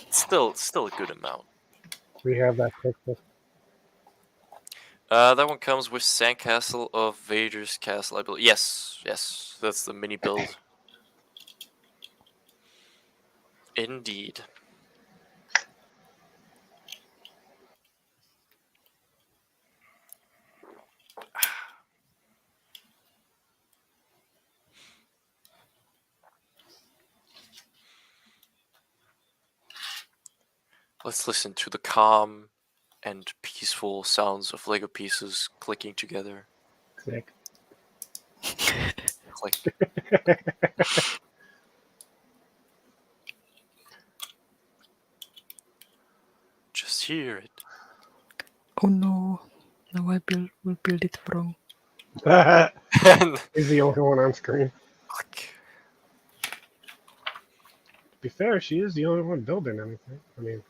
still a good amount. We have that picture. That one comes with Sandcastle of Vader's Castle, I believe. Yes, that's the mini build. Indeed. Let's listen to the calm and peaceful sounds of Lego pieces clicking together. Click. Click. Just hear it. Oh no, now I will build it wrong. He's the only one on screen. Click. To be fair, she is the only one building anything. I mean,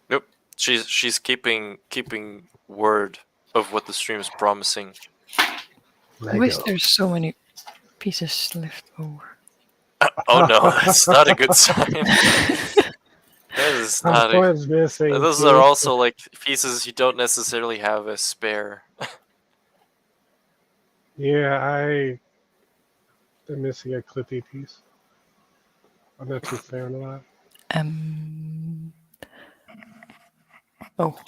Nope. She's keeping word of what the stream is promising. Why is there so many pieces left over? Oh no, that's not a good sign. That is not. Someone's missing. Those are also like pieces you don't necessarily have as spare. Yeah, I'm missing a Clippy piece. I'm not too fan of that. Oh.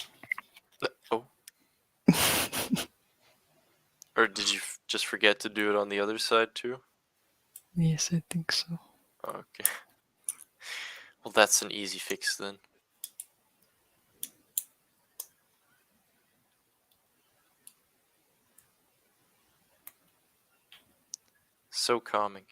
Oh. Or did you just forget to do it on the other side too? Yes, I think so. Okay. Well, that's an easy fix then. So calming.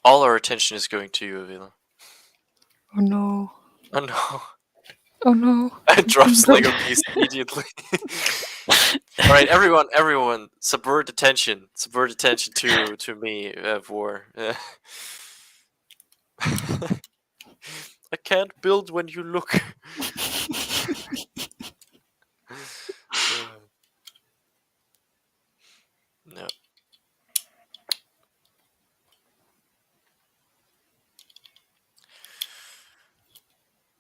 All our attention is going to you, Avila. Oh no. Oh no. Oh no. It drops Lego piece immediately. Alright, everyone, subvert attention. Subvert attention to me, Vor. I can't build when you look. No.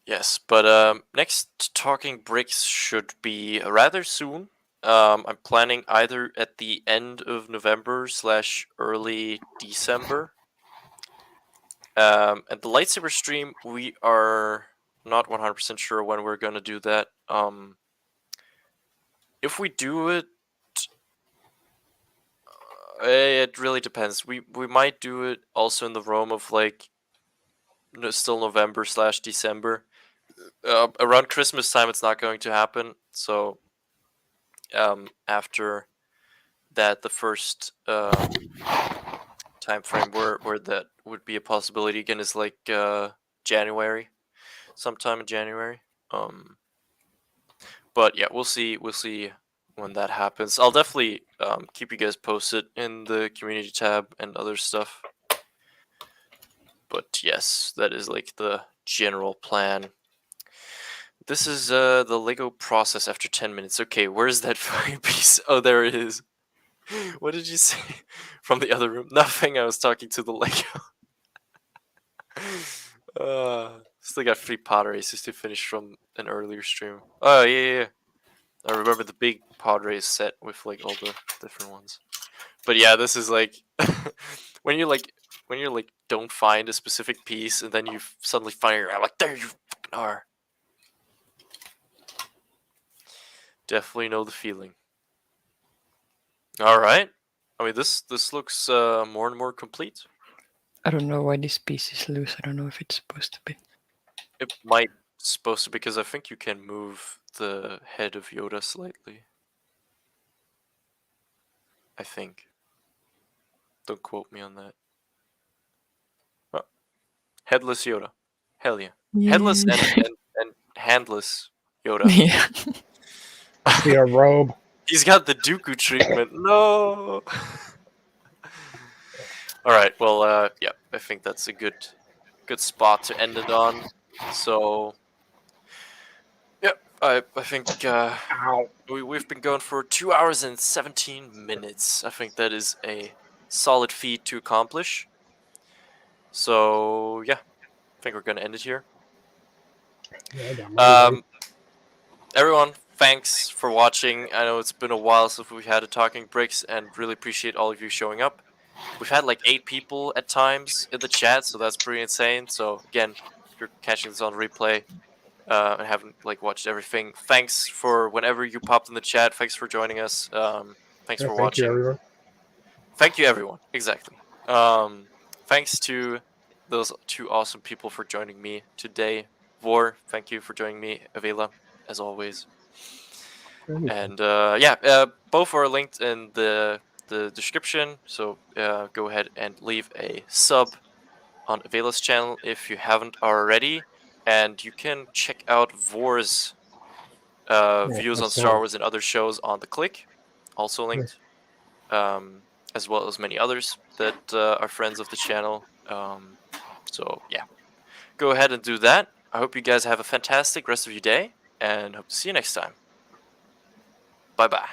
Yes, but next Talking Bricks should be rather soon. I'm planning either at the end of November / early December. At the lightsaber stream, we are not 100% sure when we're gonna do that. If we do it, it really depends. We might do it also in the realm of like still November / December. Around Christmas time, it's not going to happen. So after that, the first time frame where that would be a possibility again is like January, sometime in January. But yeah, we'll see when that happens. I'll definitely keep you guys posted in the community tab and other stuff. But yes, that is like the general plan. This is the Lego process after 10 minutes. Okay, where's that fucking piece? Oh, there it is. What did you say? From the other room? Nothing, I was talking to the Lego. Still got 3 pod races to finish from an earlier stream. Oh, yeah. I remember the big pod race set with like all the different ones. But yeah, this is like when you don't find a specific piece and then you suddenly find it, like there you fucking are. Definitely know the feeling. All right. I mean, this looks more and more complete. I don't know why this piece is loose. I don't know if it's supposed to be. It might supposed to, because I think you can move the head of Yoda slightly. I think. Don't quote me on that. Oh, headless Yoda. Hell yeah. Headless and handless Yoda. Yeah. See a robe. He's got the Dooku treatment. No. All right. Well, yeah. I think that's a good spot to end it on. So, yeah. I think we've been going for 2 hours and 17 minutes. I think that is a solid feat to accomplish. So yeah, I think we're gonna end it here. Yeah, I got mine. Everyone, thanks for watching. I know it's been a while since we had a Talking Bricks, and really appreciate all of you showing up. We've had like 8 people at times in the chat, so that's pretty insane. So again, if you're catching this on replay and haven't like watched everything, thanks for whenever you popped in the chat. Thanks for joining us. Thanks for watching. Thank you, everyone. Thank you, everyone. Exactly. Thanks to those 2 awesome people for joining me today. Vor, thank you for joining me. Avila, as always. And yeah, both are linked in the description. So go ahead and leave a sub on Avila's channel if you haven't already. And you can check out Vor's views on Star Wars and other shows on the Click, also linked. As well as many others that are friends of the channel. So yeah, go ahead and do that. I hope you guys have a fantastic rest of your day, and hope to see you next time. Bye bye.